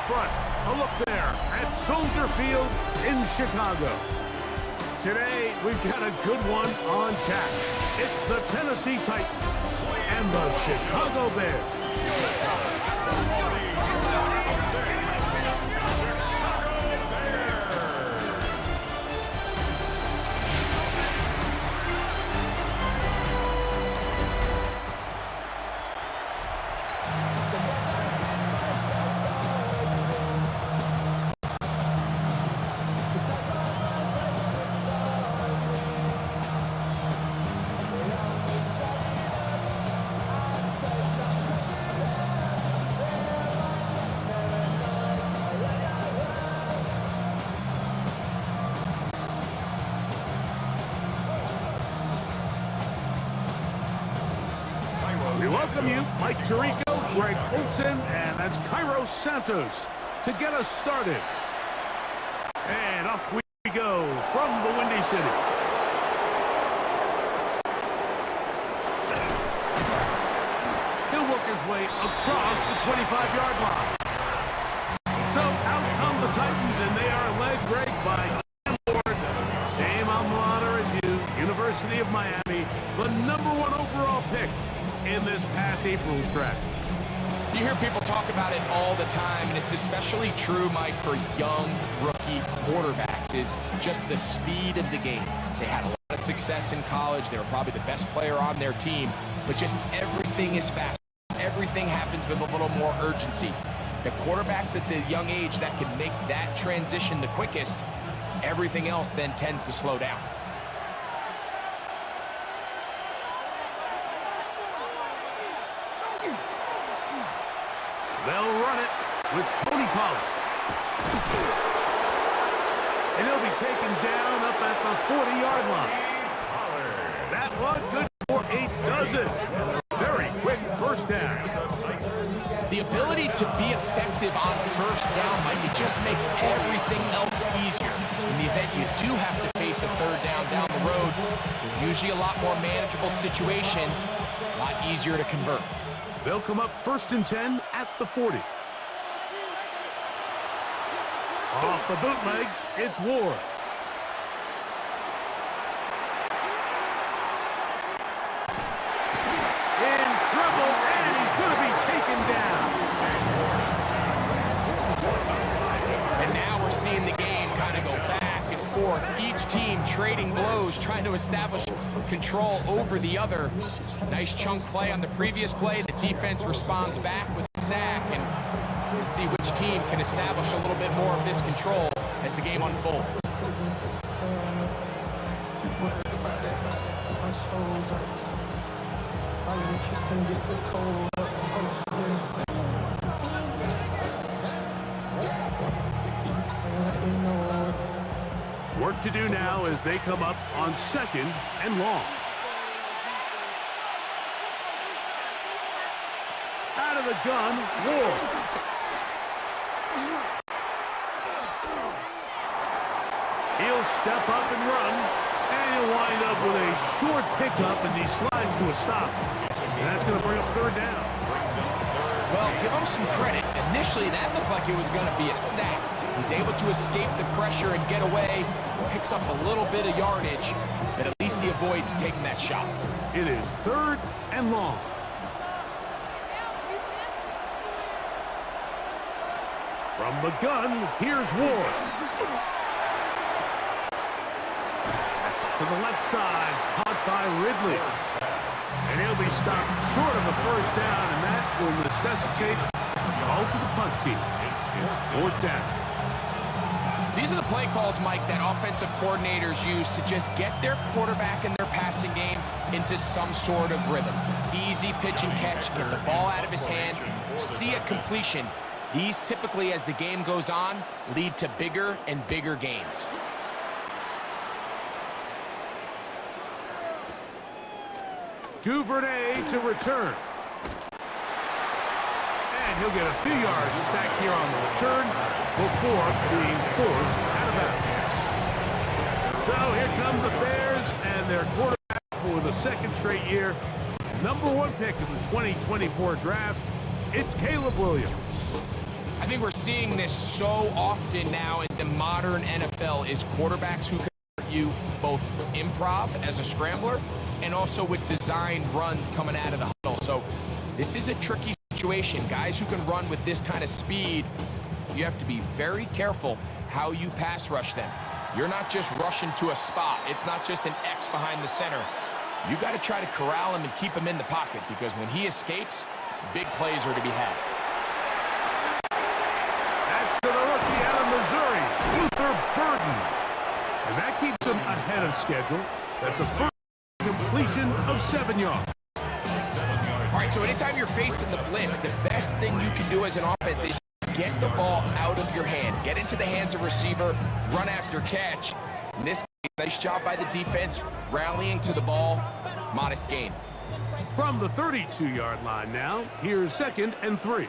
front. A look there at Soldier Field in Chicago. Today, we've got a good one on tap. It's the Tennessee Titans and the Chicago Bears. We welcome you, Mike Tirico, Greg Olson, and that's Cairo Santos to get us started. And off we go from the Windy City. He'll work his way across the 25-yard line. So out come the Titans, and they are led, Greg, by Ward, same alma mater as you, University of Miami, the #1 overall pick in this past April's draft. You hear people talk about it all the time, and it's especially true, Mike, for young rookie quarterbacks, is just the speed of the game. They had a lot of success in college. They were probably the best player on their team, but just everything is fast. Everything happens with a little more urgency. The quarterbacks at the young age that can make that transition the quickest, everything else then tends to slow down. They'll run it with Tony Pollard. And he'll be taken down up at the 40-yard line. That one good for 8 dozen. Very quick first down. The ability to be effective on first down, Mike, it just makes everything else easier. In the event you do have to face a third down the road, they're usually a lot more manageable situations, a lot easier to convert. They'll come up 1st and 10 at the 40. Off the bootleg, it's Ward. In trouble, and he's going to be taken down. And now we're seeing the game kind of go back and forth. Each team trading blows, trying to establish control over the other. Nice chunk play on the previous play. The defense responds back with a sack, and we'll see which team can establish a little bit more of this control as the game unfolds. Work to do now as they come up on 2nd and long. Out of the gun, Ward. He'll step up and run, and he'll wind up with a short pickup as he slides to a stop. And that's going to bring up 3rd down. Well, give him some credit. Initially, that looked like it was going to be a sack. He's able to escape the pressure and get away, picks up a little bit of yardage, but at least he avoids taking that shot. It is 3rd and long. From the gun, here's Ward. That's to the left side, caught by Ridley. And he'll be stopped short of a 1st down, and that will necessitate a call to the punt team. It's 4th down. These are the play calls, Mike, that offensive coordinators use to just get their quarterback and their passing game into some sort of rhythm. Easy pitch and catch, get the ball out of his hand, see a completion. These typically, as the game goes on, lead to bigger and bigger gains. Duvernay to return. And he'll get a few yards back here on the return before being forced out of bounds. So here come the Bears and their quarterback for the 2nd straight year. #1 pick of the 2024 draft, it's Caleb Williams. I think we're seeing this so often now in the modern NFL is quarterbacks who can hurt you both improv as a scrambler and also with design runs coming out of the huddle. So this is a tricky situation. Guys who can run with this kind of speed, you have to be very careful how you pass rush them. You're not just rushing to a spot. It's not just an X behind the center. You got to try to corral him and keep him in the pocket because when he escapes, big plays are to be had. That's to the rookie out of Missouri, Luther Burden. And that keeps him ahead of schedule. That's a first completion of 7 yards. All right, so anytime you're facing the blitz, the best thing you can do as an offense is get the ball out of your hand. Get into the hands of receiver, run after catch. In this case, nice job by the defense, rallying to the ball, modest gain. From the 32-yard line now, here's 2nd and 3.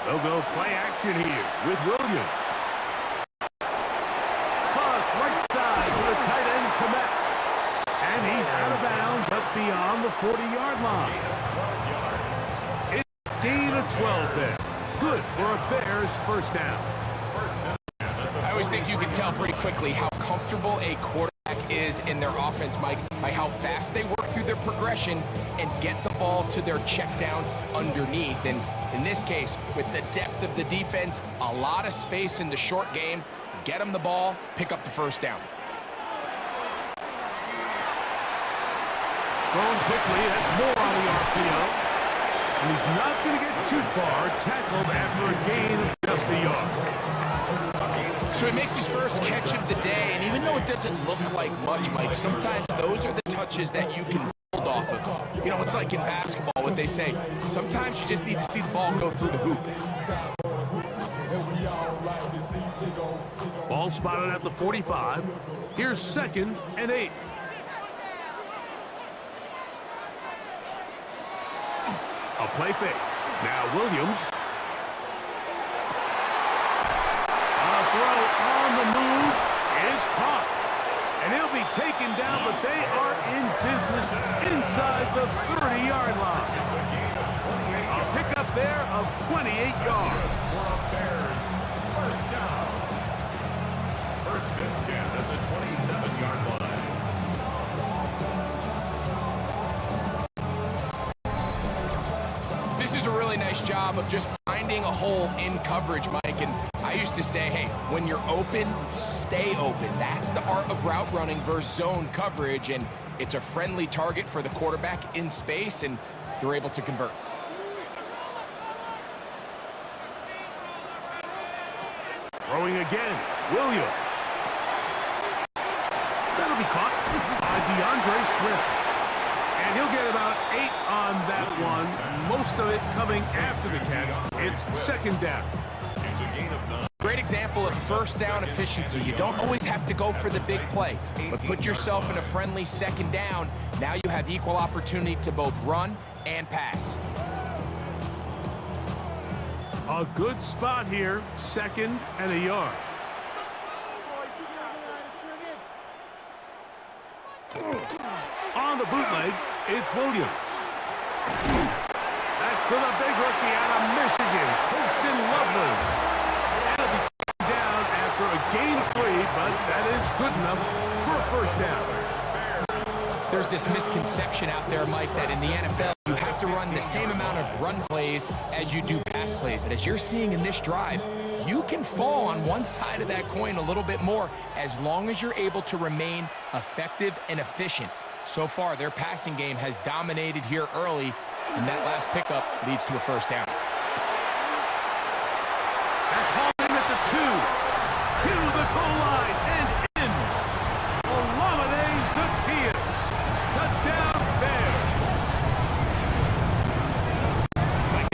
They'll go play action here with Williams. Pass right side to the tight end, Komet. And he's out of bounds up beyond the 40-yard line. It's a gain of 12 there. Good for a Bears first down. I always think you can tell pretty quickly how comfortable a quarterback is in their offense, Mike, by how fast they work through their progression and get the ball to their check down underneath. And in this case, with the depth of the defense, a lot of space in the short game, get them the ball, pick up the first down. Going quickly, that's more on the RPO. And he's not going to get too far, tackled after a gain of just a yard. So he makes his first catch of the day, and even though it doesn't look like much, Mike, sometimes those are the touches that you can build off of. You know, it's like in basketball, what they say, sometimes you just need to see the ball go through the hoop. Ball spotted at the 45. Here's 2nd and 8. A play fake. Now Williams. A throw on the move is caught. And he'll be taken down, but they are in business inside the 30-yard line. A pickup there of 28 yards. First down. 1st and 10 at the 27-yard line. This is a really nice job of just finding a hole in coverage, Mike. And I used to say, hey, when you're open, stay open. That's the art of route running versus zone coverage. And it's a friendly target for the quarterback in space, and they're able to convert. Throwing again, Williams. That'll be caught by DeAndre Swift. And he'll get about 8 on that one, most of it coming after the catch. It's 2nd down. It's a gain of 9. Great example of first down efficiency. You don't always have to go for the big play, but put yourself in a friendly 2nd down. Now you have equal opportunity to both run and pass. A good spot here, 2nd and a yard. On the bootleg, it's Williams. That's to the big rookie out of Michigan, Poston Loveland. That'll be taken down after a gain of 3, but that is good enough for a first down. There's this misconception out there, Mike, that in the NFL, you have to run the same amount of run plays as you do pass plays. And as you're seeing in this drive, you can fall on one side of that coin a little bit more as long as you're able to remain effective and efficient. So far, their passing game has dominated here early, and that last pickup leads to a first down. That's hauled in at the 2. To the goal line and in. Olamide Zaccheaus. Touchdown, Bears.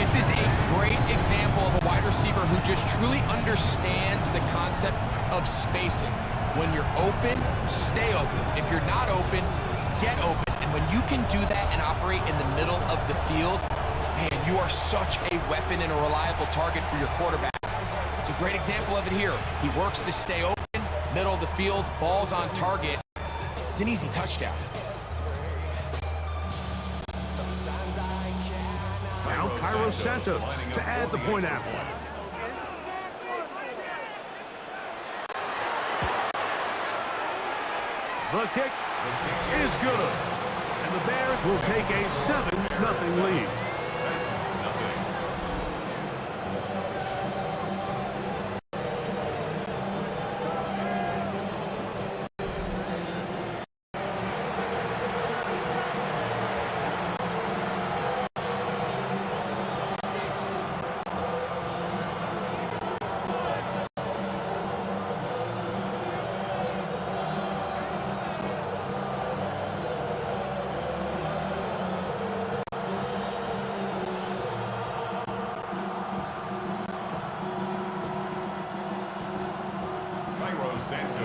This is a great example of a wide receiver who just truly understands the concept of spacing. When you're open, stay open. If you're not open, get open. And when you can do that and operate in the middle of the field, man, you are such a weapon and a reliable target for your quarterback. It's a great example of it here. He works to stay open, middle of the field, ball's on target. It's an easy touchdown. Now Cairo Santos to add the point after. The kick is good. And the Bears will take a 7-0 lead.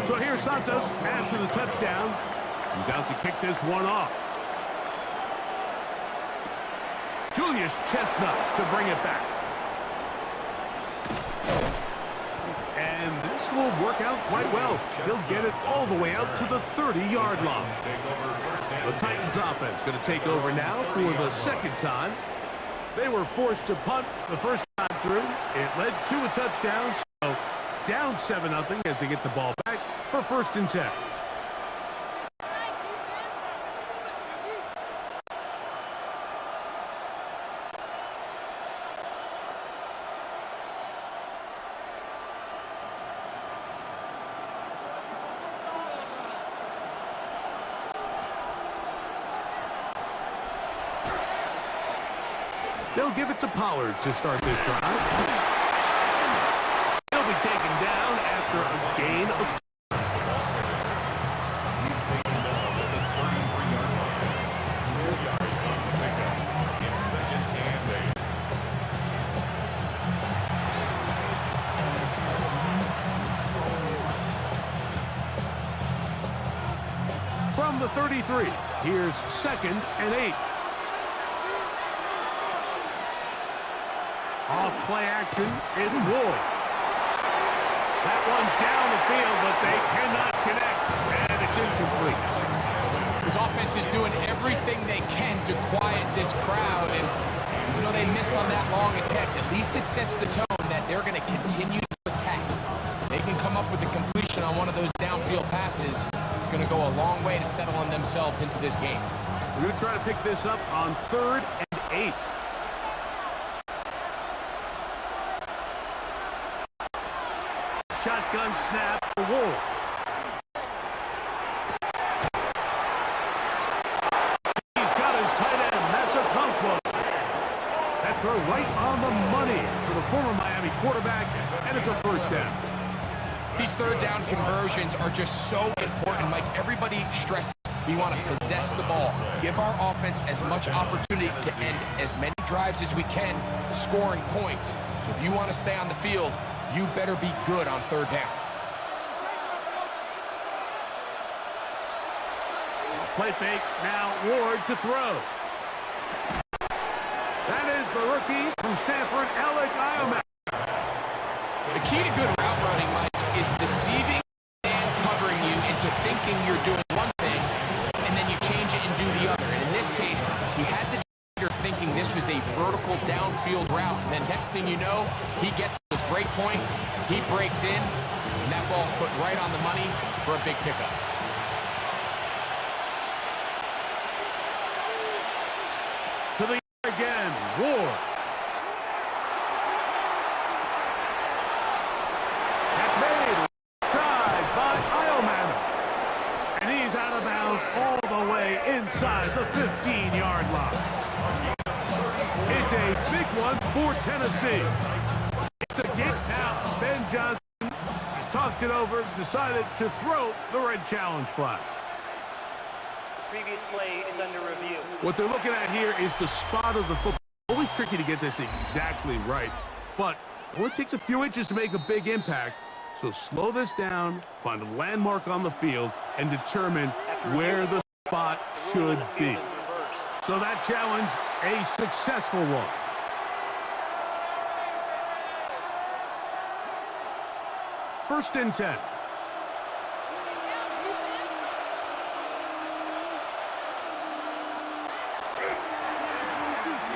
So here's Santos after the touchdown. He's out to kick this one off. Julius Chestnut to bring it back. And this will work out quite well. He'll get it all the way out to the 30-yard line. The Titans offense going to take over now for the second time. They were forced to punt the first time through. It led to a touchdown, so down 7-0 as they get the ball back for 1st and 10. They'll give it to Pollard to start this drive. He'll be taken down after a gain of 2. He's taken down at the 33-yard line. 2 yards on the pickup. It's 2nd and 8. From the 33, here's 2nd and 8. Off play action, it's Ward. That one down the field, but they cannot connect, and it's incomplete. This offense is doing everything they can to quiet this crowd, and even though they missed on that long attempt, at least it sets the tone that they're going to continue to attack. They can come up with a completion on one of those downfield passes. It's going to go a long way to settling themselves into this game. We're going to try to pick this up on 3rd and 8. Shotgun snap for Ward. He's got his tight end. That's a conquest. That throw right on the money for the former Miami quarterback, and it's a 1st down. These 3rd down conversions are just so important. Like everybody stresses, we want to possess the ball, give our offense as much opportunity to end as many drives as we can, scoring points. So if you want to stay on the field, you better be good on 3rd down. Play fake, now Ward to throw. That is the rookie from Stanford, Alec Iomak. The key to good route running, Mike, is deceiving and covering you into thinking you're doing one thing, and then you change it and do the other. And in this case, he had the defender thinking this was a vertical downfield route, and then next thing you know, he gets his break point, he breaks in, and that ball's put right on the money for a big pickup. To the again, Ward. That's made side by Iomak. And he's out of bounds all the way inside the 15-yard line. It's a big one for Tennessee. It's a game now. Ben Johnson has talked it over, decided to throw the red challenge flag. Previous play is under review. What they're looking at here is the spot of the football. Always tricky to get this exactly right, but it only takes a few inches to make a big impact. So slow this down, find a landmark on the field, and determine where the spot should be. So that challenge, a successful one. First and 10.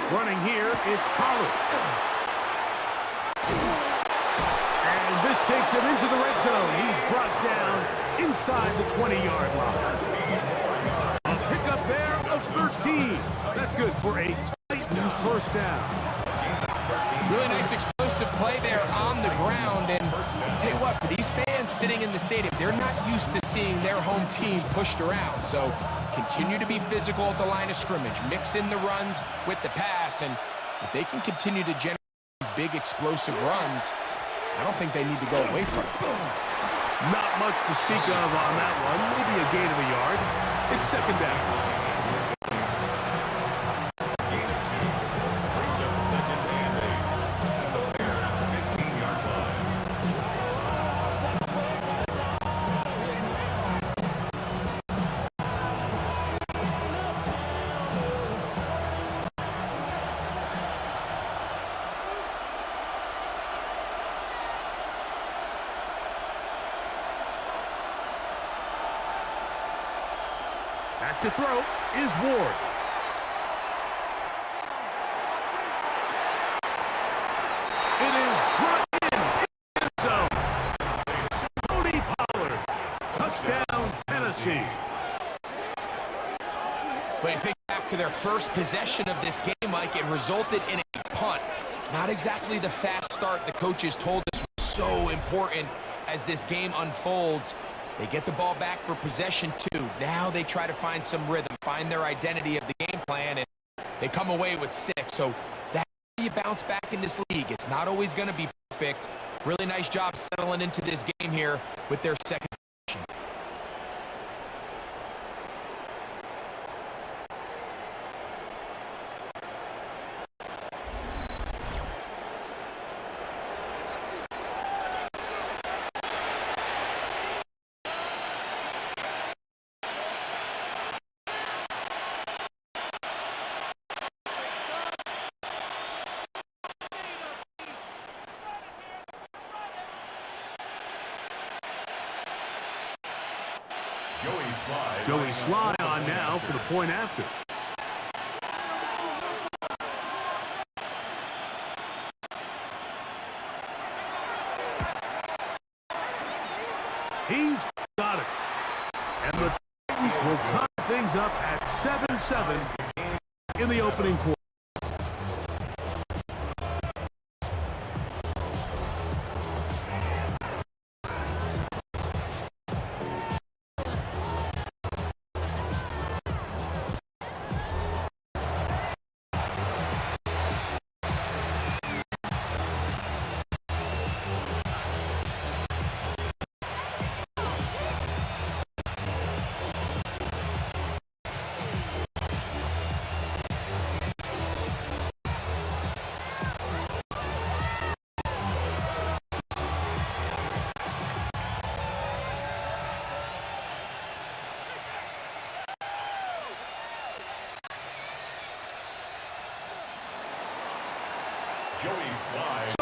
Running here, it's Pollard. And this takes him into the red zone. He's brought down inside the 20-yard line. A pickup there of 13. That's good for a Titan first down. Really nice explosive play there on the ground. And I'll tell you what, for these fans sitting in the stadium, they're not used to seeing their home team pushed around. So continue to be physical at the line of scrimmage. Mix in the runs with the pass. And if they can continue to generate these big explosive runs, I don't think they need to go away from it. Not much to speak of on that one. Maybe a gain of a yard. It's second down. Back to throw is Ward. It is brought in the end zone. Tony Pollard. Touchdown, Tennessee. But you think back to their first possession of this game, Mike, it resulted in a punt. Not exactly the fast start the coaches told us was so important as this game unfolds. They get the ball back for possession 2. Now they try to find some rhythm, find their identity of the game plan, and they come away with 6. So that's how you bounce back in this league. It's not always going to be perfect. Really nice job settling into this game here with their second possession. Joey Sly on now for the point after. He's got it. And the Titans will tie things up at 7-7 in the opening quarter.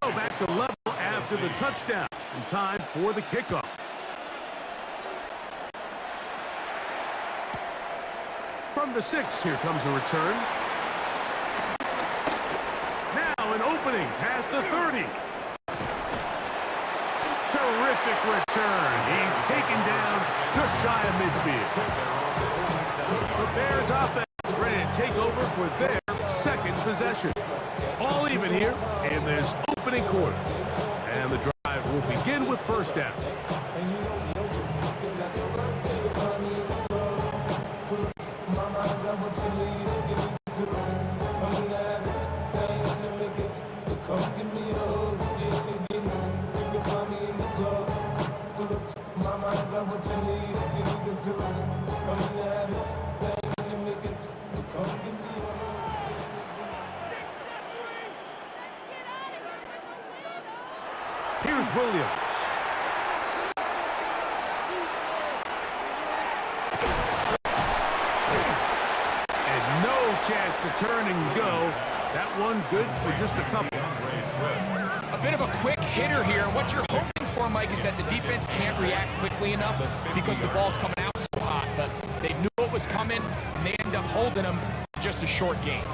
So back to level after the touchdown. And time for the kickoff. From the 6, here comes a return. Now an opening past the 30. Terrific return. He's taken down just shy of midfield. The Bears offense ready to take over for their second possession. All even here in this opening quarter. And the drive will begin with first down. Here's Williams. And no chance to turn and go. That one good for just a couple. A bit of a quick hitter here. What you're hoping for, Mike, is that the defense can't react quickly enough because the ball's coming out so hot. But they knew it was coming, and they end up holding them just a short game.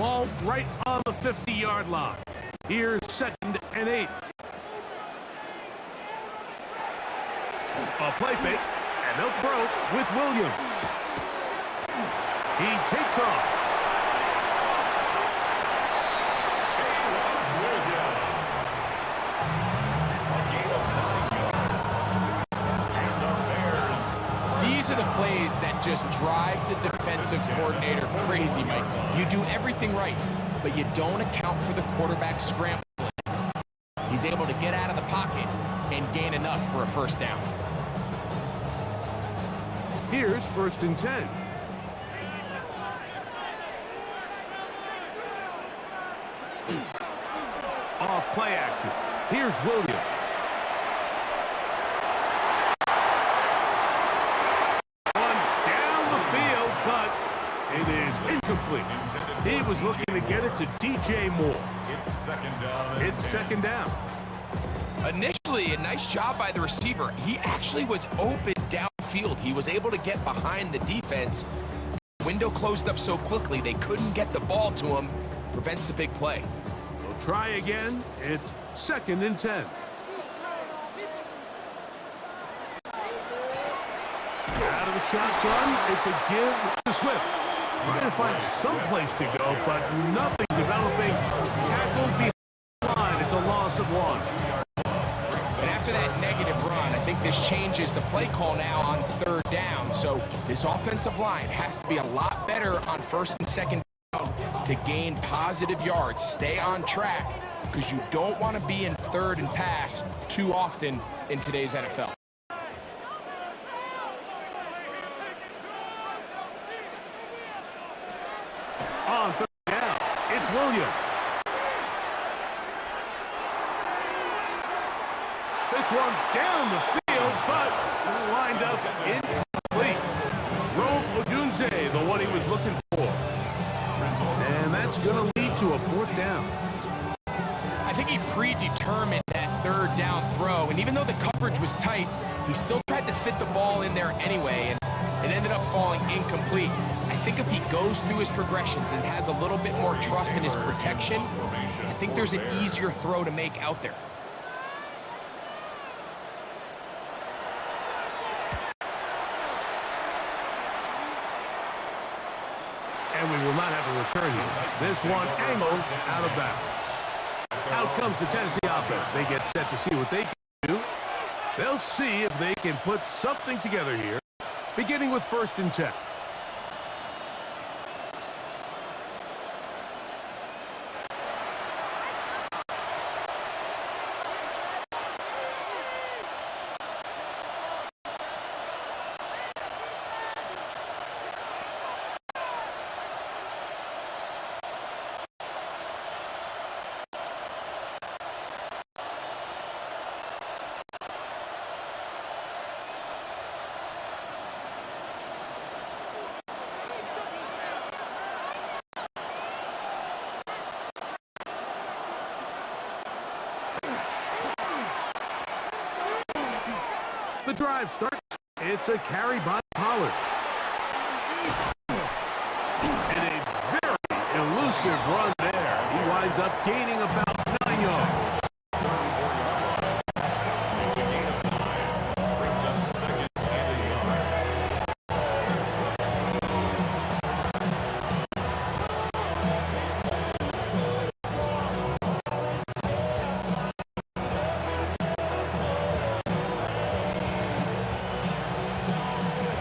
Ball right on the 50-yard line. Here's 2nd and 8. A play fake, and they'll throw with Williams. He takes off. These are the plays that just drive the defensive coordinator crazy, Mike. You do everything right, but you don't account for the quarterback scrambling. He's able to get out of the pocket and gain enough for a first down. Here's 1st and 10. Off play action. Here's Williams. One down the field, but it is incomplete. He was looking to get it to DJ Moore. It's 2nd down. Initially, a nice job by the receiver. He actually was open downfield. He was able to get behind the defense. Window closed up so quickly, they couldn't get the ball to him. Prevents the big play. We'll try again. It's 2nd and 10. Out of the shotgun, it's a give to Swift. Trying to find some place to go, but nothing developing. Tackled behind the line. It's a loss of 1. And after that negative run, I think this changes the play call now on 3rd down. So this offensive line has to be a lot better on 1st and 2nd down to gain positive yards. Stay on track, because you don't want to be in 3rd and pass too often in today's NFL. On 3rd down, it's Williams. This one down the field, but it lined up incomplete. Rome Odunze, the one he was looking for. And that's going to lead to a 4th down. I think he predetermined that 3rd down throw, and even though the coverage was tight, he still tried to fit the ball in there anyway, and it ended up falling incomplete. I think if he goes through his progressions and has a little bit more trust in his protection, I think there's an easier throw to make out there. And we will not have a return here. This one angles out of bounds. Out comes the Tennessee offense. They get set to see what they can do. They'll see if they can put something together here, beginning with 1st and 10. The drive starts. It's a carry by Pollard. And a very elusive run there. He winds up gaining about 9 yards.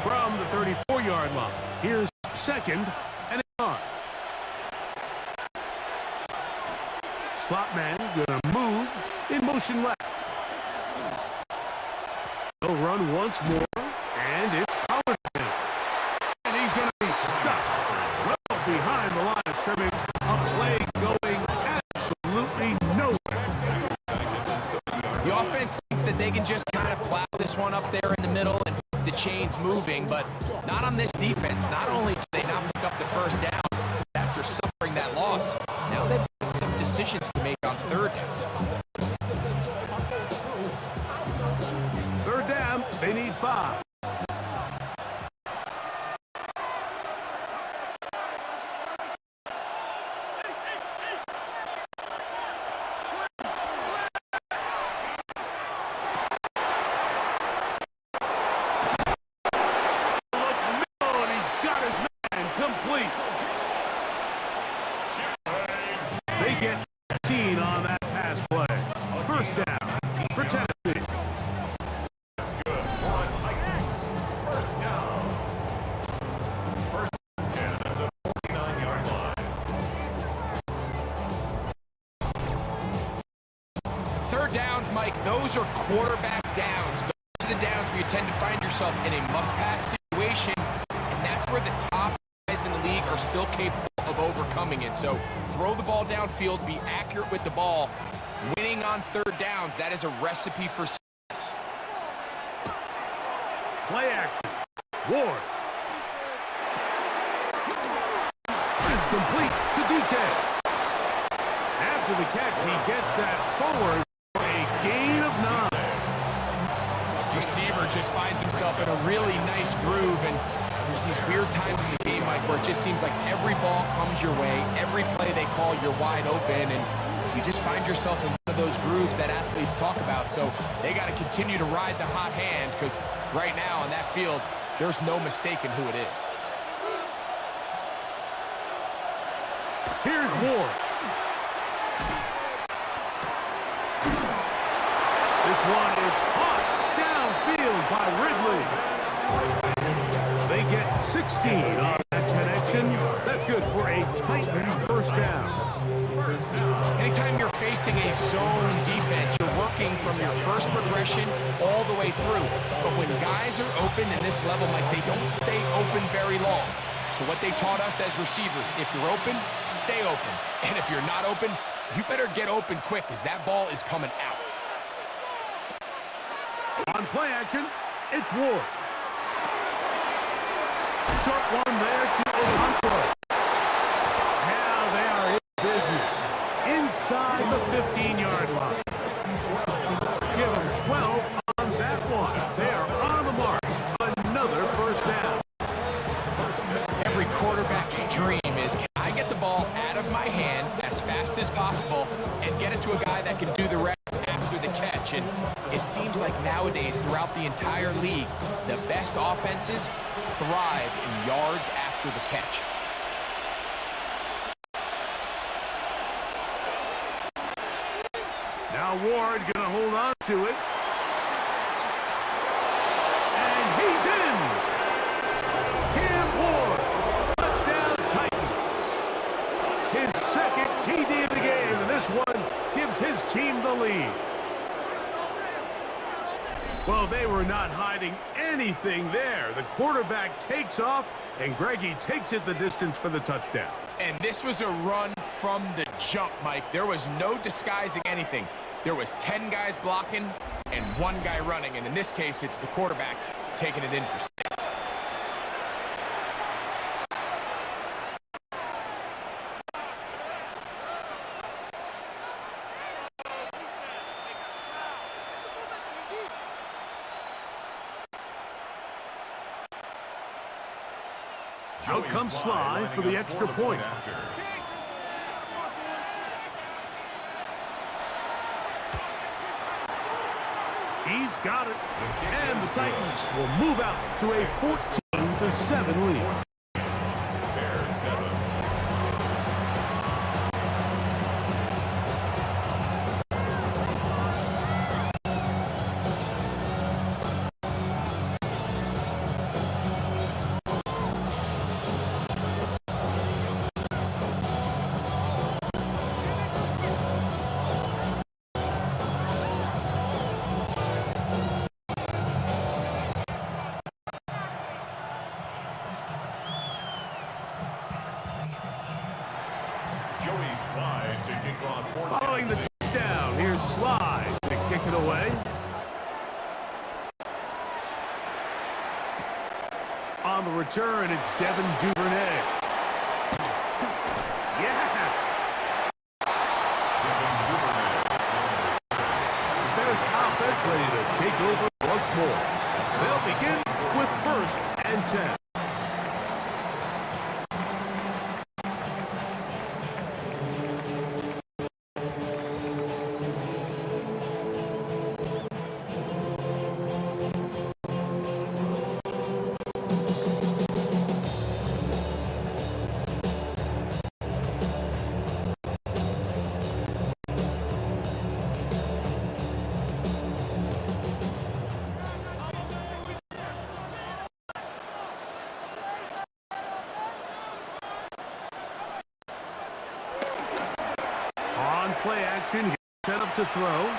From the 34-yard line, here's 2nd and 8. Slot man gonna move in motion left. He'll run once more, and it's Pollard again. And he's gonna be stuck well behind the line of scrimmage. A play going absolutely nowhere. The offense thinks that they can just kind of plow this one up there in the middle and keep the chains moving, but not on this defense. Not only do they not pick up the 1st down after suffering that loss, now they've got some decisions to make on 3rd down. 3rd down, they need 5. quarterback downs, those are the downs where you tend to find yourself in a must-pass situation, and that's where the top guys in the league are still capable of overcoming it. So throw the ball downfield, be accurate with the ball. Winning on third downs, that is a recipe for success. Play action. Ward. It's complete to DK. After the catch, he gets that forward for a gain of 9. Receiver just finds himself in a really nice groove, and there's these weird times in the game, Mike, where it just seems like every ball comes your way, every play they call, you're wide open, and you just find yourself in one of those grooves that athletes talk about. So they got to continue to ride the hot hand, because right now on that field, there's no mistaking who it is. Here's Ward. This one is caught downfield by Ridley. They get 16 on that connection. That's good for a Titan first down. Anytime you're facing a zone defense, you're working from your first progression all the way through. But when guys are open in this level, Mike, they don't stay open very long. So what they taught us as receivers, if you're open, stay open. And if you're not open, you better get open quick, because that ball is coming out. On play action, it's Ward. Short one there to Alejandro. Now they are in business inside the 15-yard line. Give them 12 on that one. They are on the march. Another first down. Every quarterback's dream is, can I get the ball out of my hand as fast as possible and get it to a guy that can do the rest after the catch? And it seems like nowadays, throughout the entire league, the best offenses thrive in yards after the catch. Now Ward gonna hold on to it. And he's in! Cam Ward! Touchdown Titans! His second TD of the game, and this one gives his team the lead. Well, they were not hiding anything there. The quarterback takes off, and Greggy takes it the distance for the touchdown. And this was a run from the jump, Mike. There was no disguising anything. There was 10 guys blocking and 1 guy running, and in this case, it's the quarterback taking it in for 6. Out comes Sly for the extra point. He's got it. And the Titans will move out to a 14-7 lead. Bears 7. Following the touchdown, here's Sly to kick it away. On the return, it's Devin Duvernay. Yeah! There's offense ready to take over once more. They'll begin with 1st and 10. Play action, set up to throw.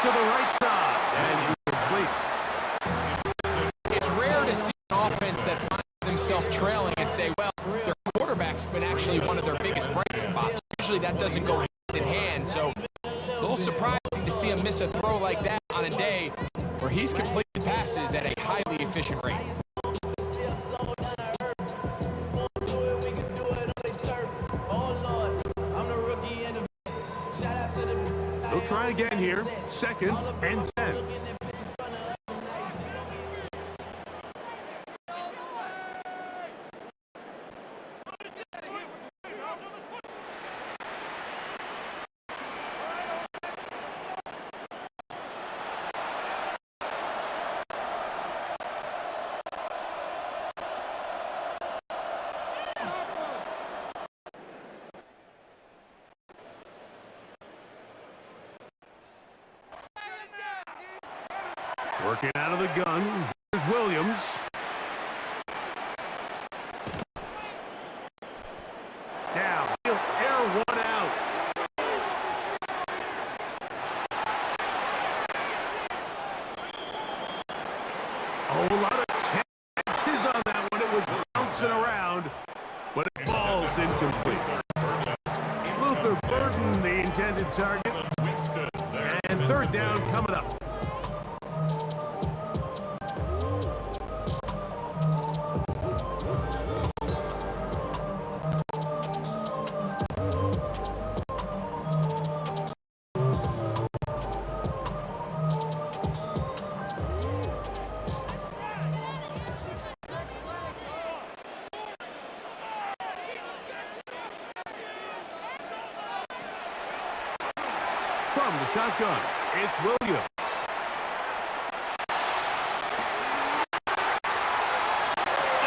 to the right side, and he completes. It's rare to see an offense that finds themselves trailing and say, well, their quarterback's been actually one of their biggest bright spots. Usually that doesn't go hand in hand, so it's a little surprising to see him miss a throw like that on a day where he's completed passes at a highly efficient rate. They'll try again here, 2nd and 10. Working out of the gun, here's Williams. Now, he'll air one out. A whole lot of chances on that one. It was bouncing around, but it falls incomplete. Luther Burden, the intended target. And 3rd down coming up. From the shotgun, it's Williams.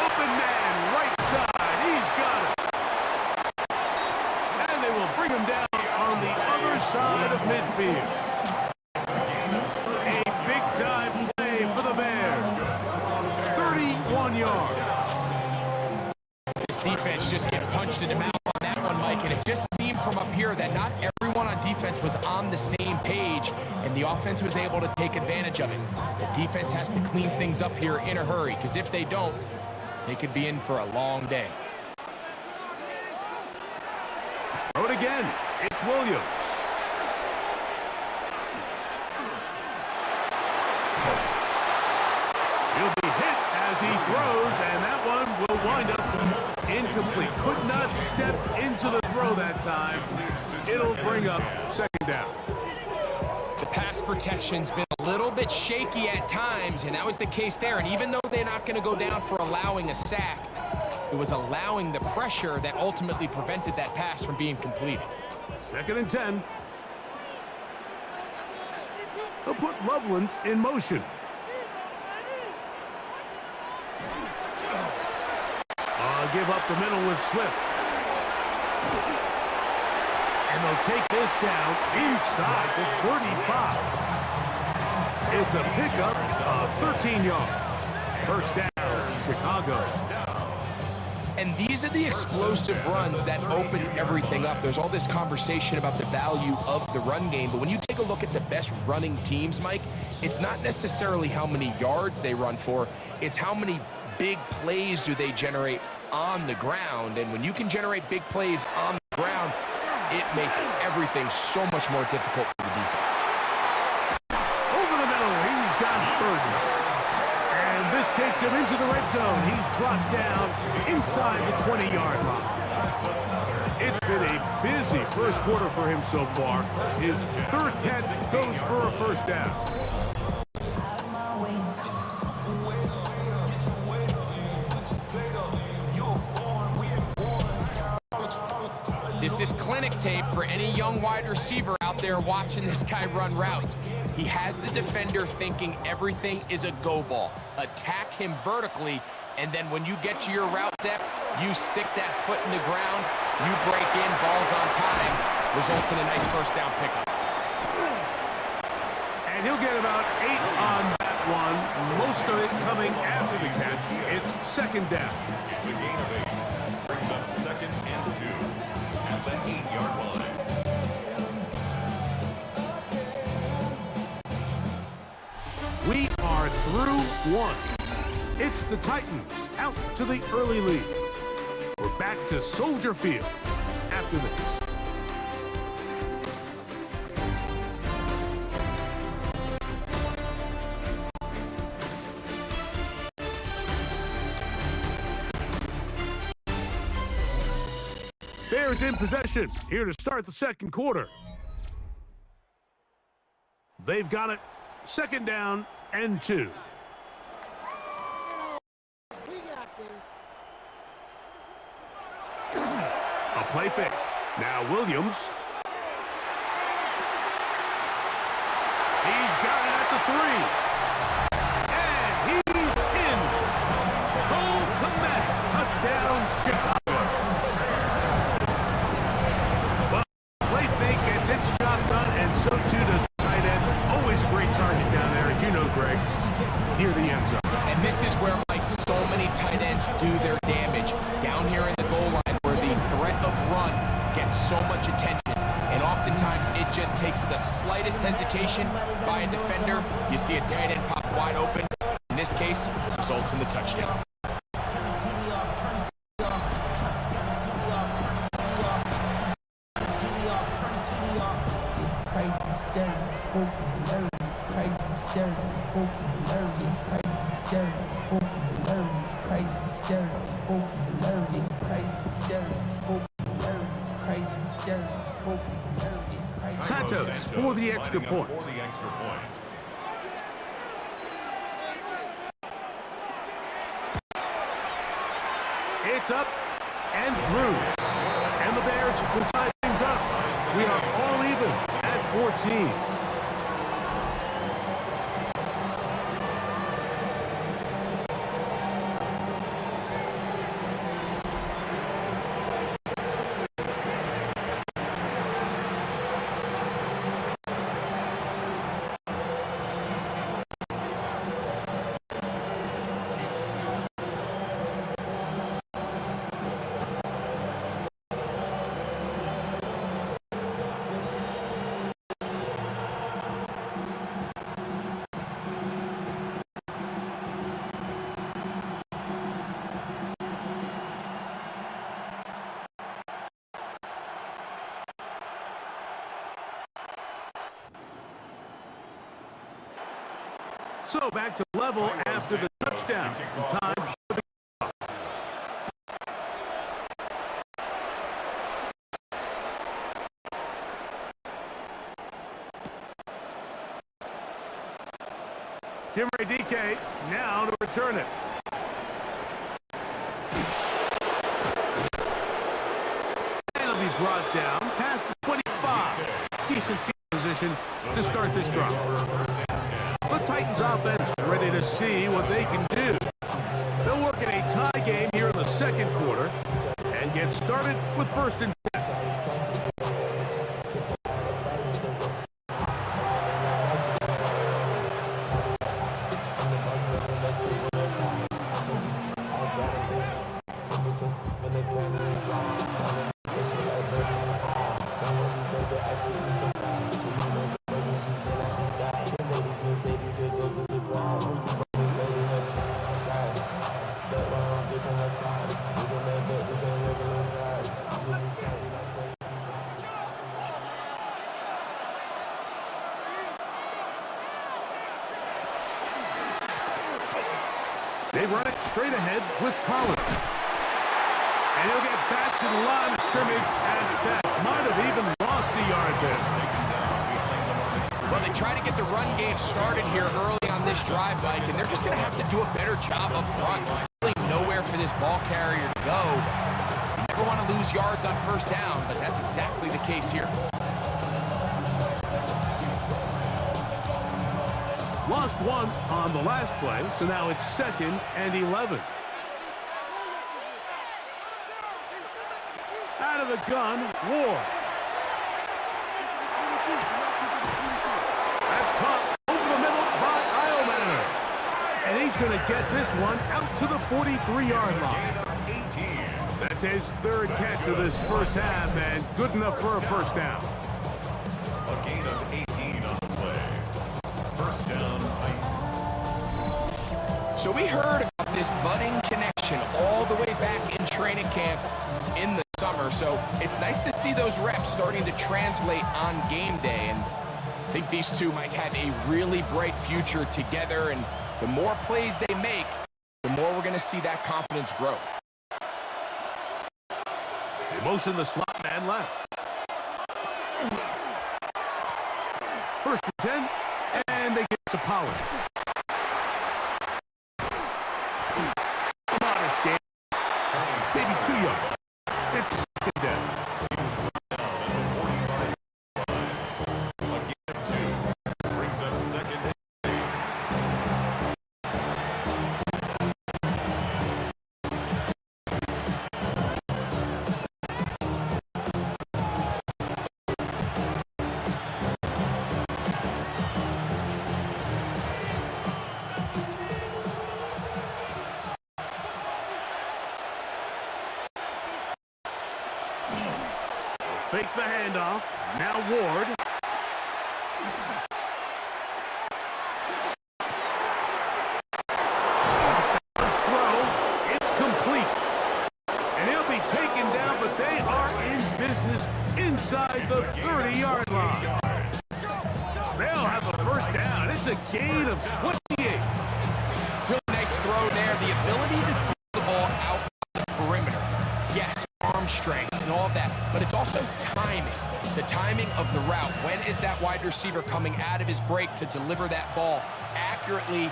Open man, right side, he's got it. And they will bring him down on the other side of midfield. A big-time play for the Bears. 31 yards. This defense just gets punched in the mouth on that one, Mike, and it just seemed from up here that not everyone on defense was on the same page, and the offense was able to take advantage of it. The defense has to clean things up here in a hurry, because if they don't, they could be in for a long day. Throw it again. It's Williams. He'll be hit as he throws, and that one will wind up incomplete. Could not step into the throw that time. It'll bring up 2nd down. The pass protection's been a little bit shaky at times, and that was the case there. And even though they're not going to go down for allowing a sack, it was allowing the pressure that ultimately prevented that pass from being completed. 2nd and 10. They'll put Loveland in motion. Give up the middle with Swift. And they'll take this down inside the 35. It's a pickup of 13 yards. 1st down, Chicago. And these are the explosive runs that open everything up. There's all this conversation about the value of the run game, but when you take a look at the best running teams, Mike, it's not necessarily how many yards they run for, it's how many big plays do they generate on the ground. And when you can generate big plays on the ground, it makes everything so much more difficult for the defense. Over the middle, he's got Burden. And this takes him into the red zone. He's brought down inside the 20-yard line. It's been a busy first quarter for him so far. His 3rd catch goes for a 1st down. This is clinic tape for any young wide receiver out there watching this guy run routes. He has the defender thinking everything is a go ball. Attack him vertically, and then when you get to your route depth, you stick that foot in the ground, you break in, ball's on time, results in a nice 1st down pickup. And he'll get about 8 on that one, most of it coming after the catch. It's 2nd down. It's a gain of 8. Brings up 2nd and 2 at the 8-yard line. We are through one. It's the Titans out to the early lead. We're back to Soldier Field after this. Bears in possession, here to start the second quarter. They've got it. Second down and 2. We got this. A play fake. Now Williams. He's got it at the 3. And he's in. Goal comeback. Touchdown, Chicago. Well, play fake gets its job done, and so too does the tight end. Always a great target down there, as you know, Greg, near the end zone. And this is where, Mike, so many tight ends do their damage. Down here in the goal line where the threat of run gets so much attention. And oftentimes it just takes the slightest hesitation by a defender. You see a tight end pop wide open. In this case, results in the touchdown. Santos for the extra point. It's up and through. And the Bears will tie things up. We are all even at 14. So back to level after the touchdown. Time for the kickoff. Jim DK now to return it. And it'll be brought down past the 25. Decent field position to start this drive. The Titans offense ready to see what they can do. They'll work in a tie game here in the second quarter and get started with 1st and 10. They run it straight ahead with Pollard. And he'll get back to the line of scrimmage at best. Might have even lost a yard there. Well, they try to get the run game started here early on this drive, Mike, and they're just going to have to do a better job up front. There's really nowhere for this ball carrier to go. You never want to lose yards on 1st down, but that's exactly the case here. Lost one on the last play, so now it's 2nd and 11. Out of the gun, Ward. That's caught over the middle by Iomanner. And he's going to get this one out to the 43-yard line. That's his 3rd catch of this first half, and good enough for a 1st down. A gain of 18 on the play. 1st down, Titans. So we heard about this budding connection all the way back in training camp in the summer. So it's nice to see those reps starting to translate on game day. And I think these two might have a really bright future together. And the more plays they make, the more we're going to see that confidence grow. They motion the slot man left. First and 10, and they get to Pollard. Modest game. Maybe 2 yards. It's second down. Brings up second. Fake the handoff. Now Ward. Off-balance throw. It's complete. And he'll be taken down, but they are in business inside the 30-yard line. They'll have a first down. It's a gain of 28. Really nice throw there. The ability to throw the ball out on the perimeter. Yes, arm strength and all of that, but it's also timing. The timing of the route. When is that wide receiver coming out of his break to deliver that ball accurately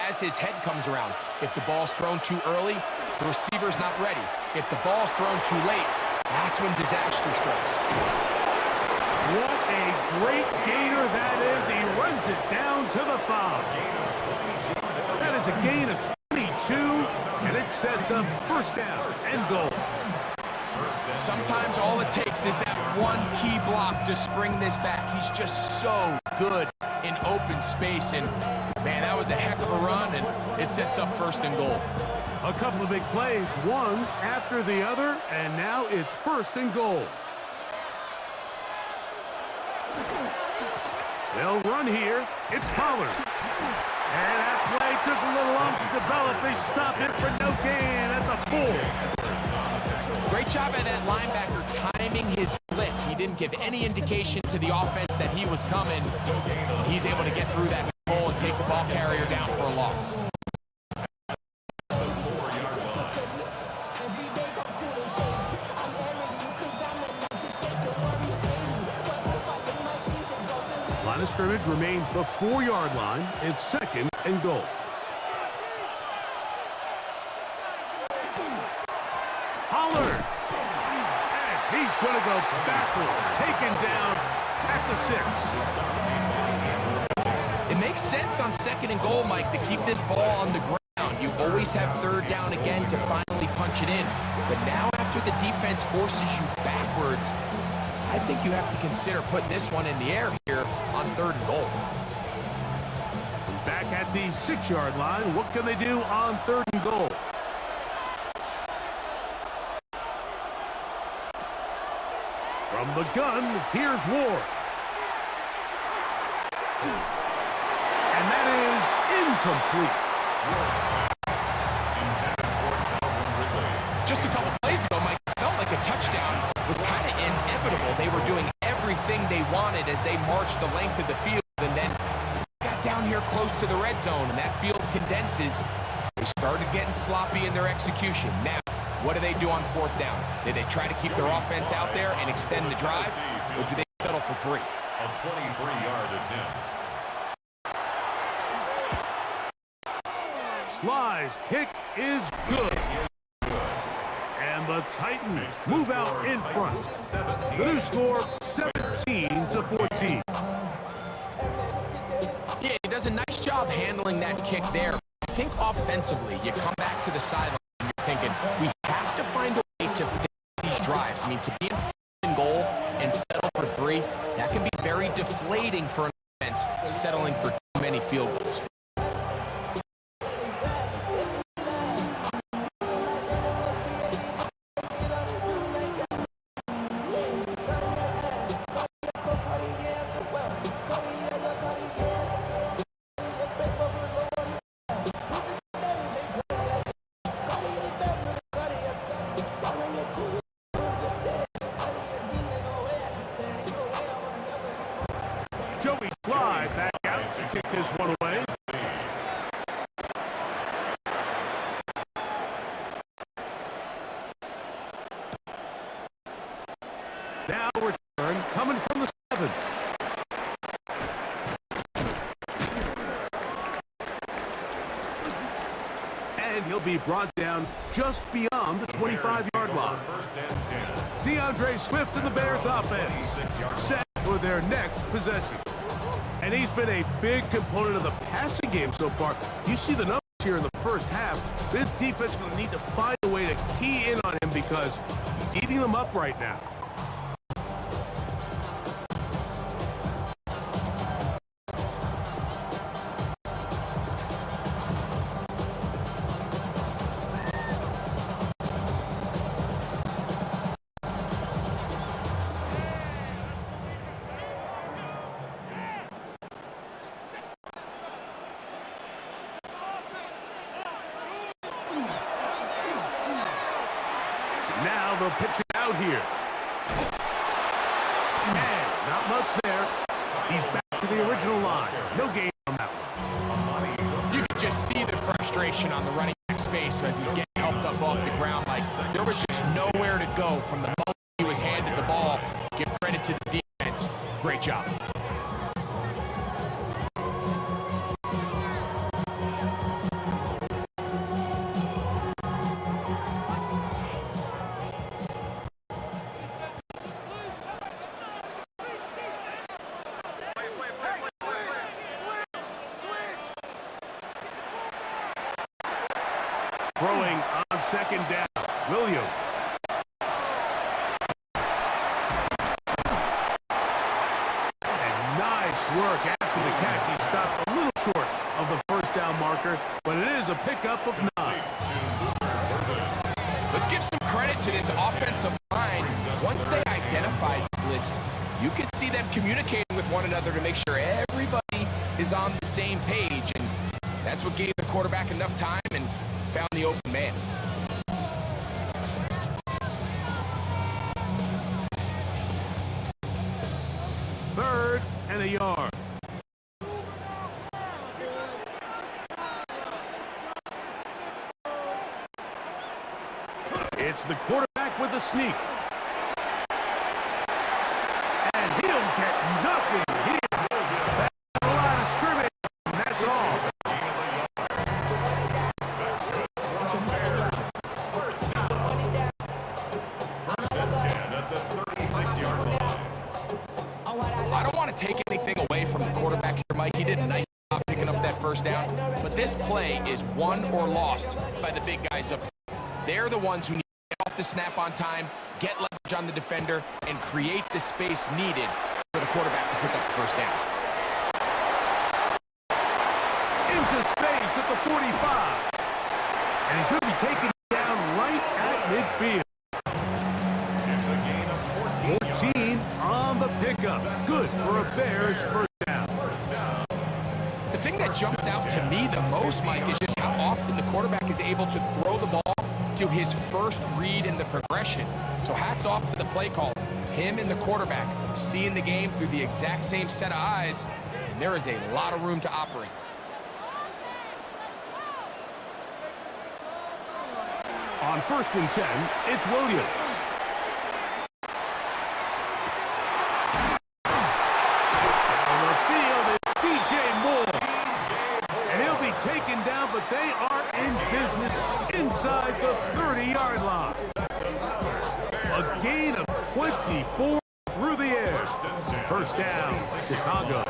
as his head comes around? If the ball's thrown too early, the receiver's not ready. If the ball's thrown too late, that's when disaster strikes. What a great gainer that is. He runs it down to the 5. That is a gain of 22, and it sets up first down and goal. Sometimes all it takes is that one key block to spring this back. He's just so good in open space, and man, that was a heck of a run, and it sets up first and goal. A couple of big plays, one after the other, and now it's first and goal. They'll run here. It's Pollard. And that play took a little long to develop. They stop it for no gain at the 4. Great job by that linebacker timing his blitz. He didn't give any indication to the offense that he was coming. He's able to get through that hole and take the ball carrier down for a loss. Line of scrimmage remains the 4-yard line. It's second and goal. Pollard. And he's going to go backward. Taken down at the 6. It makes sense on second and goal, Mike, to keep this ball on the ground. You always have third down again to finally punch it in. But now after the defense forces you backwards, I think you have to consider putting this one in the air here on third and goal. From back at the 6-yard line, what can they do on third and goal? From the gun, here's Ward. And that is incomplete. Just a couple plays ago, Mike, felt like a touchdown was kind of inevitable. They were doing everything they wanted as they marched the length of the field. And then as they got down here close to the red zone and that field condenses, they started getting sloppy in their execution. Now, what do they do on fourth down? Did they try to keep their offense out there and extend the drive, or do they settle for 3? A 23-yard attempt. Sly's kick is good. And the Titans move out in front. The new score, 17-14. Yeah, he does a nice job handling that kick there. I think offensively, you come back to the sideline and you're thinking, we have to find a way to finish these drives. I mean, to be in and goal and settle for 3, that can be very deflating for an offense settling for too many field goals. this one away. Now return coming from the 7. And he'll be brought down just beyond the 25-yard line. DeAndre Swift and the Bears offense set for their next possession. And he's been a big component of the passing game so far. You see the numbers here in the first half. This defense is going to need to find a way to key in on him because he's eating them up right now. Now they'll pitch it out here. And not much there. He's back to the original line. No gain on that one. You can just see the frustration on the running back's face as he's getting helped up off the ground. Like there was just nowhere to go from the moment he was handed the ball. Give credit to the defense. Great job. Throwing on second down, Williams. And nice work after the catch. He stopped a little short of the first down marker, but it is a pickup of 9. Let's give some credit to this offensive line. Once they identified the blitz, you can see them communicating with one another to make sure everybody is on the same page, and that's what gave the quarterback enough time and found the open man. Third and a yard. It's the quarterback with the sneak. And he'll get nothing here. That's a line of scrimmage, and that's all. I don't want to take anything away from the quarterback here, Mike. He did a nice job picking up that first down. But this play is won or lost by the big guys up front. They're the ones who need to get off the snap on time, get leverage on the defender, and create the space needed for the quarterback to pick up the first down. Into space at the 45. And he's going to be taken down right at midfield. It's a gain of 14 on the pickup. Good for a Bears first down. The thing that jumps out to me the most, Mike, is just how often the quarterback is able to throw the ball to his first read in the progression. So hats off to the play caller. Him and the quarterback seeing the game through the exact same set of eyes, and there is a lot of room to operate. On 1st and 10, it's Williams. On the field, it's DJ Moore. And he'll be taken down, but they are in business inside the 30-yard line. A gain of 24 through the air. First down, Chicago.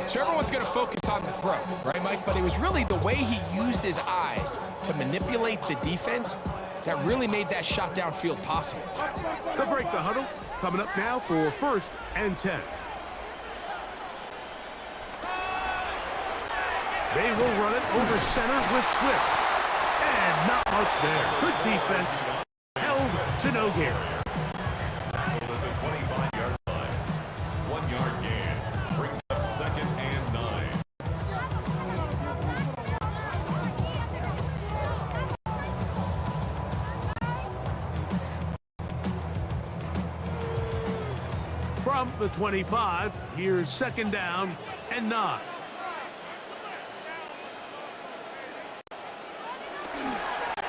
So everyone's going to focus on the throw, right, Mike? But it was really the way he used his eyes to manipulate the defense that really made that shot downfield possible. They'll break the huddle. Coming up now for 1st and 10. They will run it over center with Swift. And not much there. Good defense. Held to no gain. at the 25-yard line. 1-yard gain. Brings up 2nd and 9. from the 25. Here's 2nd down and 9.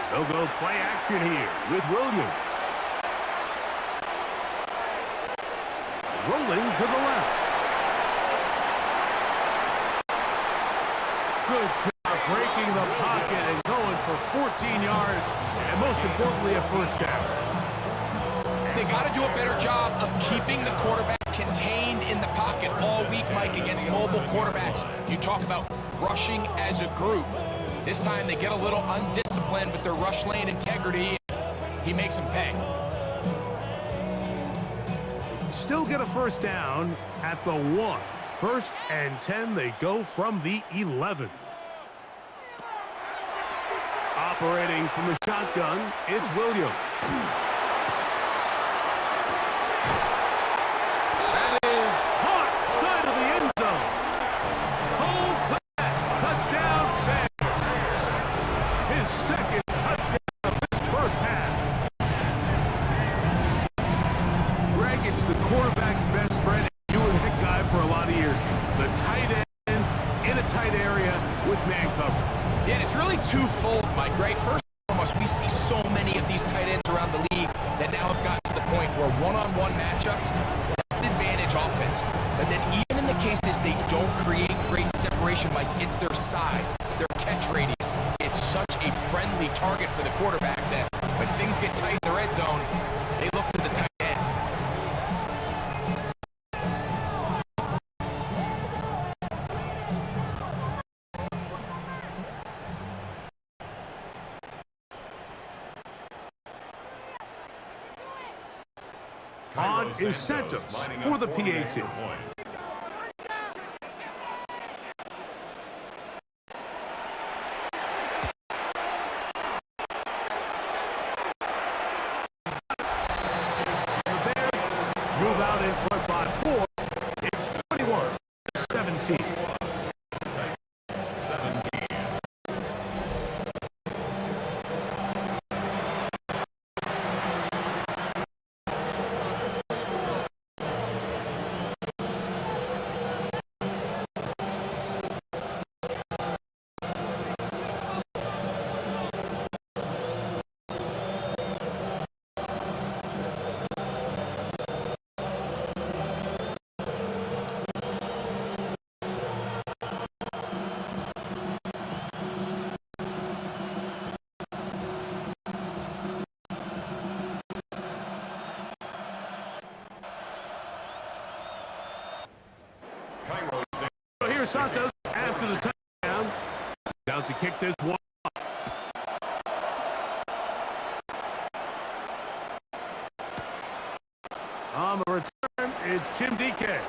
They'll go play action here with Williams. Rolling to the left. Good job breaking the pocket and going for 14 yards, and most importantly, a 1st down. They got to do a better job of keeping the quarterback contained in the pocket all week, Mike, against mobile quarterbacks. You talk about rushing as a group. This time they get a little undisciplined with their rush lane integrity. He makes them pay. Still get a 1st down at the 1. 1st and 10, they go from the 11. Operating from the shotgun, it's Williams. That is caught side of the end zone. Cole Platt, touchdown Bears. His 2nd touchdown of this 1st half. Greg, it's the quarterback's best friend. You were that guy for a lot of years. The tight end in a tight area with man coverage. Yeah, and it's really twofold, Mike, right? First and foremost, we see so many of these tight ends around the league that now have gotten to the point where one-on-one matchups, that's advantage offense. But then even in the cases they don't create great separation, Mike, it's their size, their catch radius. It's such a friendly target for the quarterback that when things get tight in the red zone, they look to the tight end. On is Santos for the PAT. Move out in front by 4. It's 21-17. Here's Santos after the touchdown. Down to kick this one off. On the return, it's Jim DK.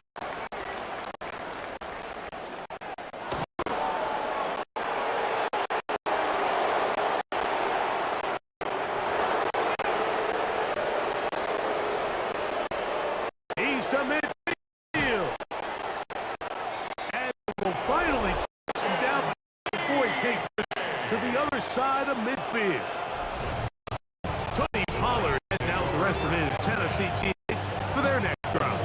He's to midfield. And will finally chase him down before he takes this to the other side of midfield. Tony Pollard heading out the rest of his Tennessee teammates for their next drive.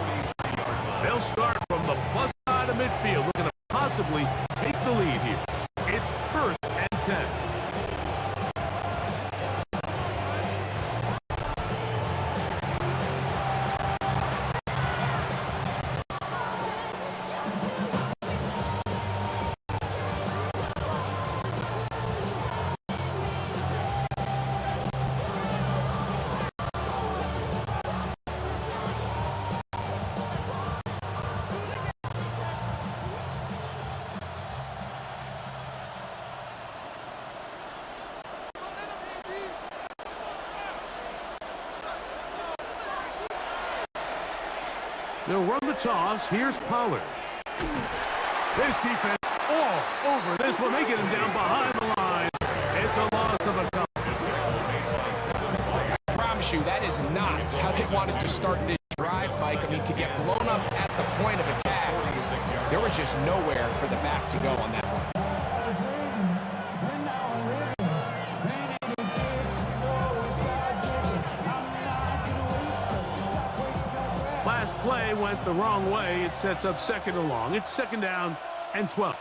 They'll start from the plus side of midfield, looking to possibly take the lead here. It's 1st and 10. They'll run the toss. Here's Pollard. This defense all over this one. They get him down behind the line. It's a loss of a couple. I promise you, that is not how they wanted to start this drive, Mike. I mean, to get blown up at the point of attack, there was just nowhere for the back to go on that one. Last play when went the wrong way. It sets up second and long. It's second down and 12.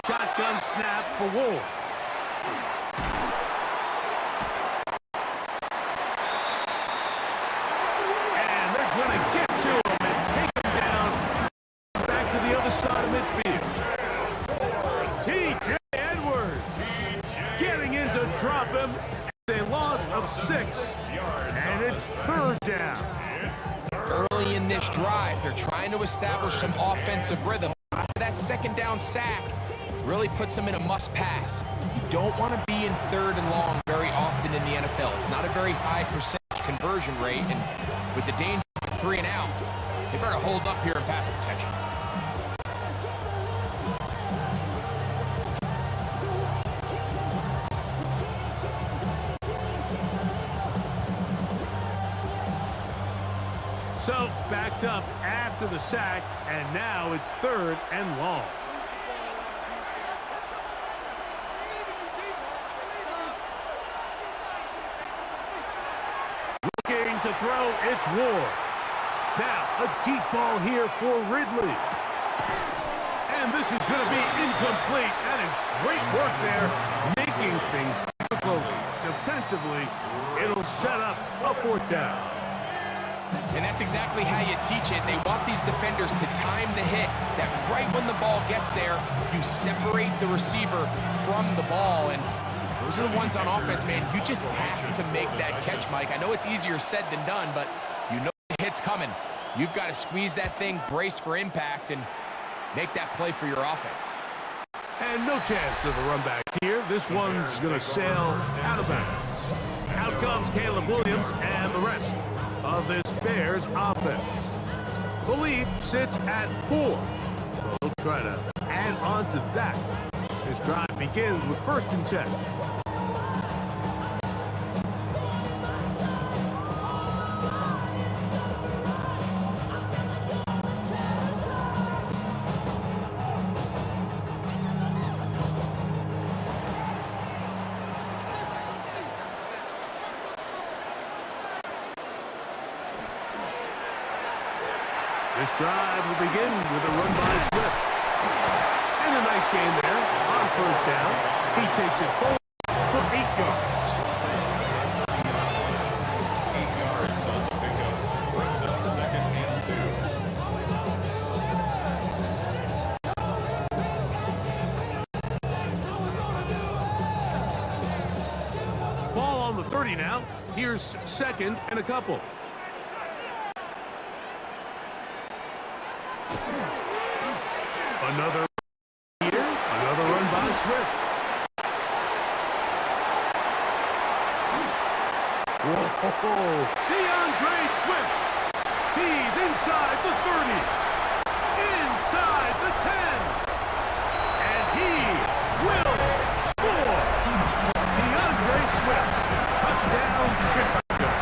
Shotgun snap for Wolves. And they're going to get to him and take him down back to the other side of midfield. T.J. Edwards getting in to drop him. A loss of 6, and it's third down. Early in this drive, they're trying to establish some offensive rhythm. That second down sack really puts them in a must-pass. You don't want to be in third and long very often in the NFL. It's not a very high percentage conversion rate, and with the danger of 3 and out, they better hold up here in pass protection. So, backed up after the sack, and now it's third and long. Looking to throw, it's Ward. Now, a deep ball here for Ridley. And this is going to be incomplete. That is great work there, making things difficult defensively. It'll set up a fourth down. And that's exactly how you teach it. They want these defenders to time the hit, that right when the ball gets there, you separate the receiver from the ball. And those are the ones on offense, man. You just have to make that catch, Mike. I know it's easier said than done, but you know the hit's coming. You've got to squeeze that thing, brace for impact, and make that play for your offense. And no chance of a run back here. This one's going to sail out of bounds. Out comes Caleb Williams and the rest of this Bears offense. The lead sits at 4, so they'll try to add on to that. This drive begins with 1st and 10. This drive will begin with a run by Swift. And a nice game there on 1st down. He takes it forward for 8 yards. 8 yards on the pickup. Brings up 2nd and 2. Ball on the 30 now. Here's 2nd and a couple. Another here, another run by Swift. Whoa, DeAndre Swift. He's inside the 30, inside the 10, and he will score. DeAndre Swift, touchdown Chicago.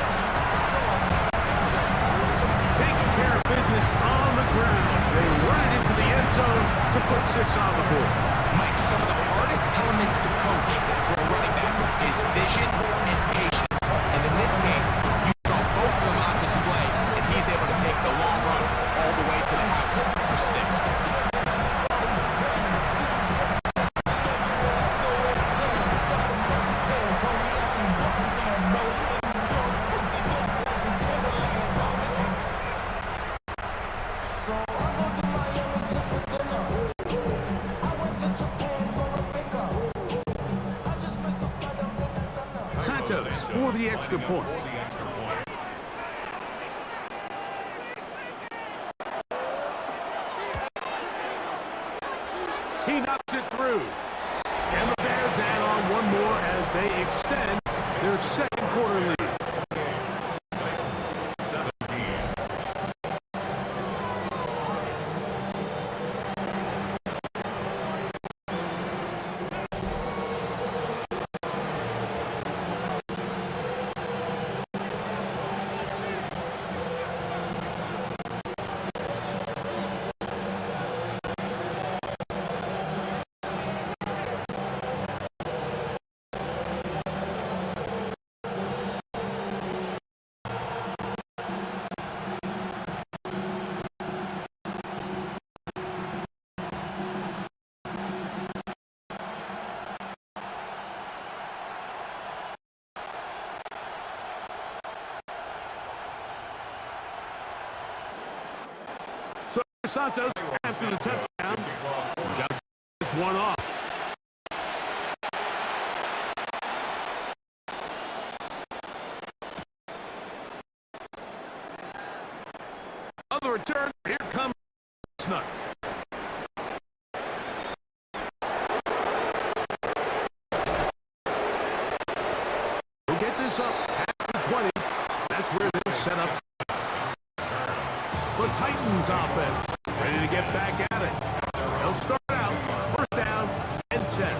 Taking care of business on the ground. They run it into the end zone to put 6 on the board. Mike, some of the hardest elements to coach for a running back is vision and patience. And in this case, you saw both of them on display, and he's able to take the long run all the way to the house for 6. Santos for the extra point. He knocks it through. And the Bears add on one more as they extend their 2nd quarter lead. Santos after the touchdown. He's out this one off. On the return, here comes Snuck. We'll get this up past the 20. That's where they'll set up. The Titans offense ready to get back at it. They'll start out first down and 10.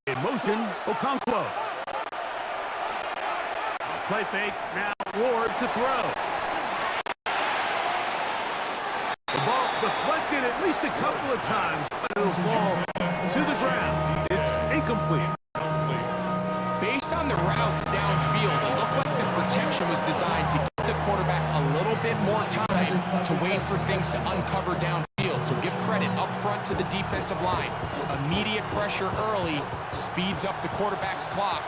In motion, Okonkwo. Play fake, now Ward to throw. The ball deflected at least a couple of times, but it'll fall to the ground. It's incomplete. Based on the routes downfield, it looked like the protection was designed to give the quarterback a little bit more time to wait for things to uncover downfield. So give credit up front to the defensive line. Immediate pressure early speeds up the quarterback's clock.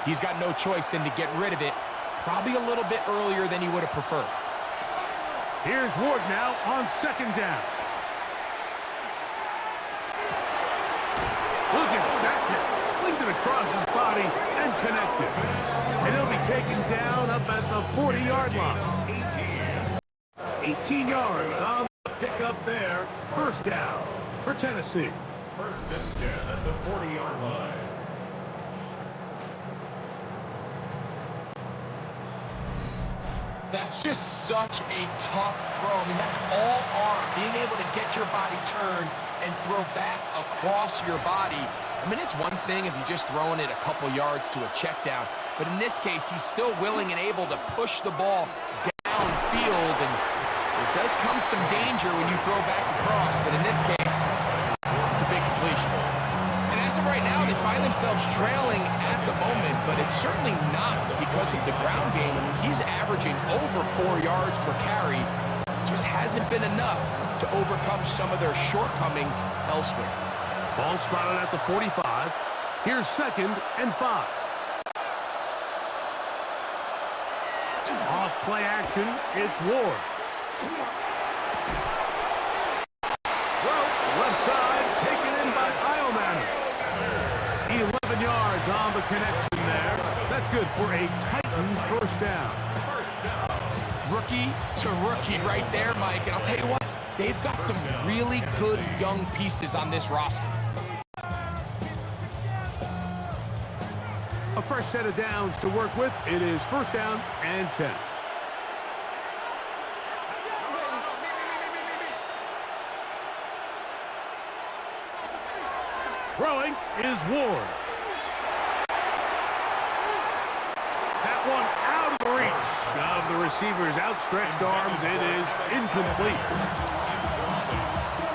He's got no choice than to get rid of it, probably a little bit earlier than he would have preferred. Here's Ward now on second down. Look at that hit. Slinked it across his body and connected. And he'll be taken down up at the 40-yard line. 18 yards on the pickup there. First down for Tennessee. First and 10 at the 40-yard line. That's just such a tough throw. I mean, that's all arm. Being able to get your body turned and throw back across your body. I mean, it's one thing if you're just throwing it a couple yards to a check down, but in this case, he's still willing and able to push the ball downfield, and there does come some danger when you throw back across, but in this case, it's a big completion. And as of right now, they find themselves trailing at the moment, but it's certainly not because of the ground game. I mean, he's averaging over 4 yards per carry. Just hasn't been enough to overcome some of their shortcomings elsewhere. Ball spotted at the 45. Here's second and 5. Off play action, it's Ward. Well, left side, taken in by Ileman. 11 yards on the connection there. That's good for a Titans first down. Rookie to rookie right there, Mike. And I'll tell you what, they've got some really good young pieces on this roster. A fresh set of downs to work with. It is first down and 10. Throwing is Ward. That one out of the reach of the receiver's outstretched arms. It is incomplete.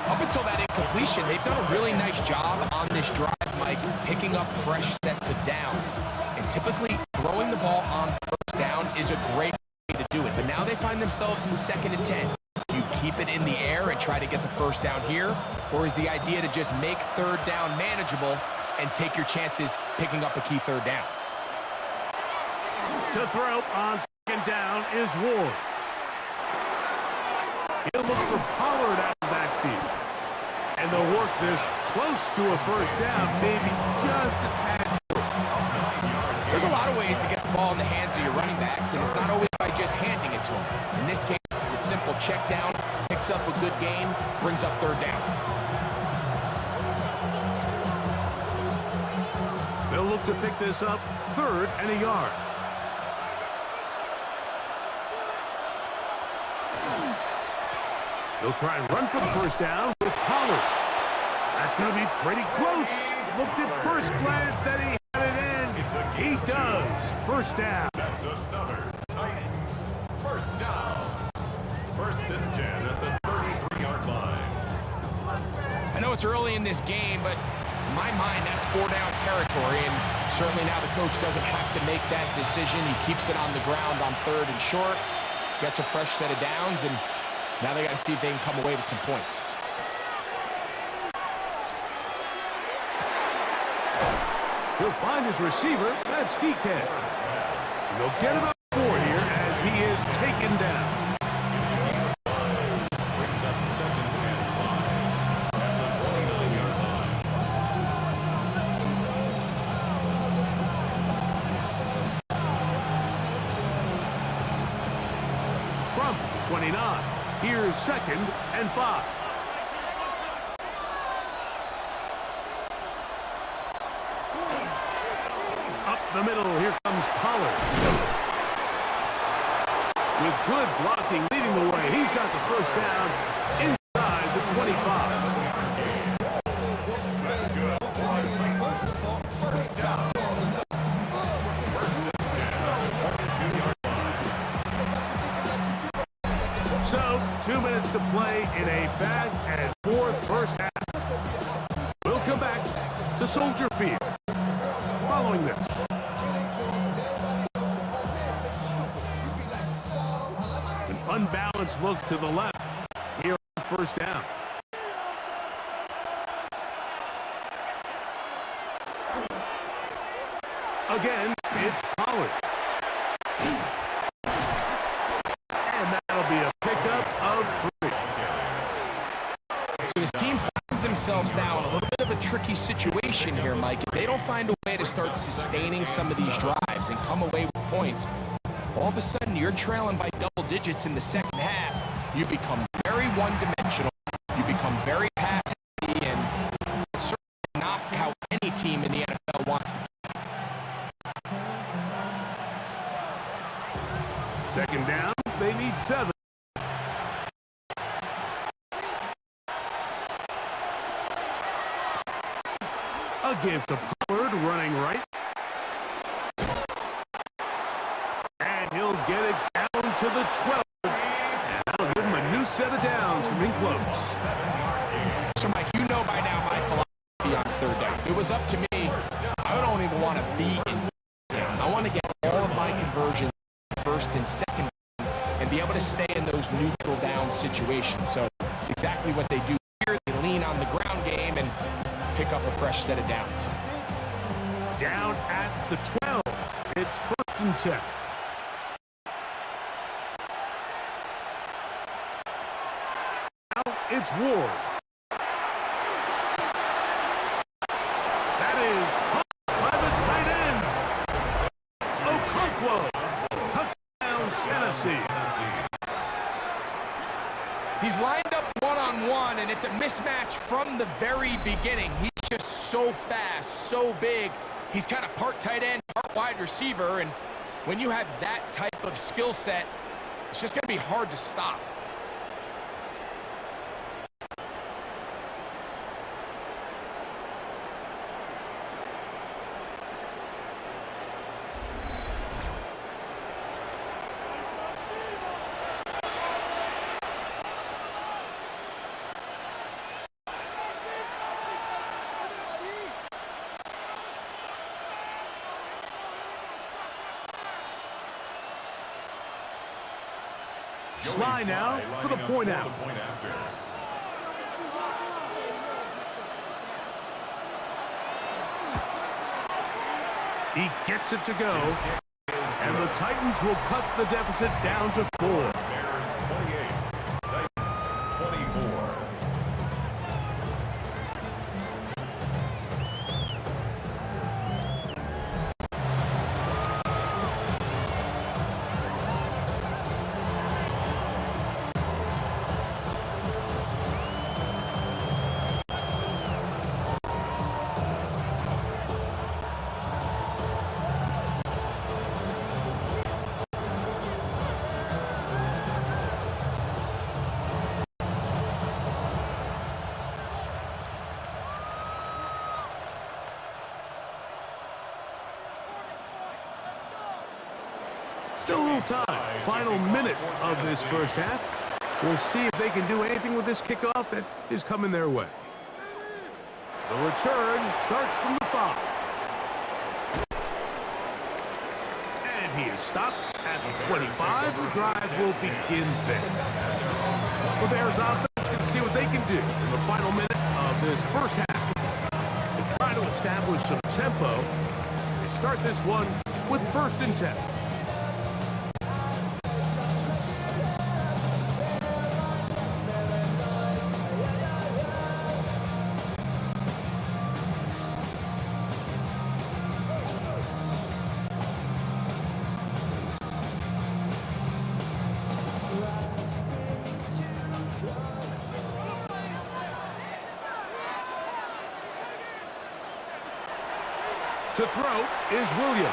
Up until that incompletion, they've done a really nice job on this drive, Mike, picking up fresh sets of downs. And typically, throwing the ball on first down is a great way to do it. But now they find themselves in second and 10. Do you keep it in the air and try to get the first down here? Or is the idea to just make third down manageable and take your chances picking up a key third down? To throw on second down is Ward. He'll look for Pollard out of the backfield. And they'll work this close to a first down, maybe just a tad. There's a lot of ways to get the ball in the hands of your running backs, and it's not always by just handing it to them. In this case, it's a simple check down, picks up a good gain, brings up third down. They'll look to pick this up third and a yard. They'll try and run for the first down with Pollard. That's going to be pretty close. Looked at first glance that he had it in. He does. First down. That's another Titans first down. First and 10 at the it's early in this game, but in my mind, that's 4-down territory, and certainly now the coach doesn't have to make that decision. He keeps it on the ground on 3rd and short, gets a fresh set of downs, and now they got to see if they can come away with some points. He'll find his receiver. That's DK. He'll get about 4 here as he is taken down. Brings up 2nd and 5 at the 29-yard line. From the 29, here's 2nd and 5. Up the middle, here comes Pollard. With good blocking leading the way, he's got the first down inside the 25. That's good. First down. First and 10 on the 22-yard line. So, 2 minutes to play in a back-and-forth first half. We'll come back to Soldier Field following this. An unbalanced look to the left here on first down. Again, it's Pollard. And that'll be a pickup of 3. So his team finds themselves now in a little bit of a tricky situation here, Mike. If they don't find a way to start sustaining some of these drives and come away with points, all of a sudden you're trailing by double digits in the second half. You become very one-dimensional. You become very pass-heavy, and it's certainly not how any team in the NFL wants to. Second down, they need 7. A give to Pollard, running right. And he'll get it down to the 12. And that'll give him a new set of downs from in close. So, Mike, you know by now my philosophy on 3rd down. If it was up to me, I don't even want to be in 3rd down. I want to get all of my conversions 1st and 2nd and be able to stay in those neutral down situations. So it's exactly what they do here. They lean on the ground game and pick up a fresh set of downs. Down at the 12. It's 1st and 10. Now it's Ward. That is by the tight end. Okonkwo. Touchdown, Tennessee. He's lined up one-on-one, and it's a mismatch from the very beginning. He's just so fast, so big. He's kind of part tight end, part wide receiver, and when you have that type of skill set, it's just going to be hard to stop. Sly now for the point after. He gets it to go, and the Titans will cut the deficit down to 4. Bears 28, Titans 24. Still a little time. Final minute of this first half. We'll see if they can do anything with this kickoff that is coming their way. The return starts from the 5. And he is stopped at the 25. The drive will begin there. The Bears offense can see what they can do in the final minute of this first half. They try to establish some tempo as they start this one with 1st and 10. To throw is Williams.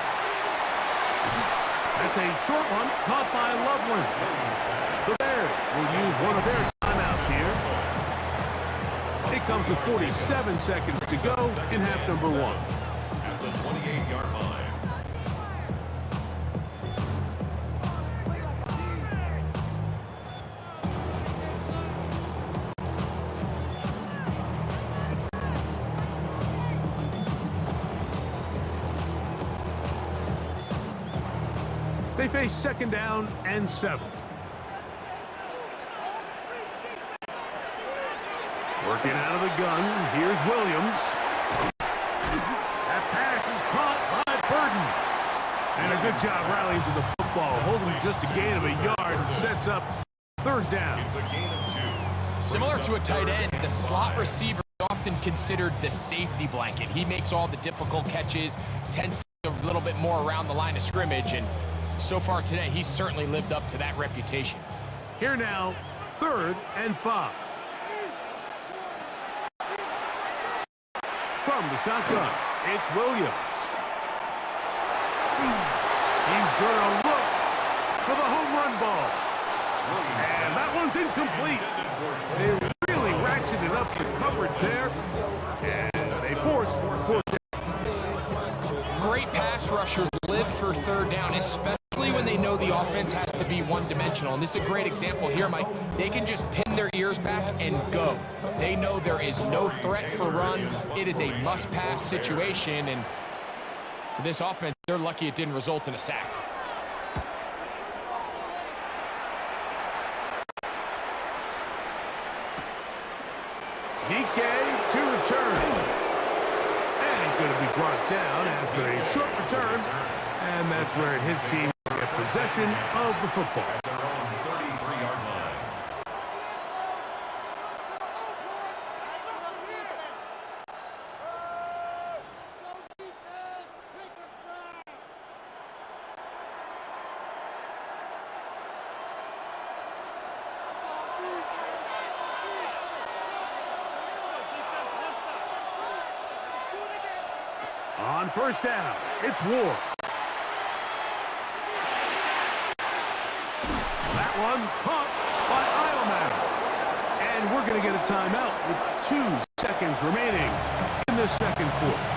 That's a short one, caught by Loveland. The Bears will use one of their timeouts here. It comes with 47 seconds to go in half number 1. At the 28-yard line. They face 2nd down and 7. Working out of the gun, here's Williams. That pass is caught by Burden. And a good job rallying to the football, holding just a gain of a yard and sets up 3rd down. It's a gain of 2. Similar to a tight end, the slot receiver is often considered the safety blanket. He makes all the difficult catches, tends to be a little bit more around the line of scrimmage, and so far today, he's certainly lived up to that reputation. Here now, 3rd and 5. From the shotgun, it's Williams. He's going to look for the home run ball. And that one's incomplete. They really ratcheted up the coverage there. And they force 4th down. Great pass rushers live for 3rd down, especially when they know the offense has to be one-dimensional. And this is a great example here, Mike. They can just pin their ears back and go. They know there is no threat for run. It is a must-pass situation, and for this offense, they're lucky it didn't result in a sack. DK to return. And he's going to be brought down after a short return. And that's where his team gets possession of the football. They're on 33-yard line. On 1st down, it's Ward. That one caught by Eilman. And we're going to get a timeout with 2 seconds remaining in the 2nd quarter.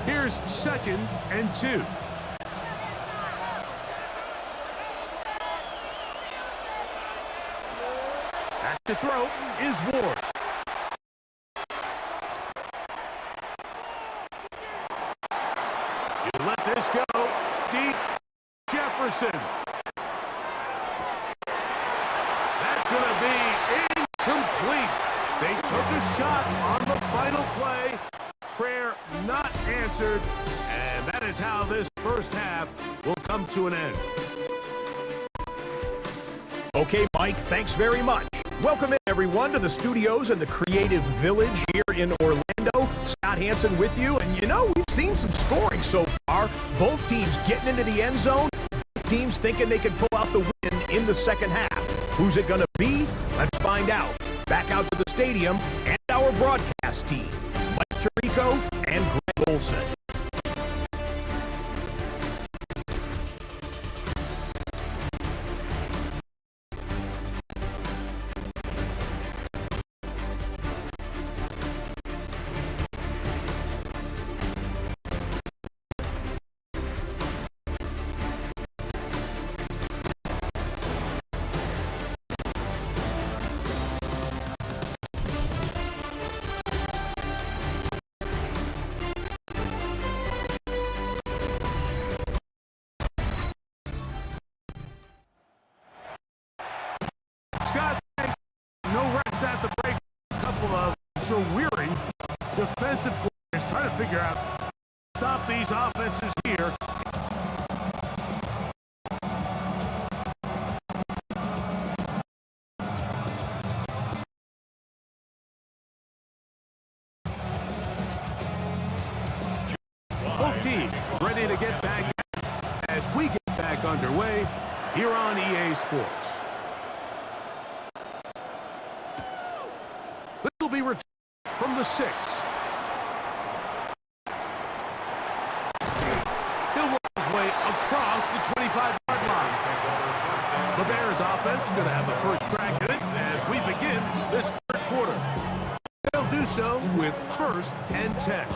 Here's 2nd and 2. Back to throw is Ward. You let this go deep. Jefferson. That's going to be incomplete. They took a shot on the final play. Prayer not answered, and that is how this first half will come to an end. Okay, Mike, thanks very much. Welcome in, everyone, to the studios in the Creative Village here in Orlando. Scott Hansen with you, and you know, we've seen some scoring so far. Both teams getting into the end zone. Both teams thinking they can pull out the win in the 2nd half. Who's it going to be? Let's find out. Back out to the stadium and our broadcast team. Mike Tirico and Greg Olson. defensive coordinators trying to figure out how to stop these offenses here. Both teams ready to get back as we get back underway here on EA Sports. This will be returned from the 6. He'll work his way across the 25-yard line. The Bears offense going to have the first crack at it as we begin this third quarter. They'll do so with 1st and 10.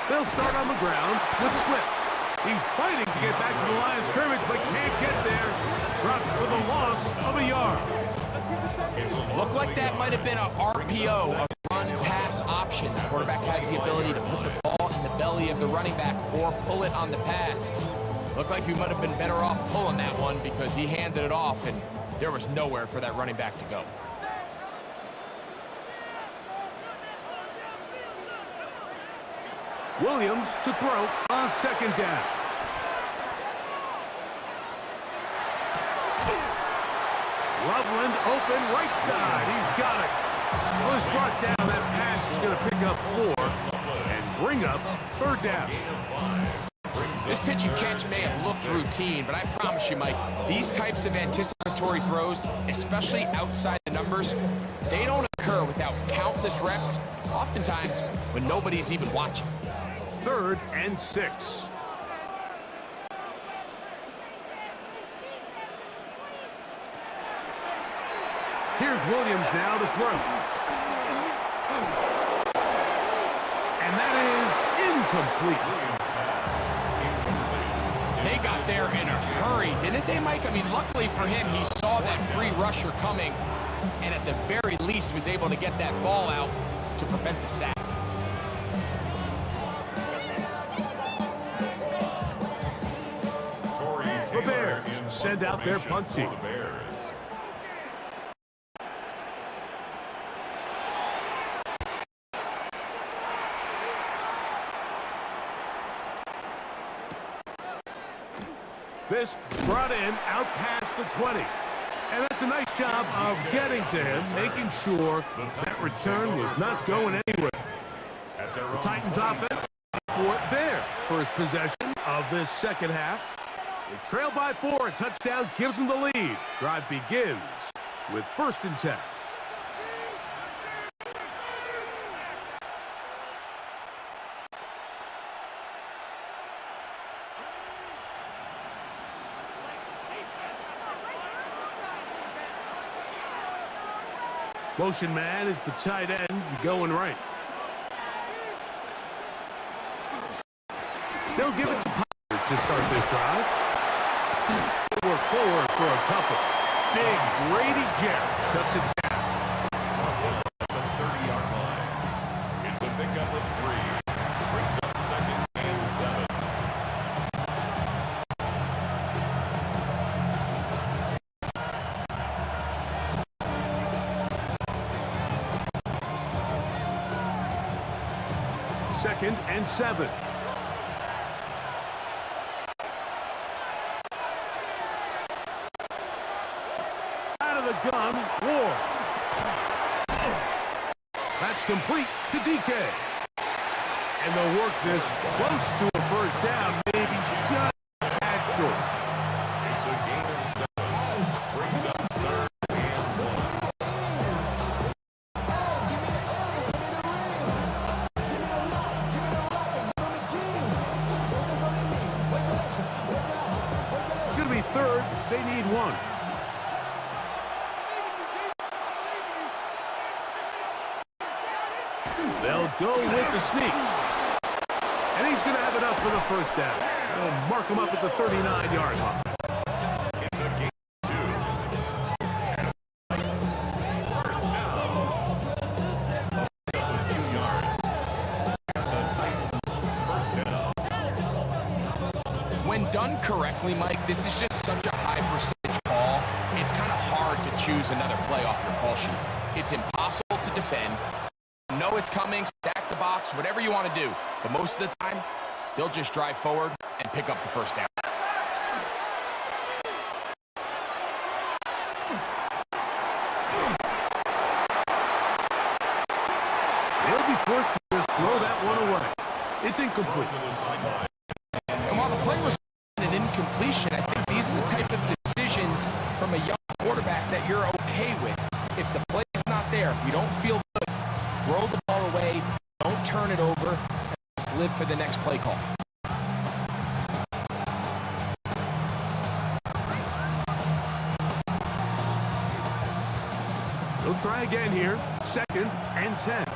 They'll start on the ground with Swift. He's fighting to get back to the line of scrimmage, but can't get there. Dropped for the loss of a yard. Looks like that might have been an RPO, a run-pass option. The quarterback has the ability to put the ball in the belly of the running back or pull it on the pass. Looked like he might have been better off pulling that one because he handed it off, and there was nowhere for that running back to go. Williams to throw on 2nd down. Loveland open right side. He's got it. Well, he's brought down. That pass is going to pick up 4 and bring up 3rd down. This pitch and catch may have looked routine, but I promise you, Mike, these types of anticipatory throws, especially outside the numbers, they don't occur without countless reps, oftentimes when nobody's even watching. 3rd and 6. Here's Williams now to throw. And that is incomplete. They got there in a hurry, didn't they, Mike? I mean, luckily for him, he saw that free rusher coming, and at the very least was able to get that ball out to prevent the sack. The Bears send out their punt team. This brought in out past the 20. And that's a nice job of getting to him, making sure that return was not going anywhere. The Titans offense for their first possession of this second half. They trail by 4. A touchdown gives them the lead. Drive begins with 1st and 10. Motion man is the tight end going right. They'll give it to Pollard to start this drive. They'll work forward for a couple. Big Grady Jarrett shuts it down. The 30-yard line. It's a pickup of 3. Brings up 2nd and 7. Second and 7. Out of the gun, Ward. That's complete to DK. And they'll work this close to a 1st down, maybe just a tad short. It's a gain of 7. Brings up 3rd and 1. It's going to be 3rd. They need 1. They'll go with the sneak. And he's going to have enough for the first down. They'll mark him up at the 39-yard line. It's a gain 2. First down. Up a few yards. The Titans, first down. When done correctly, Mike, this is just such a high percentage call. It's kind of hard to choose another play off your call sheet. It's impossible to defend. You know it's coming, stack the box, whatever you want to do. But most of the time, they'll just drive forward and pick up the first down. They'll be forced to just throw that one away. It's incomplete. And while the play was an incompletion, I think these are the type of decisions from a young quarterback that you're okay with. If the play's not there, if you don't feel good, throw the ball away, don't turn it over, and let's live for the next play call. They'll try again here. 2nd and 10.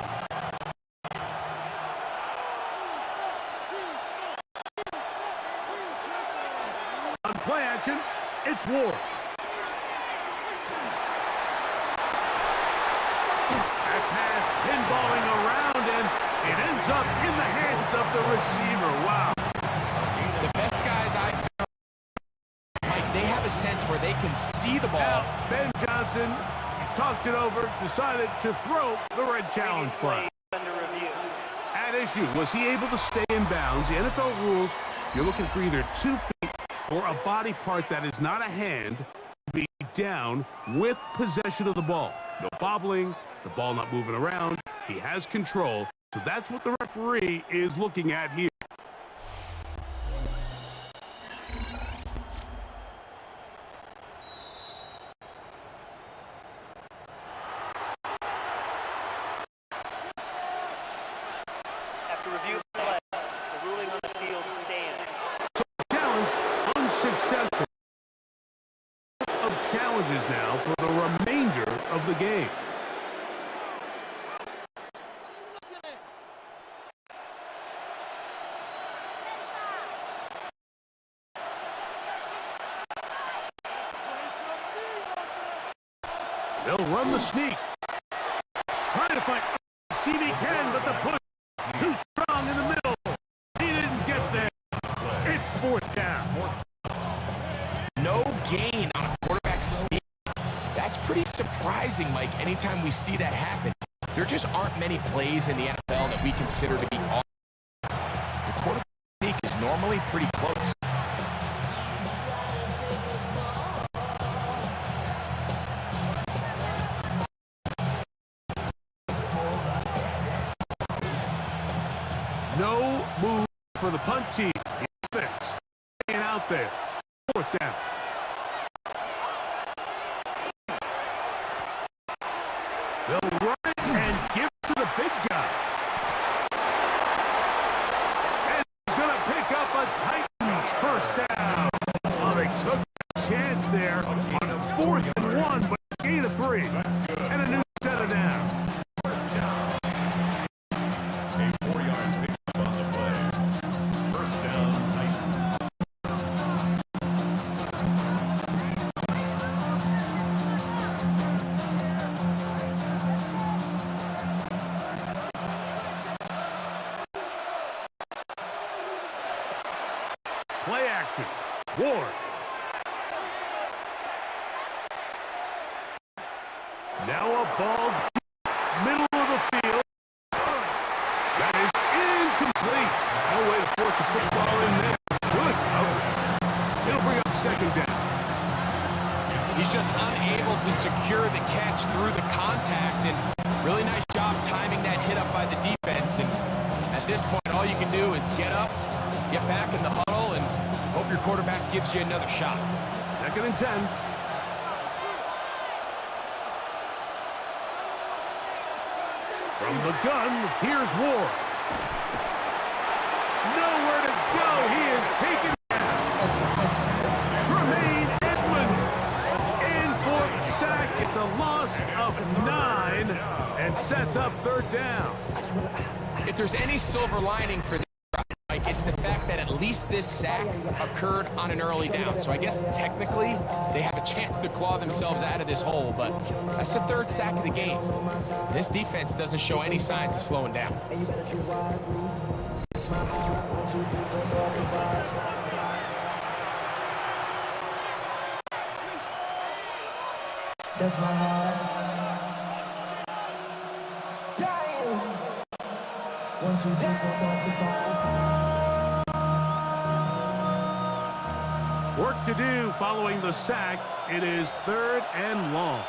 On play action, it's Ward. That pass pinballing around, and it ends up in the hands of the receiver. Wow. The best guys I've known, Mike, they have a sense where they can see the ball. Now, Ben Johnson, he's talked it over, decided to throw the red challenge flag. Under review. At issue, was he able to stay in bounds? The NFL rules, you're looking for either 2 feet or a body part that is not a hand to be down with possession of the ball. No bobbling, the ball not moving around. He has control. So that's what the referee is looking at here. After review of the play, the ruling on the field stands. So challenge unsuccessful. Of challenges now for the remainder of the game. They'll run the sneak. Trying to find see if he can, but the push too strong in the middle. He didn't get there. It's 4th down. No gain on a quarterback sneak. That's pretty surprising, Mike, anytime we see that happen. There just aren't many plays in the NFL that we consider to be off. The quarterback sneak is normally pretty close. No move for the punt team. Defense staying out there. 4th down. They'll run it and give to the big guy. And he's going to pick up a Titans first down. Well, they took a chance there on 4th and 1, but it's a gain of 3. And a new set of downs. First down. A 4-yard pickup on the play. First down, Titans. Play action. Ward. Now a ball deep, middle of the field. That is incomplete. No way to force a football in there. Good coverage. It'll bring up 2nd down. He's just unable to secure the catch through the contact, and really nice job timing that hit up by the defense. And at this point, all you can do is get up, get back in the huddle, and hope your quarterback gives you another shot. 2nd and 10. From the gun, here's Ward. Nowhere to go. He is taken down. Tremaine Edmonds in for the sack. It's a loss of 9. and sets up third down. If there's any silver lining for this, like, it's the fact that at least this sack occurred on an early down. So I guess technically they have a chance to claw themselves out of this hole, but that's the third sack of the game. This defense doesn't show any signs of slowing down. That's my heart. Dying. 1, 2, 3, 4, 5. Work to do following the sack. It is third and long.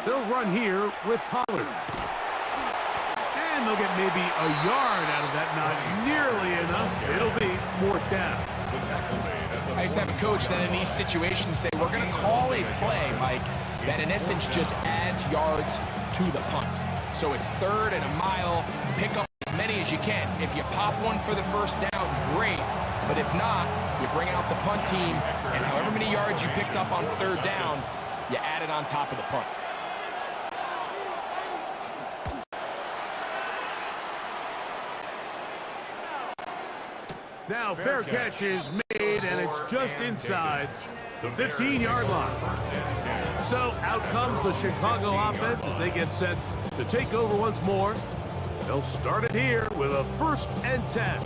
They'll run here with Pollard. And they'll get maybe a yard out of that. Not nearly enough. It'll be fourth down. I used to have a coach that in these situations say, we're going to call a play, Mike, that in essence just adds yards to the punt. So it's third and a mile. Pick up as many as you can. If you pop one for the first down, great. But if not, you bring out the punt team, and however many yards you picked up on third down, you add it on top of the punt. Now fair catch is made, and it's just inside the 15-yard line. So out comes the Chicago offense as they get set to take over once more. They'll start it here with a 1st and 10.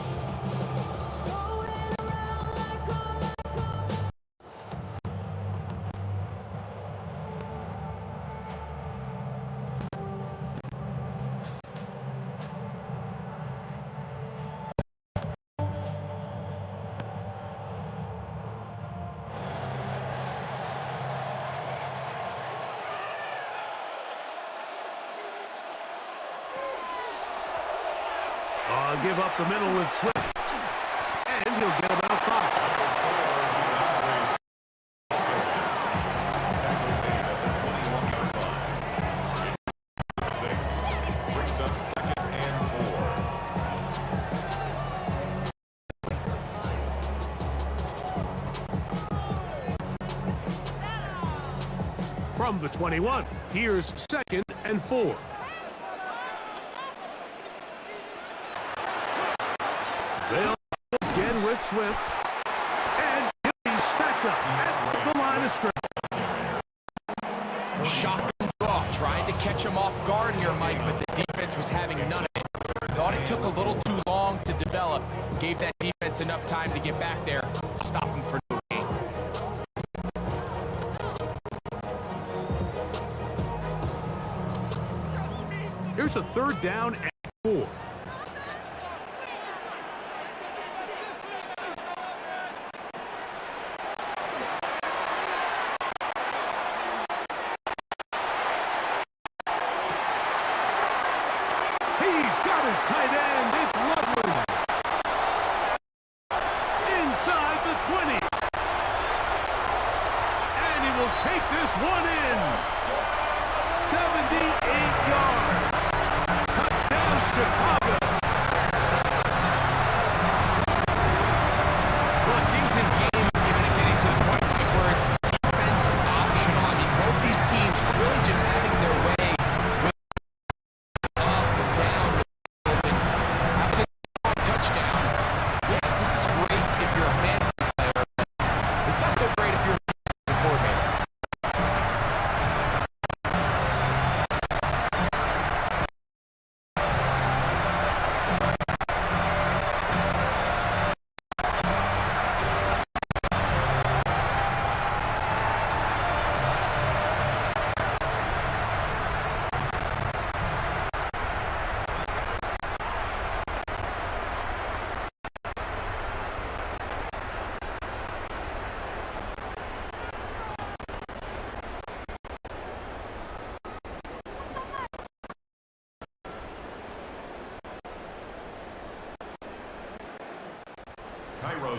Give up the middle with Swift, and he'll get about 5. Brings up 2nd and 4. From the 21, here's 2nd and 4. They'll again with Swift, and he'll be stacked up at the line of scrimmage. Shotgun draw, trying to catch him off guard here, Mike, but the defense was having none of it. Thought it took a little too long to develop, gave that defense enough time to get back there, stop him for no gain. Here's a 3rd down and 4. Tight end, it's lovely. Inside the 20. And he will take this one in. 78 yards. Touchdown, Chicago. Well, it seems this game is kind of getting to the point where it's defense optional. I mean, both these teams are really just having their way up and down. Touchdown. Yes, this is great if you're a fantasy player. It's not so great if you're a coordinator.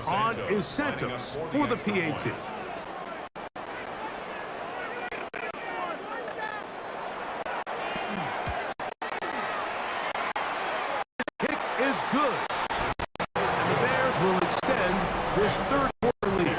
On is Santos for the PAT. Kick is good. And the Bears will extend this 3rd quarter lead.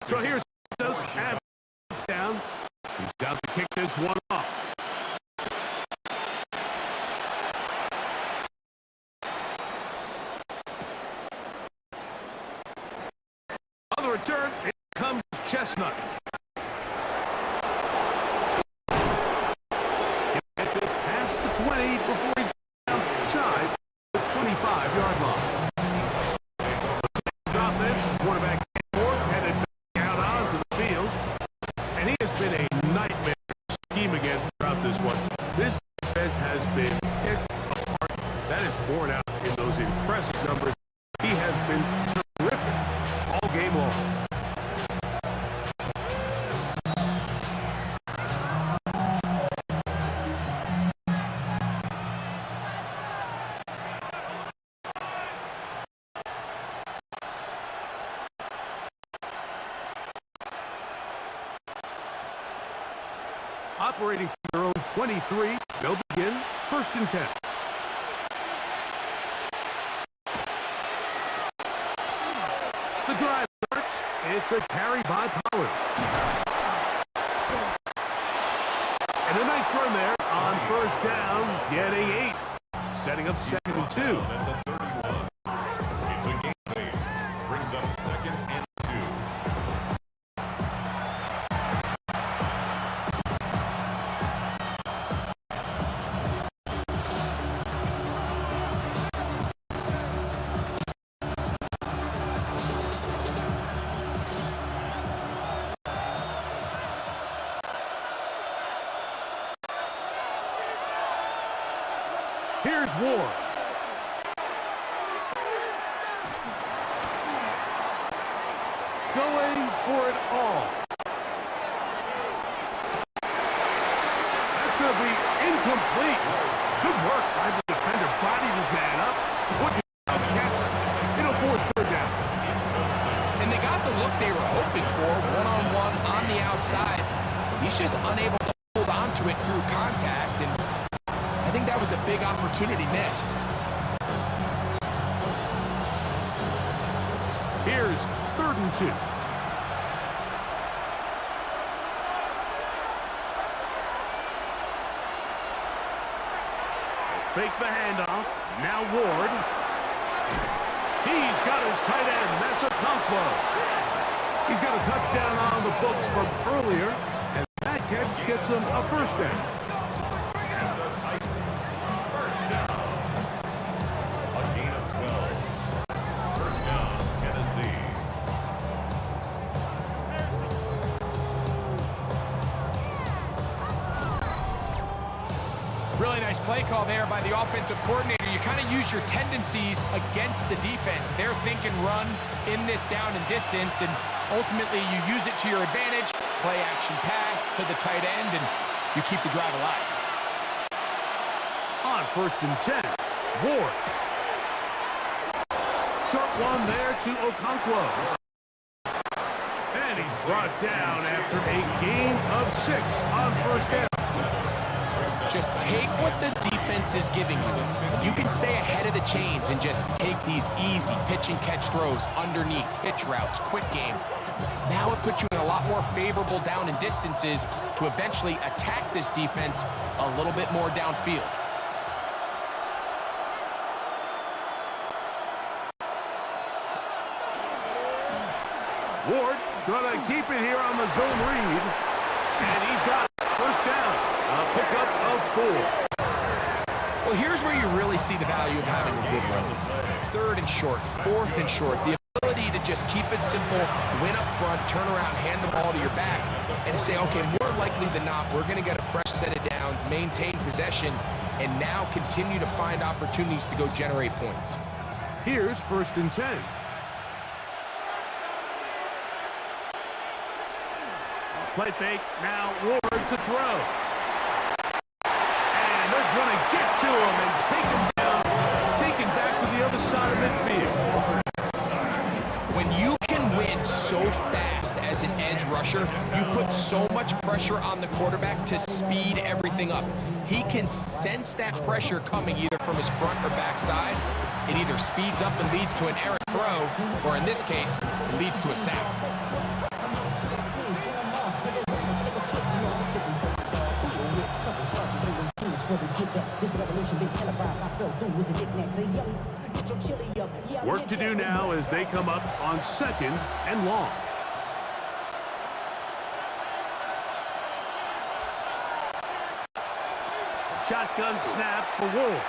So here's Santos after the touchdown. He's out to kick this one off. On the return, here comes Chestnut. He'll get this past the 20 before he's down shy of the 25-yard line. Offense, quarterback headed back out onto the field, and he has been a nightmare to scheme against throughout this one. This defense has been picked apart. That is borne out in those impressive numbers. He has been terrific all game long. Operating from their own 23, they'll begin 1st and 10. The drive starts. It's a carry by Pollard. And a nice run there on 1st down, getting 8. Setting up 2nd and 2. It's a game fade. Brings up 2nd and 2. Here's Ward. Going for it all. That's going to be incomplete. Good work by the defender. Bodied his man up. Wouldn't catch. It'll force 3rd down. And they got the look they were hoping for, one-on-one on the outside. He's just unable to hold on to it through contact, and I think that was a big opportunity missed. Here's 3rd and 2. Fake the handoff. Now Ward. He's got his tight end. That's a Okonkwo. He's got a touchdown on the books from earlier, and that catch gets him a 1st down. And the Titans, 1st down. A gain of 12. 1st down, Tennessee. Really nice play call there by the offensive coordinator. You kind of use your tendencies against the defense. They're thinking run in this down and distance, and ultimately you use it to your advantage. Play action pass to the tight end, and you keep the drive alive. On 1st and 10, Ward. Short one there to Okonkwo. And he's brought down after a gain of 6 on 1st down. Just take what the defense is giving you. You can stay ahead of the chains and just take these easy pitch and catch throws underneath, pitch routes, quick game. Now it puts you in a lot more favorable down and distances to eventually attack this defense a little bit more downfield. Ward gonna keep it here on the zone read. And he's got 1st down. A pickup of 4. Well, here's where you really see the value of having a good run. 3rd and short, 4th and short. The ability to just keep it simple, win up front, turn around, hand the ball to your back, and say, okay, more likely than not, we're going to get a fresh set of downs, maintain possession, and now continue to find opportunities to go generate points. Here's 1st and 10. Play fake. Now Ward to throw. And they're going to get to him and take him down, taken back to the other side of midfield. When you can win so fast as an edge rusher, you put so much pressure on the quarterback to speed everything up. he can sense that pressure coming either from his front or back side. It either speeds up and leads to an errant throw, or in this case, it leads to a sack. Work to do now as they come up on 2nd and long. Shotgun snap for Wolves.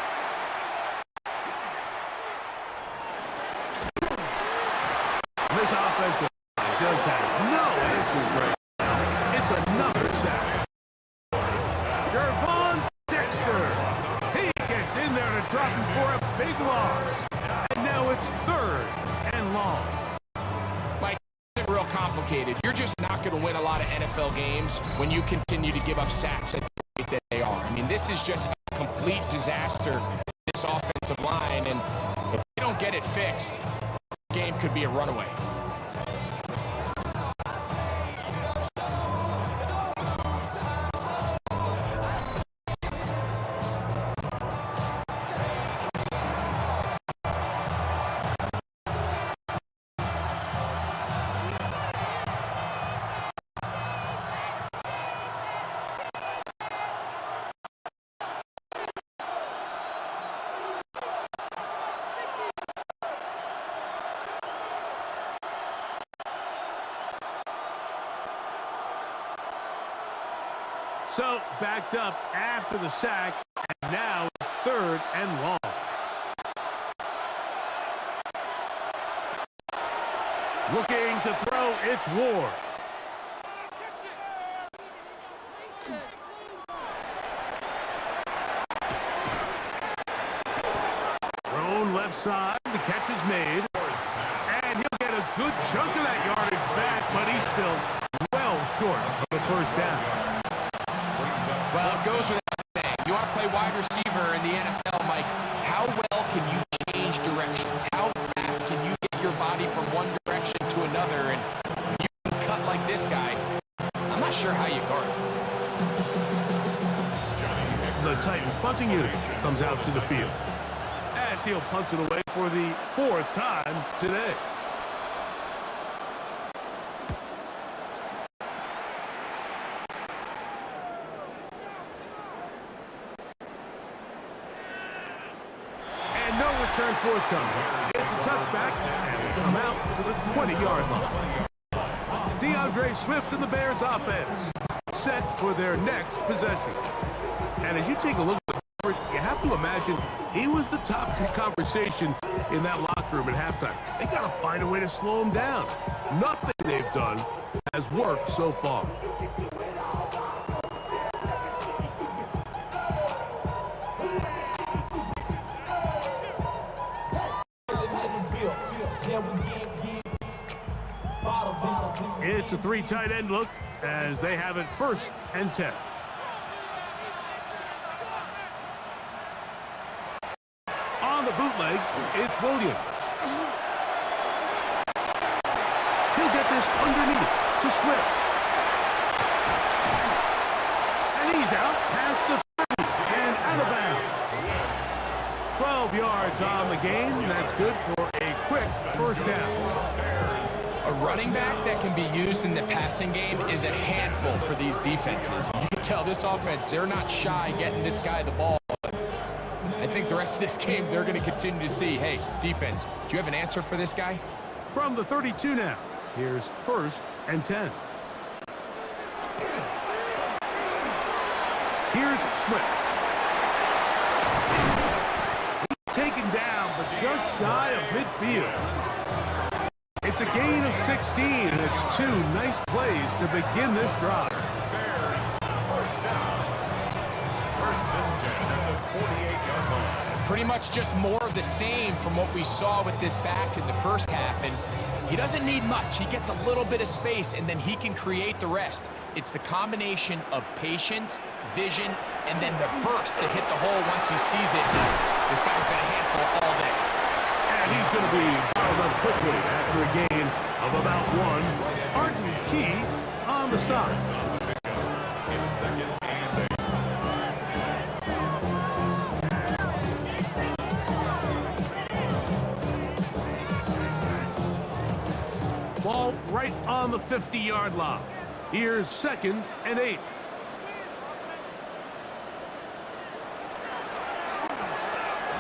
This offensive line just has no answers right now. It's another sack. Gervon Dexter. He gets in there to drop him for a big loss. And now it's 3rd and long. Mike, it's real complicated. You're just not going to win a lot of NFL games when you continue to give up sacks at the rate that they are. I mean, this is just a complete disaster, this offensive line. And if they don't get it fixed, the game could be a runaway. So, backed up after the sack, and now it's 3rd and long. Looking to throw, it's Ward. Thrown left side, the catch is made. And he'll get a good chunk of that yardage back, but he's still well short of the first down. Well, it goes without saying. You want to play wide receiver in the NFL, Mike. How well can you change directions? How fast can you get your body from one direction to another? And when you can cut like this guy, I'm not sure how you guard him. The Titans punting unit comes out to the field as he'll punt it away for the 4th time today. Return forthcoming. It's a touchback, and we come out to the 20-yard line. DeAndre Swift and the Bears offense set for their next possession. And as you take a look at the numbers, you have to imagine he was the topic of conversation in that locker room at halftime. They got to find a way to slow him down. Nothing they've done has worked so far. It's a 3 tight end look as they have it 1st and 10. On the bootleg, it's Williams. He'll get this underneath to Swift. And he's out past the 30 and out of bounds. 12 yards on the game. That's good for a quick first down. A running back that can be used in the passing game is a handful for these defenses. You can tell this offense, they're not shy getting this guy the ball. I think the rest of this game, they're going to continue to see, hey, defense, do you have an answer for this guy? From the 32 now, here's 1st and 10. Here's Swift. He's taken down, but just shy of midfield. It's a gain of 16, and it's 2 nice plays to begin this drive. Bears, 1st down. 1st and 10 at the 48-yard line. Pretty much just more of the same from what we saw with this back in the first half. And he doesn't need much. He gets a little bit of space, and then he can create the rest. It's the combination of patience, vision, and then the burst to hit the hole once he sees it. This guy's been a handful all day. And he's going to be fouled up quickly after a gain of about 1. Arden Key on the stop. It's 2nd and 8. ball right on the 50-yard line. Here's 2nd and 8.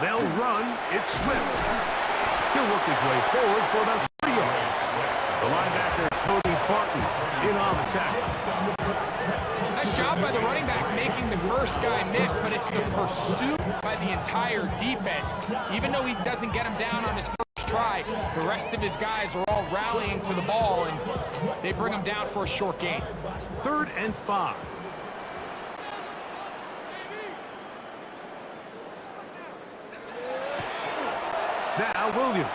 They'll run. It's Swift. He'll work his way forward for about 3 yards. The linebacker, Cody Barton, in on the tackle. Nice job by the running back making the first guy miss, but it's the pursuit by the entire defense. Even though he doesn't get him down on his first try, the rest of his guys are all rallying to the ball, and they bring him down for a short gain. 3rd and 5. Now Williams.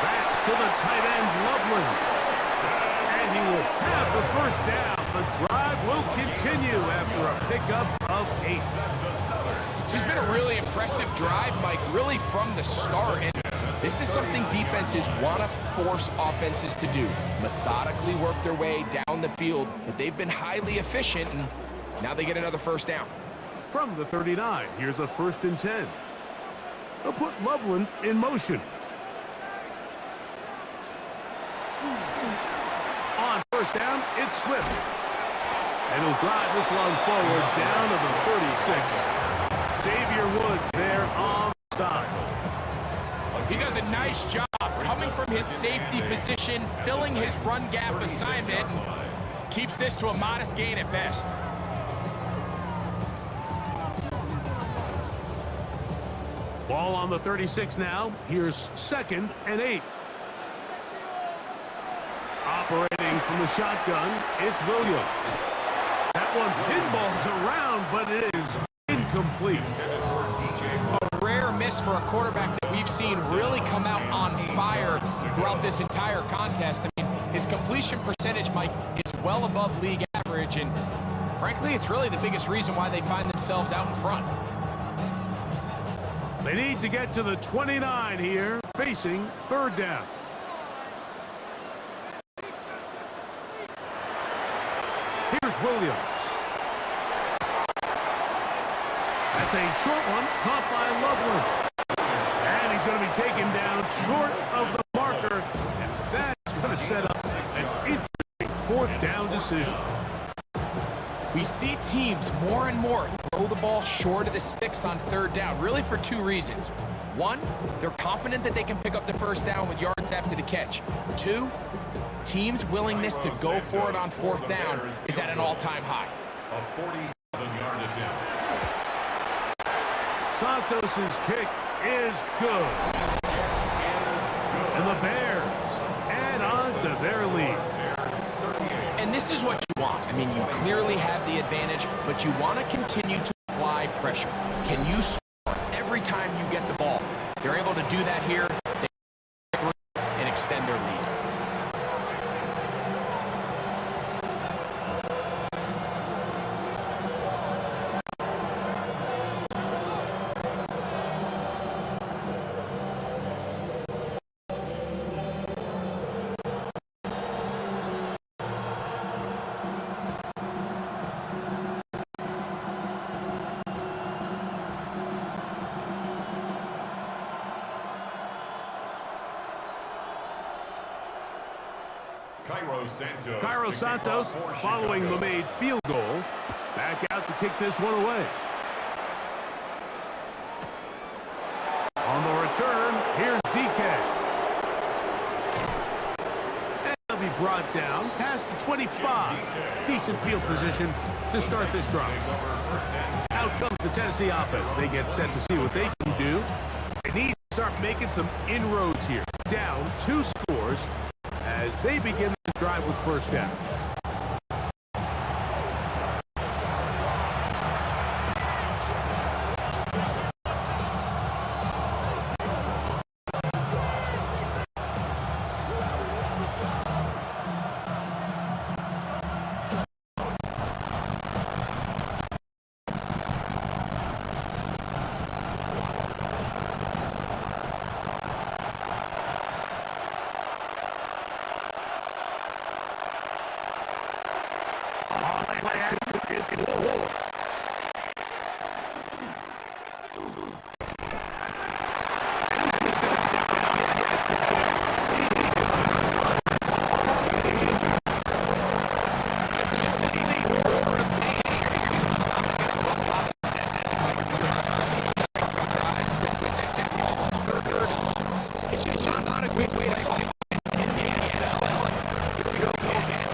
That's to the tight end, Loveland. And he will have the first down. The drive will continue after a pickup of 8. This has been a really impressive drive, Mike, really from the start. And this is something defenses want to force offenses to do. Methodically work their way down the field, but they've been highly efficient, and now they get another first down. From the 39, here's a 1st and 10. They'll put Loveland in motion. On first down, it's Swift. And he'll drive this one forward down to the 36. Xavier Woods there on the stop. He does a nice job coming from his safety position, filling his run gap assignment, and keeps this to a modest gain at best. Ball on the 36 now. Here's 2nd and 8. Operating from the shotgun, it's Williams. That one pinballs around, but it is incomplete. A rare miss for a quarterback that we've seen really come out on fire throughout this entire contest. I mean, his completion percentage, Mike, is well above league average, and frankly, it's really the biggest reason why they find themselves out in front. They need to get to the 29 here, facing 3rd down. Here's Williams. That's a short one, caught by Loveland. And he's going to be taken down short of the marker, and that's going to set up an interesting 4th down decision. We see teams more and more throw the ball short of the sticks on 3rd down, really for 2 reasons. 1, they're confident that they can pick up the first down with yards after the catch. 2, teams' willingness to go for it on 4th down is at an all-time high. A 47-yard attempt. Santos's kick is good. And the Bears add on to their lead. And this is what you want. I mean, you clearly have the advantage, but you want to continue to apply pressure. Can you score every time you get the ball? They're able to do that here. They get through and extend their lead. Cairo Santos, following the made field goal, back out to kick this one away. On the return, here's DK. And he'll be brought down past the 25. Decent field position to start this drive. Out comes the Tennessee offense. They get set to see what they can do. They need to start making some inroads here. Down 2 scores as they begin the drive with first down. big way to offense in the NFL. Here we go again.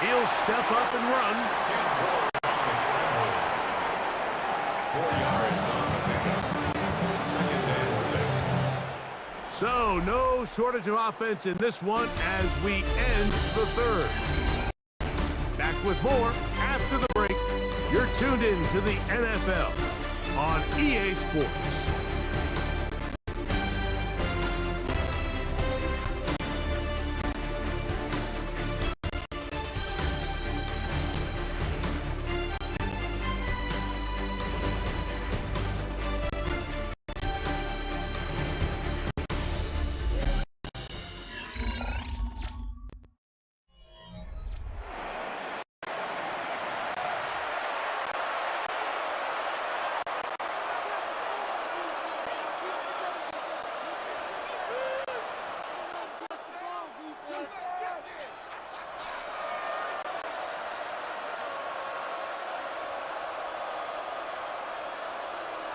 He'll step up and run. 4 yards on the pickup. 2nd and 6. So no shortage of offense in this one as we end the third. Back with more after the break. You're tuned in to the NFL on EA Sports.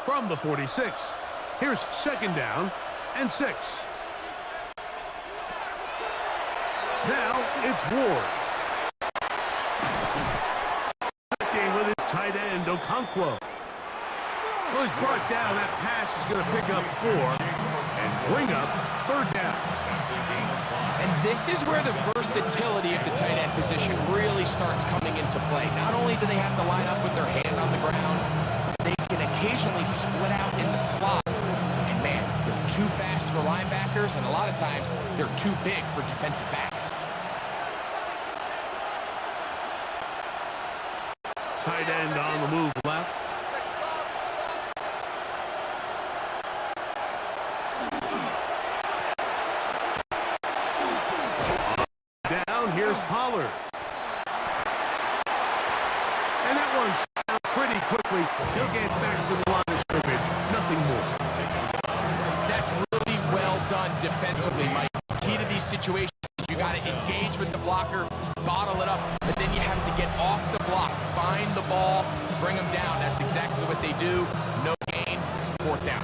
From the 46, here's 2nd down and 6. Now it's Ward. Game with his tight end, Okonkwo. Well, he's brought down. That pass is going to pick up 4 and bring up 3rd down. And this is where the versatility of the tight end position really starts coming into play. Not only do they have to line up with their hand on the ground, they can occasionally split out in the slot. And man, they're too fast for linebackers, and a lot of times they're too big for defensive backs. Tight end on the move left. Down, here's Pollard. And that one's down pretty quickly. He'll get back to the line of scrimmage. Nothing more. That's really well done defensively, Mike. Key to these situations, you got to engage with the blocker, bottle it up, but then you have to get off the block, find the ball, bring them down. That's exactly what they do. No gain, 4th down.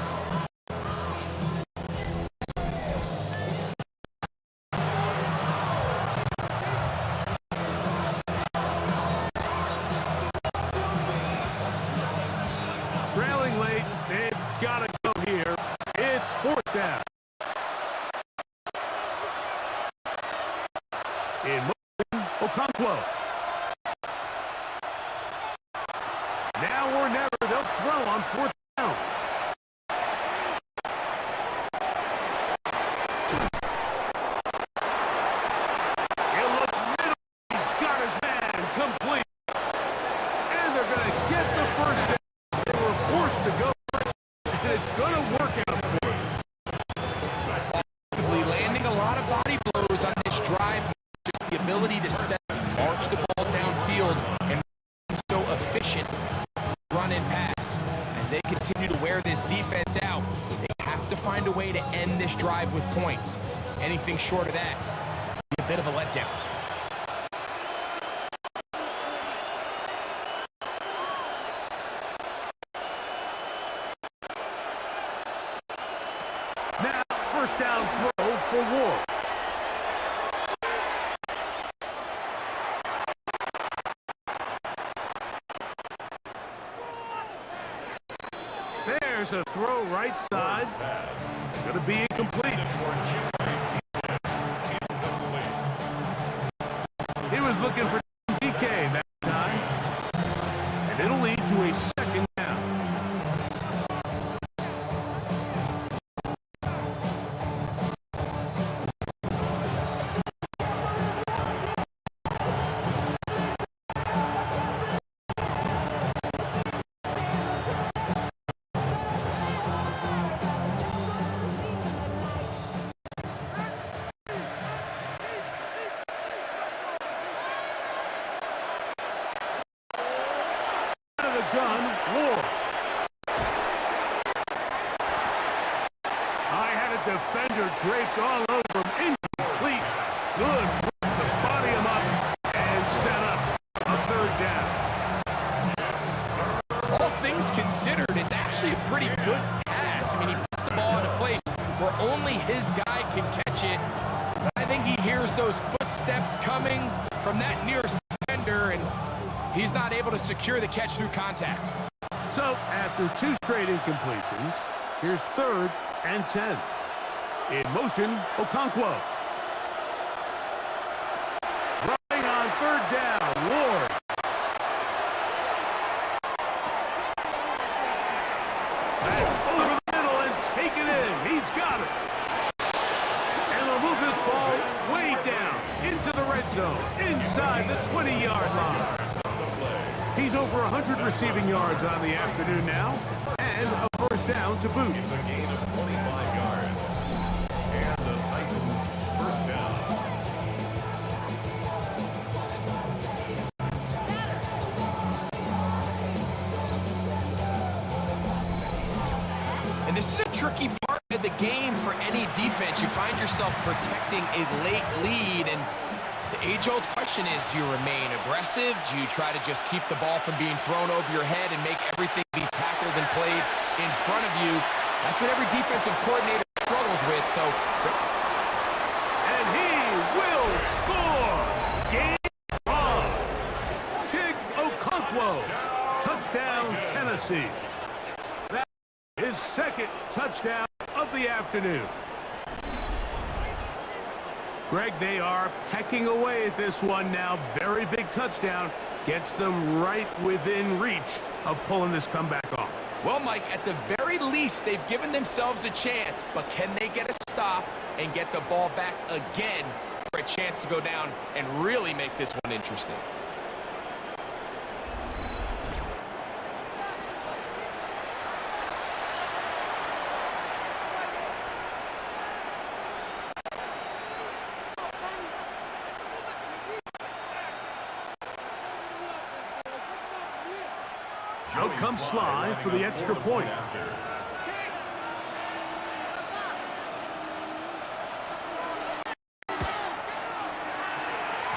Trailing late, they've got to go here. It's 4th down. In motion, Okonkwo. Now or never, they'll throw on 4th down. defense out. They have to find a way to end this drive with points. Anything short of that would be a bit of a letdown. Now, first down throw for Ward. There's a throw right side. It's going to be incomplete. He was looking for DK that time. And it'll lead to a second down. Gun, Ward. I had a defender draped all over him. Incomplete. Good work to body him up and set up a third down. All things considered, it's actually a pretty good pass. I mean, he puts the ball in a place where only his guy can catch it. But I think he hears those footsteps coming from that nearest defender, and he's not able to secure the catch through contact. So, after two straight incompletions, here's 3rd and 10. In motion, Okonkwo. Running on 3rd down, Ward. Back over the middle and take it in. He's got it. And they'll move this ball way down into the red zone, inside the 20-yard line. He's over 100 receiving yards on the afternoon now, and a first down to boot. It's a gain of 25 yards. And the Titans first down. And this is a tricky part of the game for any defense. You find yourself protecting a late lead, and the age-old question is, do you remain aggressive? Do you try to just keep the ball from being thrown over your head and make everything be tackled and played in front of you? That's what every defensive coordinator struggles with. So, and he will score! Game on! Kick Okonkwo. Touchdown, Tennessee. That is his 2nd touchdown of the afternoon. Greg, they are pecking away at this one now. Very big touchdown. Gets them right within reach of pulling this comeback off. well, Mike, at the very least, they've given themselves a chance, but can they get a stop and get the ball back again for a chance to go down and really make this one interesting? Out comes Sly for the extra point.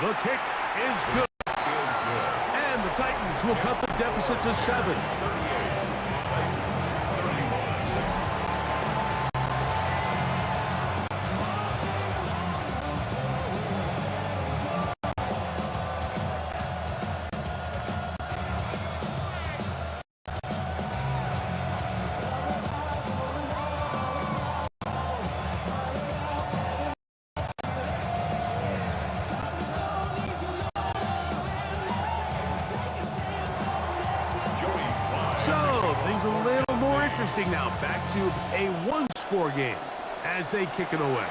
The kick is good. And the Titans will cut the deficit to 7. So, things a little more interesting now. Back to a one-score game as they kick it away.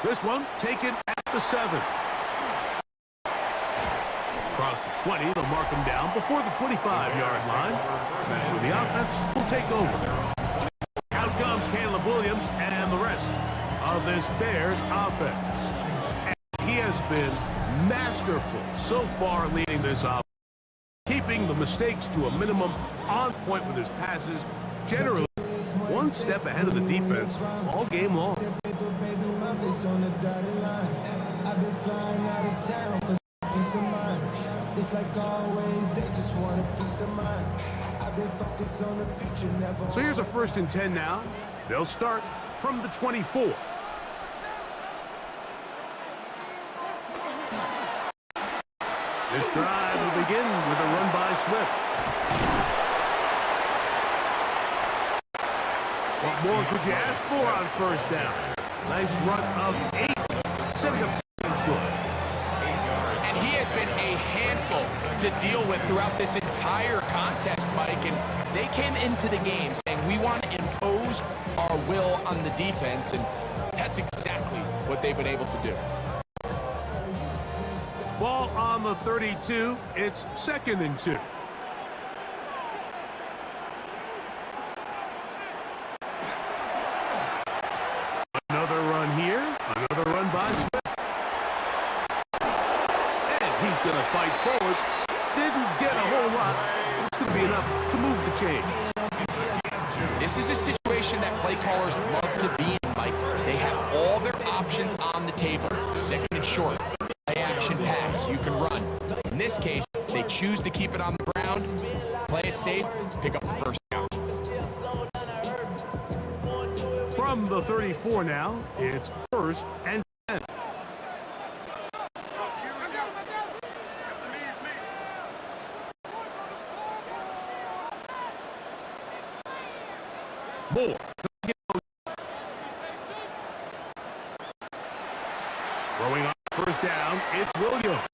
This one taken at the 7. Across the 20, they'll mark them down before the 25-yard line. That's where the offense will take over. Out comes Caleb Williams and the rest of this Bears offense. And he has been masterful so far leading this offense, keeping the mistakes to a minimum on point with his passes, generally one step ahead of the defense all game long. It's like always, they just want a piece of mind. I've been focused on the future, never. So here's a 1st and 10 now. They'll start from the 24. This drive will begin with a run by Swift. What more could you ask for on 1st down? Nice run of 8, setting up 2nd short. And he has been a handful to deal with throughout this entire contest, Mike. And they came into the game saying, we want to impose our will on the defense, and that's exactly what they've been able to do. Ball on the 32. It's 2nd and 2. Another run here. Another run by Swift. And he's going to fight forward. Didn't get a whole lot. This could be enough to move the chains. This is a situation that play callers love to be in, Mike. They have all their options on the table. 2nd and short. Play action pass. You can run. In this case, they choose to keep it on the ground, play it safe, pick up the 1st down. From the 34 now, it's 1st and 10. Moore. Throwing on 1st down, it's Williams.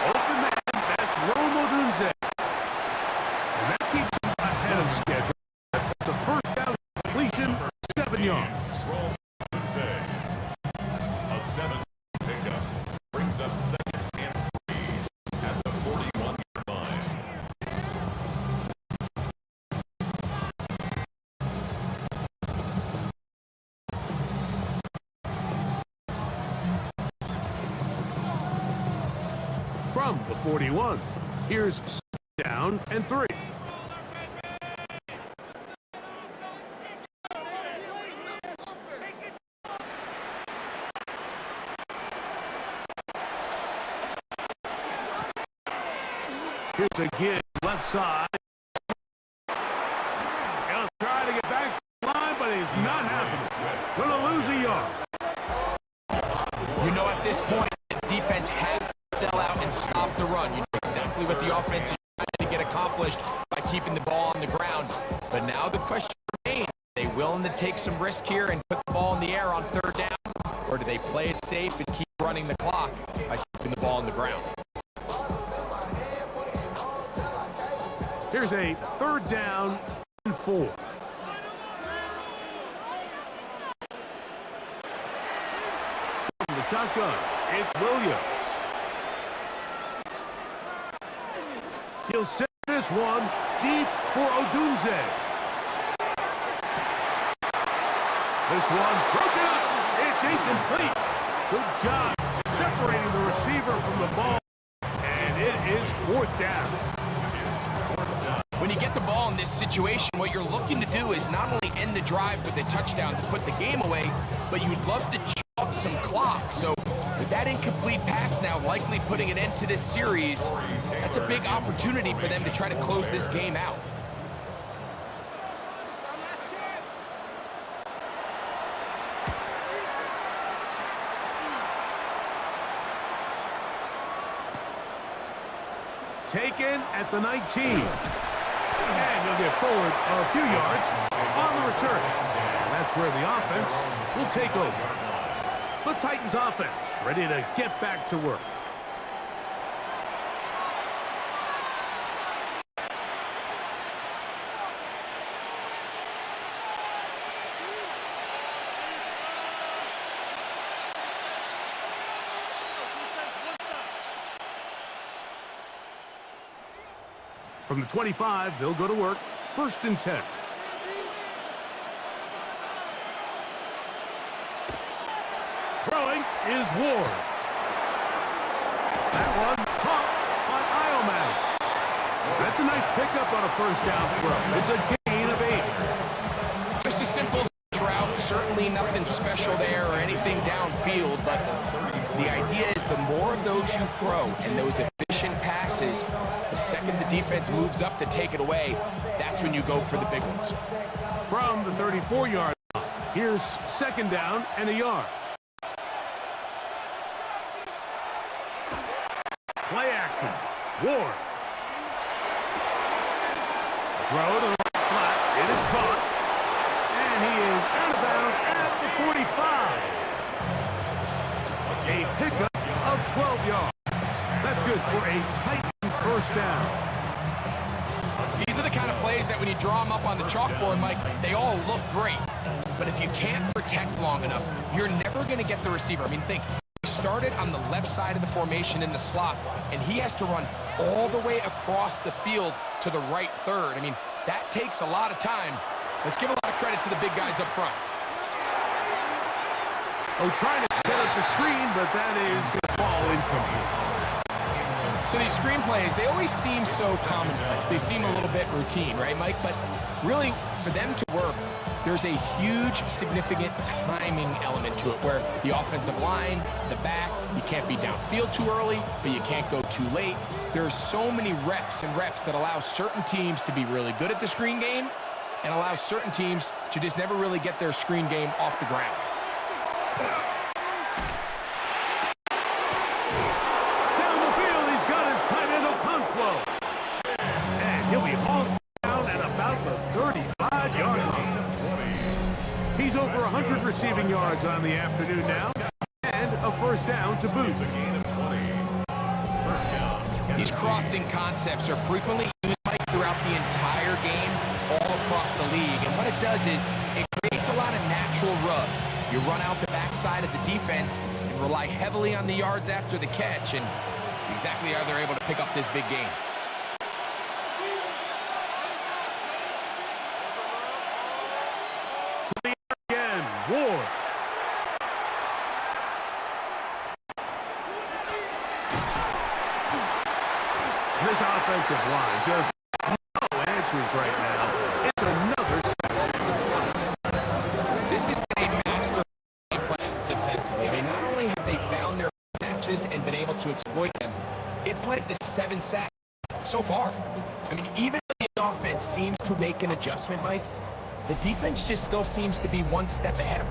Open man, that's Rome. And that keeps him ahead of schedule. It's a 1st down completion, 7 yards. A 7 pickup brings up 2nd and 3 at the 41-yard line. From the 41, here's 2nd down and 3. Here's a give left side. He'll try to get back to the line, but he's not happening. Going to lose a yard. You know, at this point, the defense has to sell out and stop the run. You know exactly what the offense is trying to get accomplished by keeping the ball on the ground. But now the question remains, are they willing to take some risk here and put the ball in the air on 3rd down? Or do they play it safe and keep running the clock by keeping the ball on the ground? Here's a 3rd down and 4. From the shotgun, it's Williams. He'll set this one deep for Odunze. This one broken up. It's incomplete. Good job separating the receiver from the ball. And it is 4th down. When you get the ball in this situation, what you're looking to do is not only end the drive with a touchdown to put the game away, but you'd love to chop up some clock. So with that incomplete pass now likely putting an end to this series, that's a big opportunity for them to try to close this game out. Taken at the 19. And he'll get forward a few yards on the return. And that's where the offense will take over. The Titans offense ready to get back to work. From the 25, they'll go to work. 1st and 10. Throwing is Ward. pickup on a first down throw. It's a gain of 8. Just a simple route, certainly nothing special there or anything downfield, but the idea is the more of those you throw and those efficient passes, the second the defense moves up to take it away, that's when you go for the big ones. From the 34-yard line, here's second down and a yard. Play action. Ward. Throw to the right flat. It is caught. And he is out of bounds at the 45. A pickup of 12 yards. That's good for a tight first down. These are the kind of plays that when you draw them up on the chalkboard, Mike, they all look great. But if you can't protect long enough, you're never going to get the receiver. I mean, think. He started on the left side of the formation in the slot, and he has to run all the way across the field to the right third. I mean, that takes a lot of time. Let's give a lot of credit to the big guys up front. Oh, trying to set up the screen, but that is going to fall incomplete. So these screen plays, they always seem so commonplace. They seem a little bit routine, right, Mike? But really, for them to work, there's a huge, significant timing element to it where the offensive line, the back, you can't be downfield too early, but you can't go too late. There's so many reps and reps that allow certain teams to be really good at the screen game and allow certain teams to just never really get their screen game off the ground. Down the field, he's got his tight end Okonkwo. And he'll be hauled down at about the 35-yard line. He's over 100 receiving yards on the afternoon now, and a first down to boot. These crossing concepts are frequently used throughout the entire game, all across the league. And what it does is it creates a lot of natural rubs. You run out the backside of the defense and rely heavily on the yards after the catch, and it's exactly how they're able to pick up this big game. Ward. This offensive line just no answers right now. It's another sack. This has been a master plan defensively. I mean, not only have they found their matches and been able to exploit them, it's led to 7 sacks so far. I mean, even if the offense seems to make an adjustment, Mike, the defense just still seems to be one step ahead.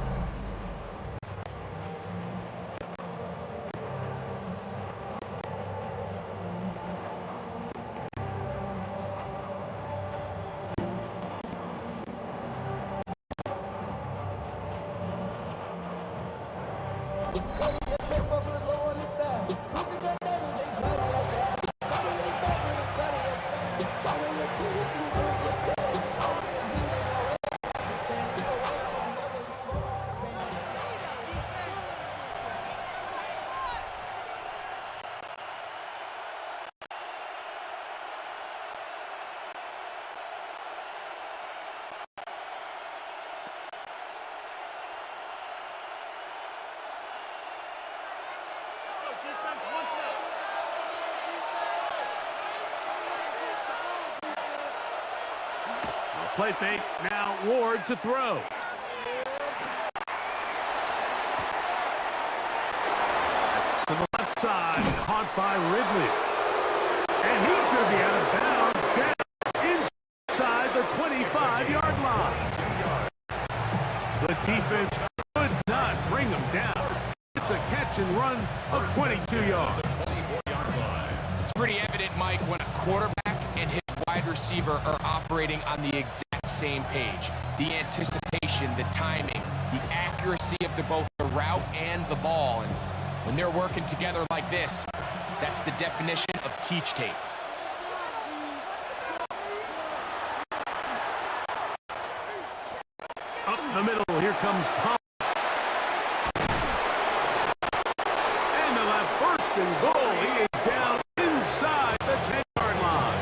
Play fake. Now Ward to throw. That's to the left side. Caught by Ridley. And he's going to be out of bounds down inside the 25-yard line. The defense could not bring him down. It's a catch and run of 22 yards. It's pretty evident, Mike, when a quarterback and his wide receiver are operating on the exact same page. The anticipation, the timing, the accuracy of both the route and the ball. And when they're working together like this, that's the definition of teach tape. Up the middle, here comes Palmer. And they'll have first and goal. He is down inside the 10-yard line.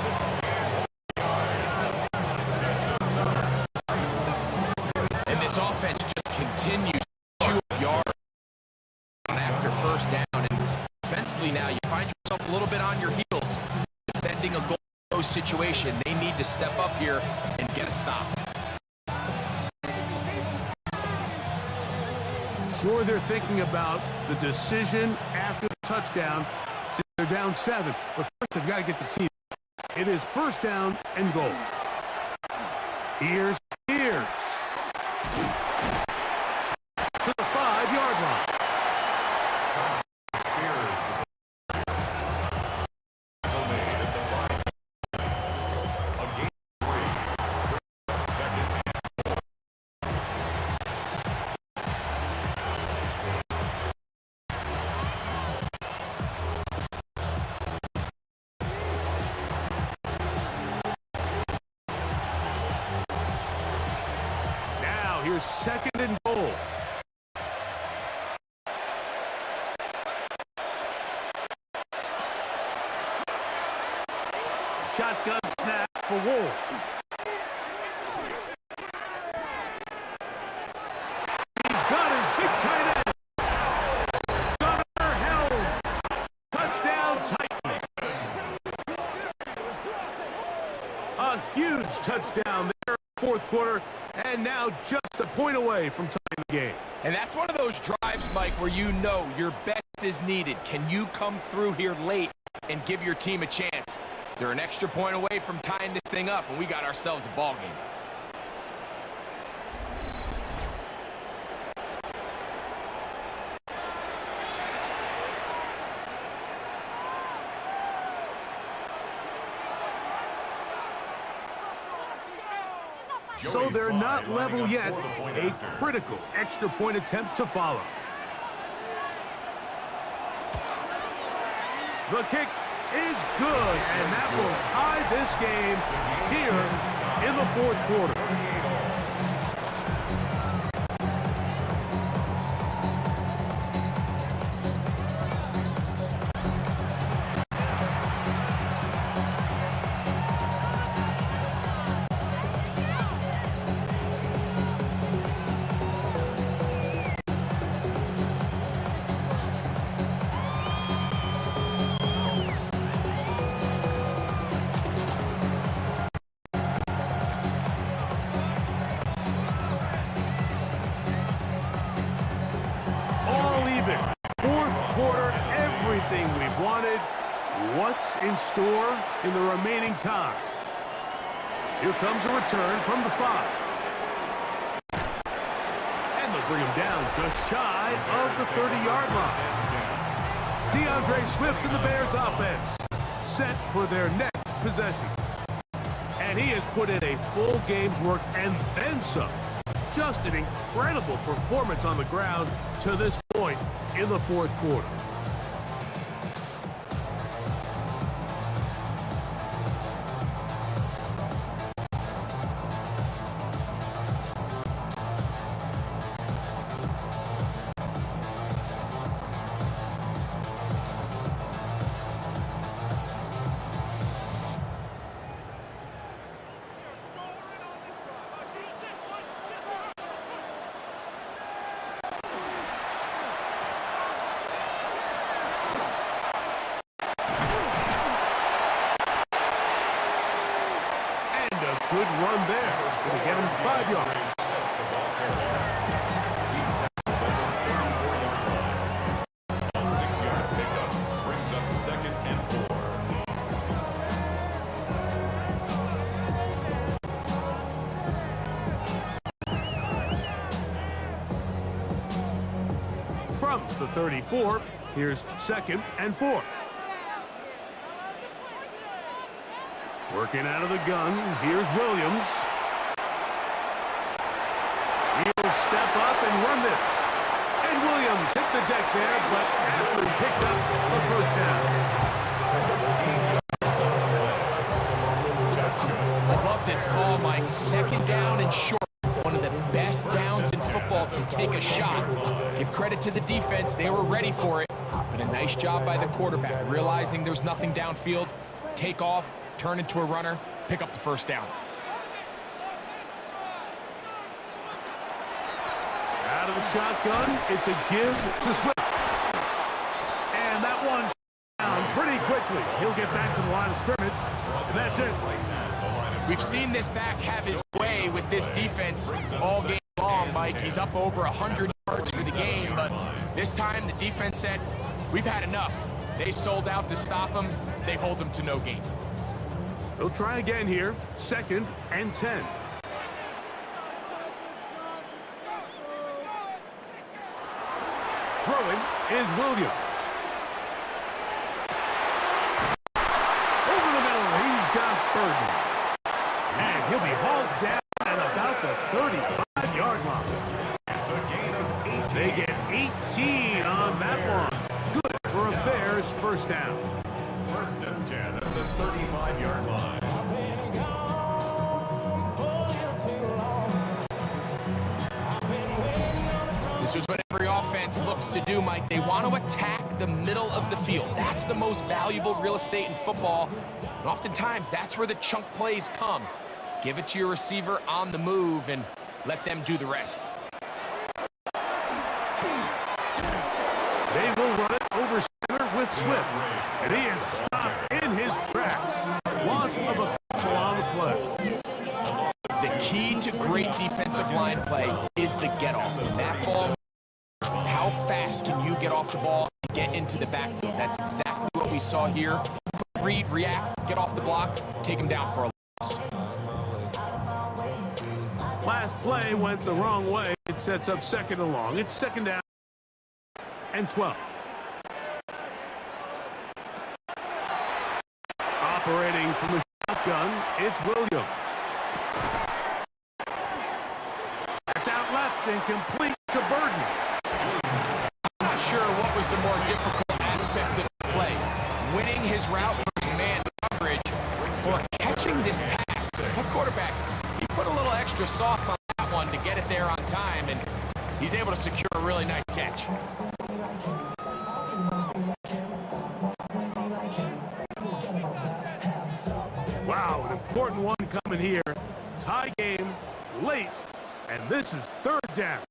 And this offense just continues to chew up yards after first down. And defensively now, you find yourself a little bit on your heels, defending a goal close situation. They need to step up here and get a stop. Sure, they're thinking about the decision after the touchdown. They're down 7, but first they've got to get the team. It is first down and goal. Here's Spears to the 5-yard line. Spears made at the 5. A game 3. Second and goal. Now here's second and goal. Shotgun snap for Wolf. He's got his big tight end. Gunner held. Touchdown Titans. A huge touchdown there in the fourth quarter, and now just a point away from tying the game. And that's one of those drives, Mike, where you know your best is needed. Can you come through here late and give your team a chance? They're an extra point away from tying this thing up, and we got ourselves a ball game. So they're not level yet. A critical extra point attempt to follow. The kick is good, and that will tie this game here in the fourth quarter. Fourth quarter, everything we've wanted. What's in store in the remaining time? Here comes a return from the 5. And they'll bring him down just shy of the 30-yard line. DeAndre Swift and the Bears offense set for their next possession. And he has put in a full game's work and then some. Just an incredible performance on the ground to this point in the fourth quarter. Good run there. Gonna get him 5 yards. A 6-yard pickup brings up second and 4. From the 34, here's second and 4. Working out of the gun, here's Williams. He'll step up and run this. And Williams hit the deck there, but after he picked up the first down. I love this call, Mike. Second down and short. One of the best downs in football to take a shot. Give credit to the defense. They were ready for it. But a nice job by the quarterback, realizing there's nothing downfield. Take off. Turn into a runner, pick up the first down. Out of the shotgun, it's a give to Swift. And that one's down pretty quickly. He'll get back to the line of scrimmage, and that's it. We've seen this back have his way with this defense all game long, Mike. He's up over 100 yards for the game, but this time the defense said, we've had enough. They sold out to stop him. They hold him to no gain. They'll try again here, 2nd and 10. Throwing is Williams. Over the middle, he's got Burden. And he'll be hauled down at about the 35-yard line. It's a gain of 18. They get 18 on that one. Good for a Bears first down. 1st and 10 at the 35-yard line. This is what every offense looks to do, Mike. They want to attack the middle of the field. That's the most valuable real estate in football. And oftentimes, that's where the chunk plays come. Give it to your receiver on the move and let them do the rest. They will run it over center with Swift. And he is stopped in his tracks. Loss of a fumble on the play. The key to great defensive line play is the get-off. When that ball moves, how fast can you get off the ball and get into the backfield? That's exactly what we saw here. Read, react, get off the block, take him down for a loss. Last play went the wrong way. It sets up 2nd and long. It's 2nd down and 12. Operating from the shotgun, it's Williams. That's out left and complete to Burden. I'm not sure what was the more difficult aspect of the play. Winning his route versus man coverage or catching this pass. Because the quarterback, he put a little extra sauce on that one to get it there on time, and he's able to secure a really nice catch. Wow, an important one coming here. Tie game, late, and this is 3rd down.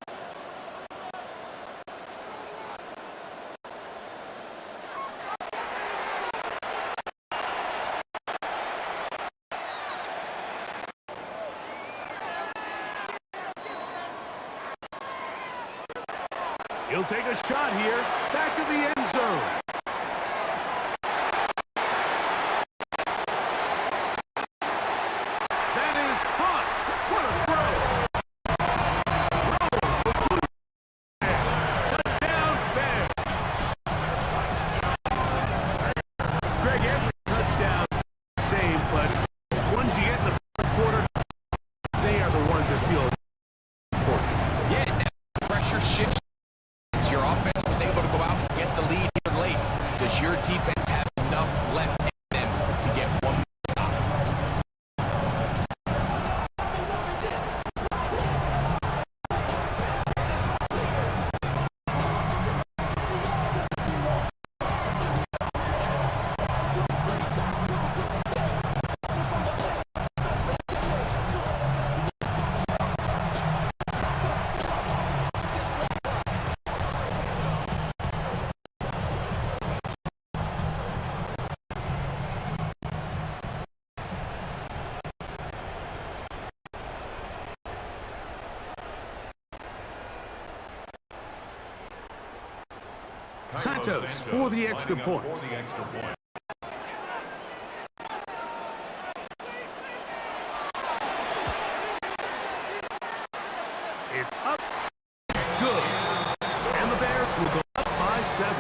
He'll take a shot here, back of the end zone. That is hot. What a throw. Touchdown, Bears. Greg, every touchdown is the same, but ones you get in the 4th quarter, they are the ones that feel important. Yeah, now pressure shifts. Your offense was able to go out and get the lead here late. Does your defense have enough left in them to get one more stop? Santos for the extra point. It's up. Good. And the Bears will go up by 7.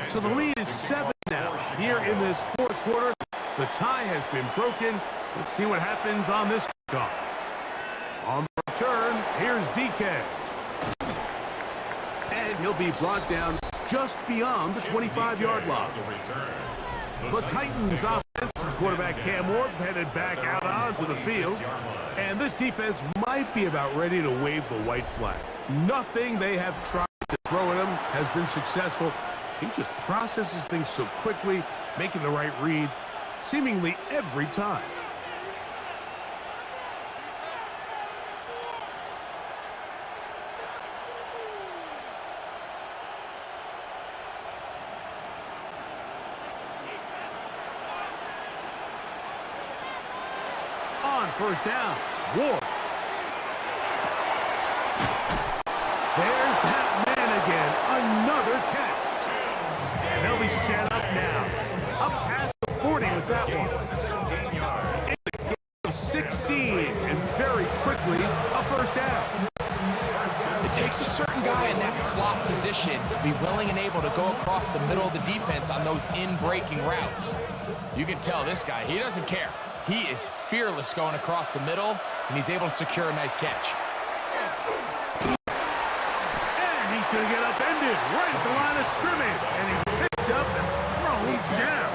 So the lead is 7 now. Here in this 4th quarter, the tie has been broken. Let's see what happens on this kickoff. Here's DK. And he'll be brought down just beyond the 25-yard line. The Titans offense, quarterback Cam Ward headed back out onto the field. And this defense might be about ready to wave the white flag. Nothing they have tried to throw at him has been successful. He just processes things so quickly, making the right read seemingly every time. On first down, Ward. There's that man again. Another catch. And they'll be set up now. Up past the 40 with that one. 16 yards. In the game of 16. And very quickly, a first down. It takes a certain guy in that slot position to be willing and able to go across the middle of the defense on those in-breaking routes. You can tell this guy, he doesn't care. He is fearless going across the middle, and he's able to secure a nice catch. And he's going to get upended right at the line of scrimmage. And he's picked up and thrown down.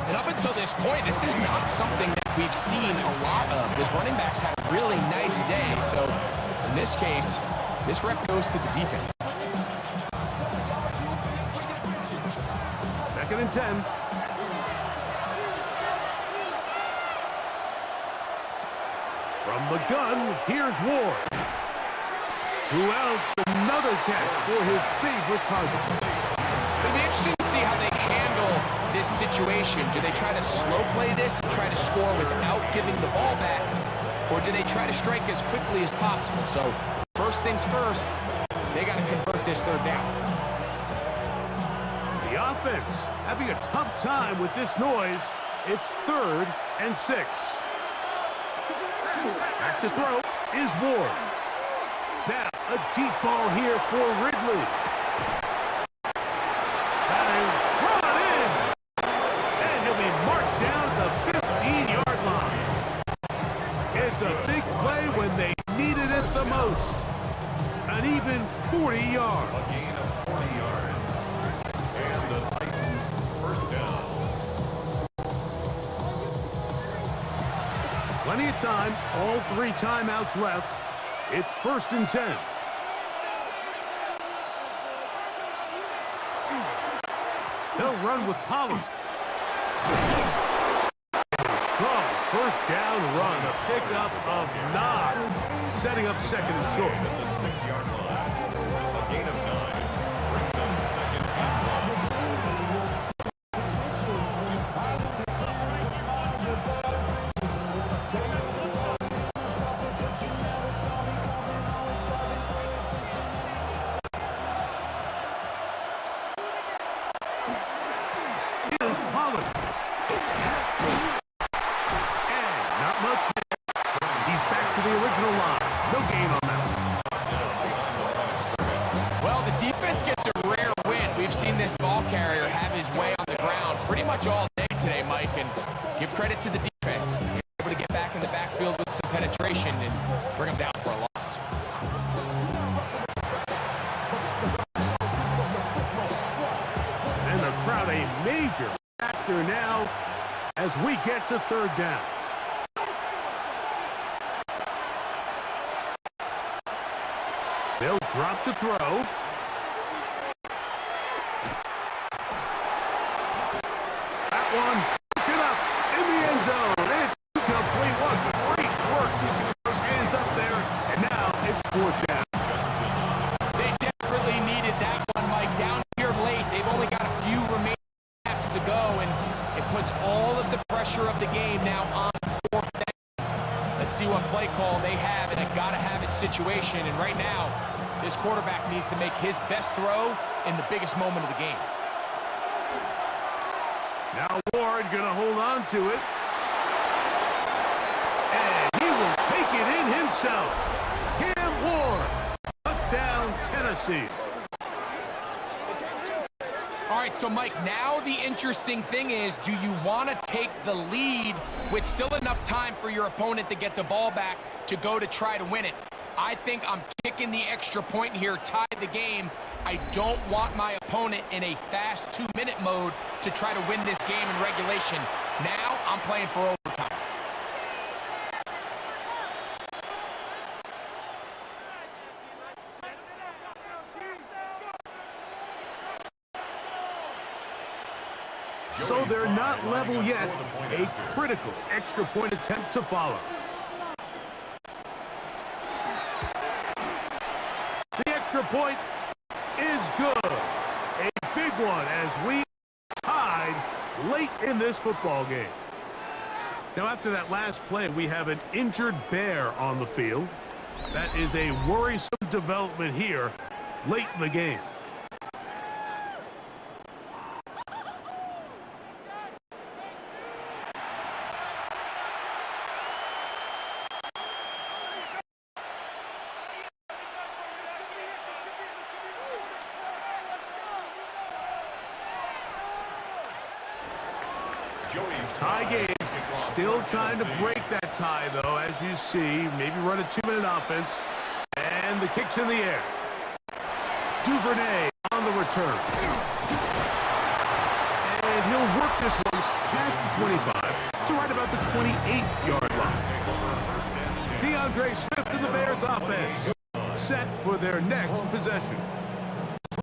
And up until this point, this is not something that we've seen a lot of. His running backs had a really nice day. So in this case, this rep goes to the defense. 2nd and 10. From the gun, here's Ward. Who else? Another catch for his favorite target. It'll be interesting to see how they handle this situation. Do they try to slow play this and try to score without giving the ball back? Or do they try to strike as quickly as possible? So first things first, they got to convert this third down. The offense having a tough time with this noise. It's 3rd and 6. Back to throw is Ward. Now, a deep ball here for Ridley. That is brought in. And he'll be marked down at the 15-yard line. It's a big play when they needed it the most. An even 40 yards. A gain of 40 yards. And the Titans first down. Plenty of time, all 3 timeouts left. It's 1st and 10. They'll run with Pollard. Strong first down run, a pickup of 9, setting up 2nd and short. At the 6-yard line. A gain of 9. Brings up 2nd and 1. All day today, Mike, and give credit to the defense. They're able to get back in the backfield with some penetration and bring them down for a loss. And the crowd a major factor now as we get to 3rd down. They'll drop to throw. One, pick it up in the end zone. It's complete. What great work to see those hands up there. And now it's 4th down. They desperately needed that one, Mike. Down here late, they've only got a few remaining snaps to go, and it puts all of the pressure of the game now on 4th down. Let's see what play call they have in a gotta-have-it situation. And right now, this quarterback needs to make his best throw in the biggest moment of the game. Now Ward gonna hold on to it. And he will take it in himself. Cam Ward. Touchdown, Tennessee. All right, so Mike, now the interesting thing is, do you want to take the lead with still enough time for your opponent to get the ball back to go to try to win it? I think I'm kicking the extra point here, tie the game. I don't want my opponent in a fast 2-minute mode to try to win this game in regulation. Now I'm playing for overtime. So they're not level yet. A critical extra point attempt to follow. The extra point is good. A big one as we tied late in this football game. Now after that last play, we have an injured Bear on the field. That is a worrisome development here late in the game. Tie game. Still time to break that tie, though, as you see. Maybe run a 2-minute offense. And the kick's in the air. Duvernay on the return. And he'll work this one past the 25 to right about the 28-yard line. DeAndre Swift and the Bears offense set for their next possession.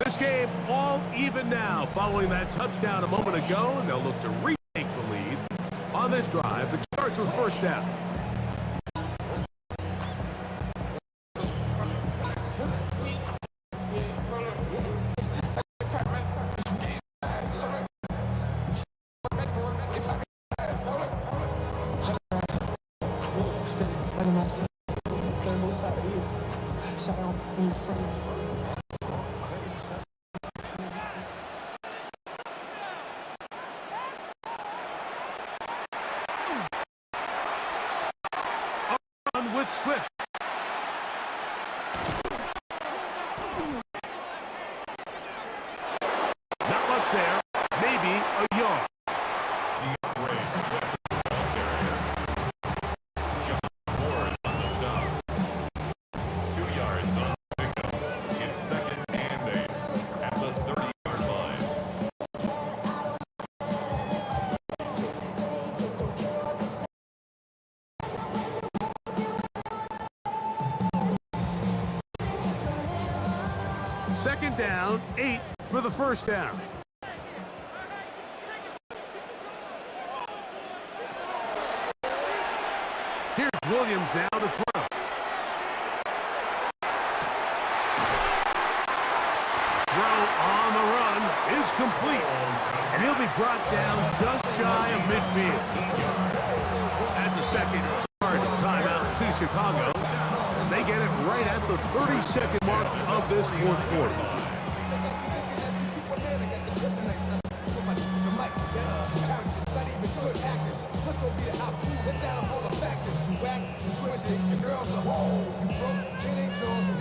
This game all even now following that touchdown a moment ago, and they'll look to retake the lead on this drive. It starts with first down. With Swift. Not much there. Maybe a yard. John Ward on the stop. 2 yards on the pickup. It's second and 8 at the 30-yard line. Second down, 8 for the first down. Here's Williams now to throw. Throw on the run is complete. And he'll be brought down just shy of midfield. That's a second yard timeout to Chicago. They get it right at the 30-second mark of this fourth quarter.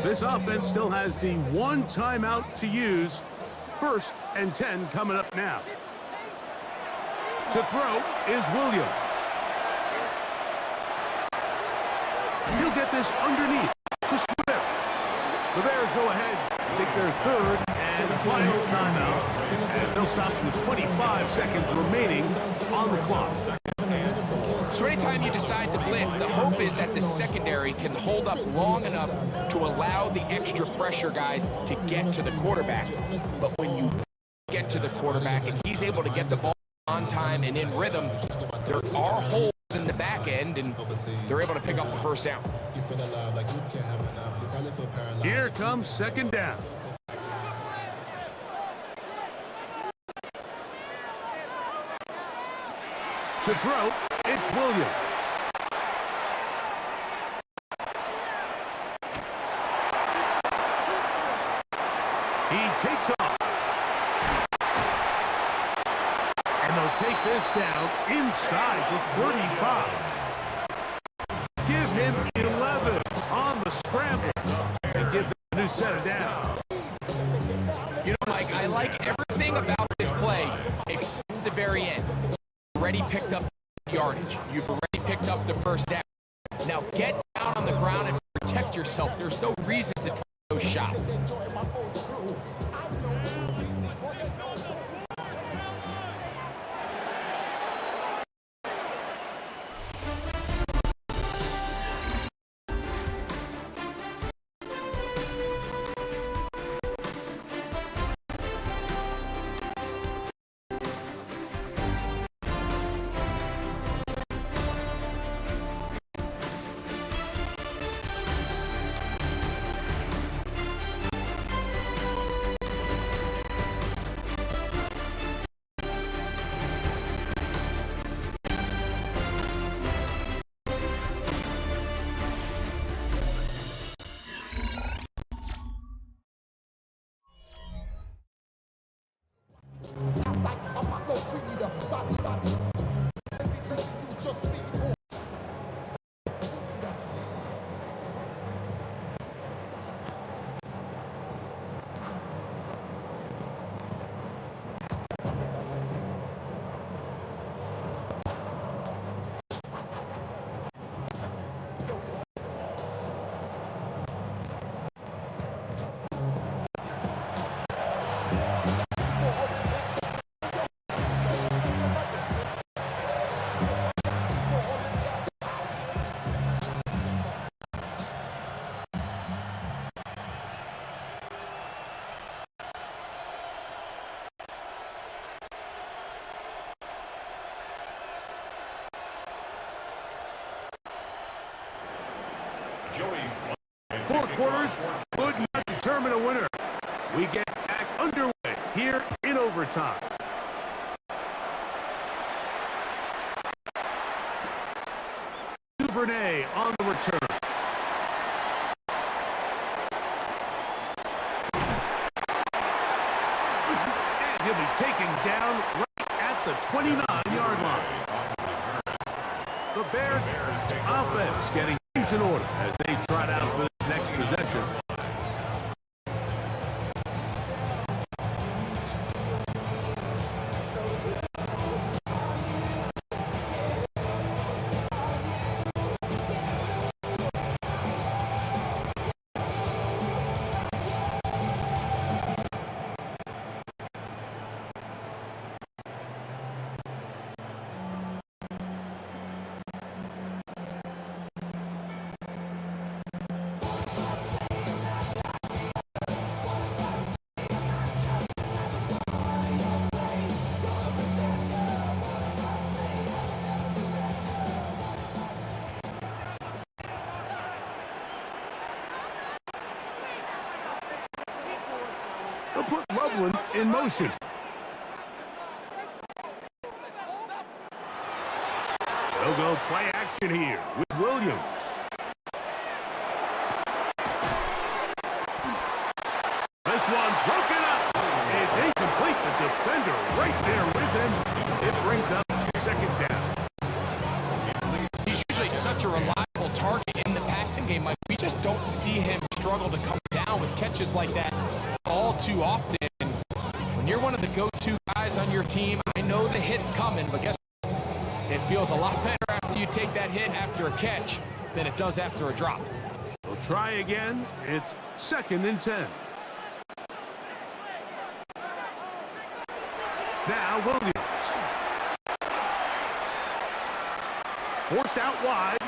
This offense still has the one timeout to use. 1st and 10 coming up now. To throw is Williams. He'll get this underneath to Swift. The Bears go ahead, take their 3rd and final timeout as they'll stop with 25 seconds remaining on the clock. So anytime you decide to blitz, the hope is that the secondary can hold up long enough to allow the extra pressure guys to get to the quarterback. But when you get to the quarterback and he's able to get the ball on time and in rhythm, there are holes in the back end, and they're able to pick up the first down. Here comes second down. To throw, it's Williams. He takes off. And they'll take this down inside the 35. Give him 11 on the scramble and give them a new set of down. You know, Mike, I like everything about this play except the very end. You've already picked up yardage. You've already picked up the first down. Now get down on the ground and protect trust yourself, there's no reason to take those shots. Four quarters would not determine a winner. We get back underway here in overtime. Duvernay on the return. And he'll be taken down right at the 29-yard line. The Bears offense getting things in order as they trot out for this next possession. They'll put Loveland in motion. They'll go play action here with Williams. This one broken up. It's incomplete. The defender right there with him. It brings up second down. He's usually such a reliable target in the passing game. Like, we just don't see him struggle to come down with catches like that all too often. When you're one of the go-to guys on your team, I know the hit's coming, but guess what? It feels a lot better after you take that hit after a catch than it does after a drop. We'll try again. It's 2nd and 10. Now Williams. Forced out wide.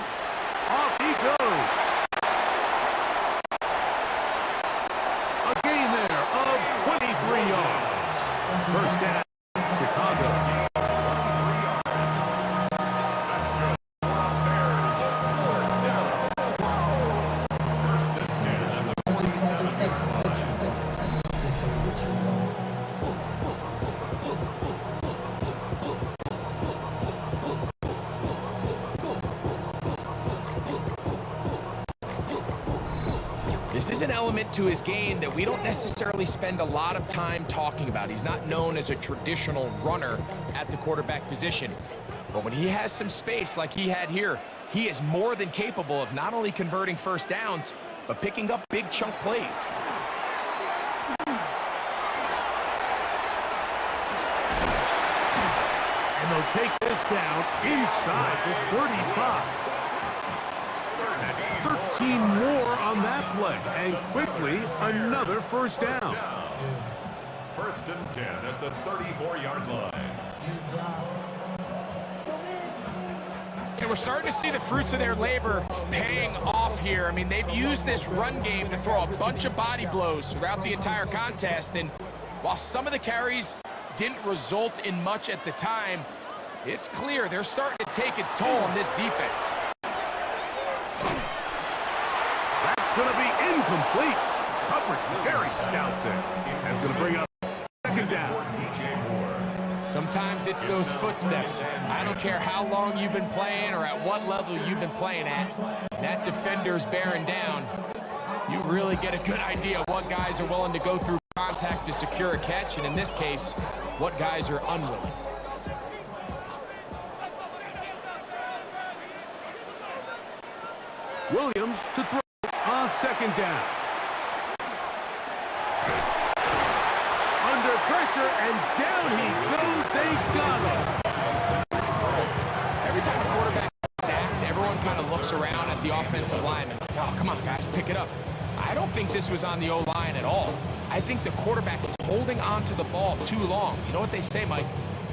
Off he goes. A gain there of 23 yards. First down, Chicago. This is an element to his game that we don't necessarily spend a lot of time talking about. He's not known as a traditional runner at the quarterback position. But when he has some space like he had here, he is more than capable of not only converting first downs, but picking up big chunk plays. And they'll take this down inside the 35. That's 13 more on play, and quickly another first down. First and 10 at the 34-yard line. And we're starting to see the fruits of their labor paying off here. I mean, they've used this run game to throw a bunch of body blows throughout the entire contest. And while some of the carries didn't result in much at the time, it's clear they're starting to take its toll on this defense. That's going to be incomplete. Coverage very stout there. That's going to bring up second down. Sometimes it's those footsteps. I don't care how long you've been playing or at what level you've been playing at. That defender's bearing down. You really get a good idea of what guys are willing to go through contact to secure a catch, and in this case, what guys are unwilling. Williams to throw on second down. Under pressure, and down he goes. They got him. Every time a quarterback is sacked, everyone kind of looks around at the offensive line and like, oh, come on, guys, pick it up. I don't think this was on the O-line at all. I think the quarterback is holding on to the ball too long. You know what they say, Mike?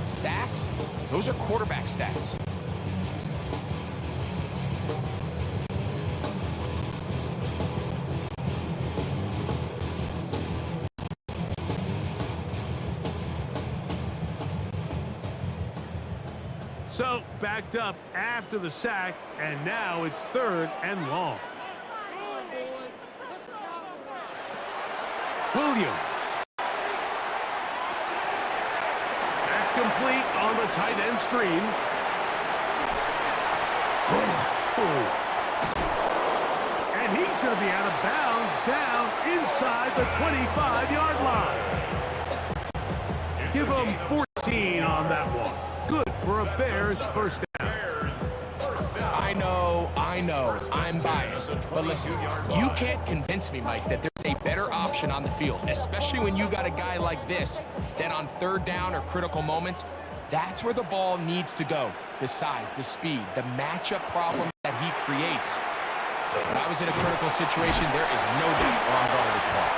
Sacks, those are quarterback stats. So, backed up after the sack, and now it's third and long. Williams. That's complete on the tight end screen. And he's going to be out of bounds down inside the 25-yard line. Give him 14 on that one. Good for a Bears first down. I know, I'm biased. But listen, you can't convince me, Mike, that there's a better option on the field, especially when you got a guy like this, that on third down or critical moments, that's where the ball needs to go. The size, the speed, the matchup problem that he creates. When I was in a critical situation, there is no doubt where I'm going with the ball.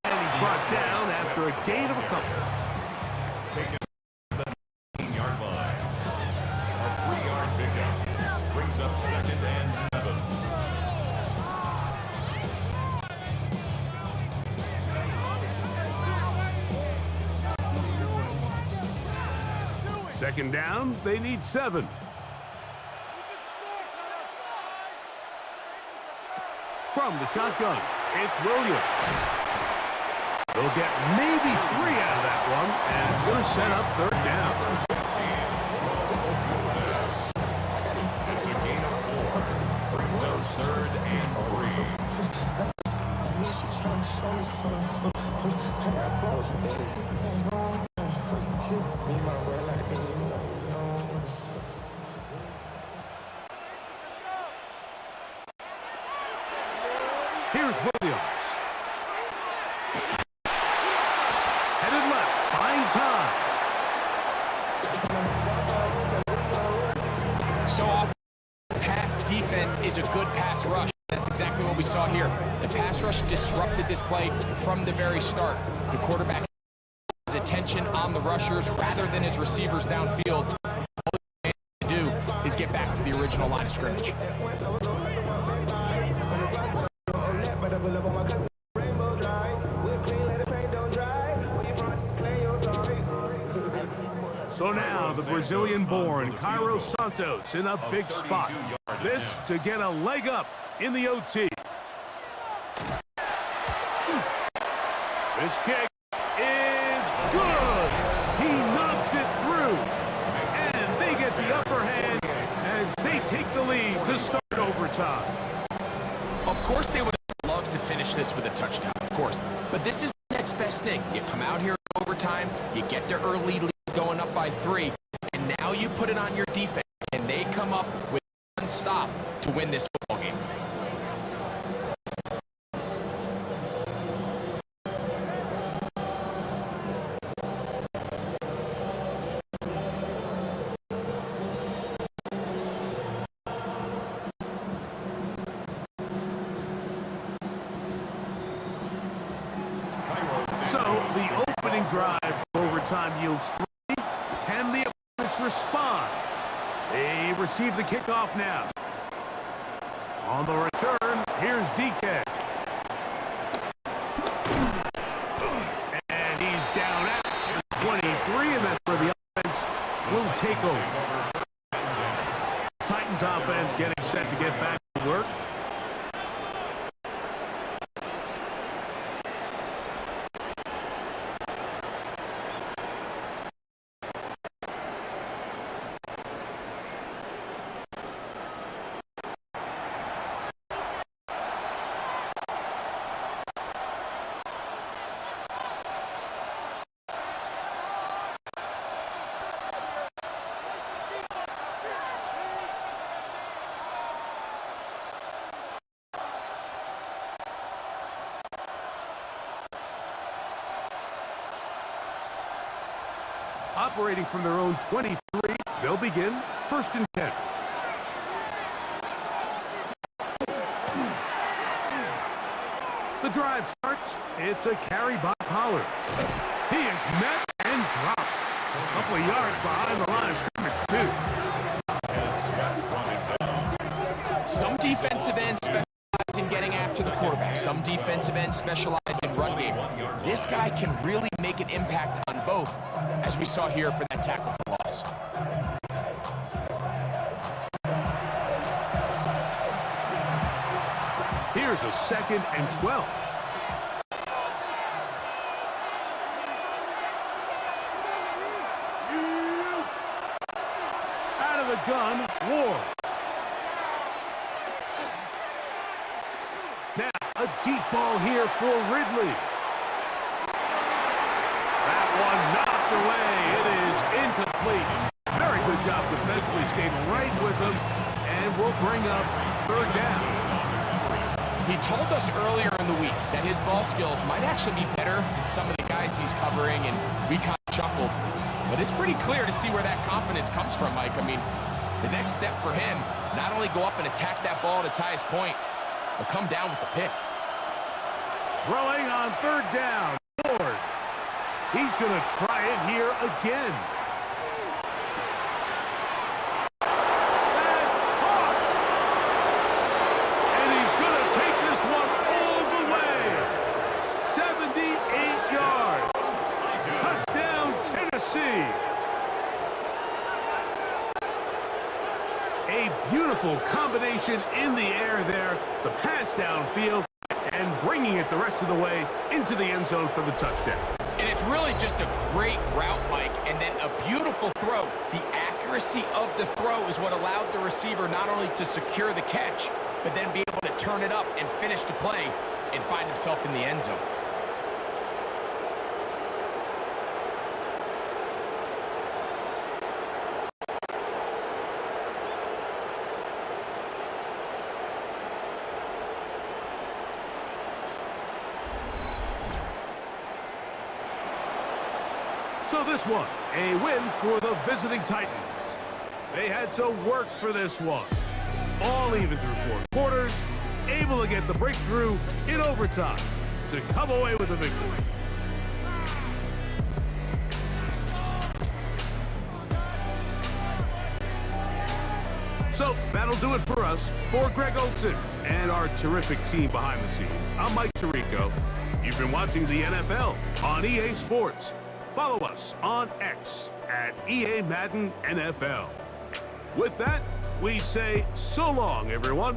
And he's brought down after a gain of a couple. Up second and 7. Second down, they need 7. From the shotgun, it's Williams. They'll get maybe 3 out of that one, and it's going to set up third down. Third and 3. Here's Williams. Headed left, buying time. So often, pass defense is a good pass rush. That's exactly what we saw here. The pass rush disrupted this play from the very start. The quarterback has attention on the rushers rather than his receivers downfield. All he can do is get back to the original line of scrimmage. So now the Brazilian-born Cairo Santos in a big spot. This to get a leg up in the OT. This kick is good. He knocks it through. And they get the upper hand as they take the lead to start overtime. Of course they would love to finish this with a touchdown, of course. But this is the next best thing. You come out here in overtime, you get the early lead going up by 3, and now you put it on your defense, and they come up with one stop to win this football game. So the opening drive for overtime yields 3. Can the opponents respond? They receive the kickoff now. On the return, here's DK. And he's down at 23, and that's where the offense will take over. Titans offense getting set to get back to work. Operating from their own 23, they'll begin 1st and 10. The drive starts. It's a carry by Pollard. He is met and dropped. A couple of yards behind the line of scrimmage, too. Some defensive ends specialize in getting after the quarterback. Some defensive ends specialize in run game. This guy can really make an impact on both, as we saw here for that tackle for loss. Here's a 2nd and 12. Out of the gun, Ward. Now, a deep ball here for Ridley. That one knocked away. It is incomplete. Very good job defensively, stayed right with him, and will bring up 3rd down. He told us earlier in the week that his ball skills might actually be better than some of the guys he's covering, and we kind of chuckled. But it's pretty clear to see where that confidence comes from, Mike. I mean, the next step for him, not only go up and attack that ball at its highest point, but come down with the pick. Throwing on 3rd down, Ford. He's going to try it here again. That's caught! And he's going to take this one all the way. 78 yards. Touchdown, Tennessee. A beautiful combination in the air there. The pass downfield and bringing it the rest of the way into the end zone for the touchdown. And it's really just a great route, Mike, and then a beautiful throw. The accuracy of the throw is what allowed the receiver not only to secure the catch, but then be able to turn it up and finish the play and find himself in the end zone. So this one, a win for the visiting Titans. They had to work for this one. All even through 4 quarters, able to get the breakthrough in overtime to come away with a victory. So that'll do it for us. For Greg Olson and our terrific team behind the scenes, I'm Mike Tirico. You've been watching the NFL on EA Sports. Follow us on X at EA Madden NFL. With that, we say so long, everyone.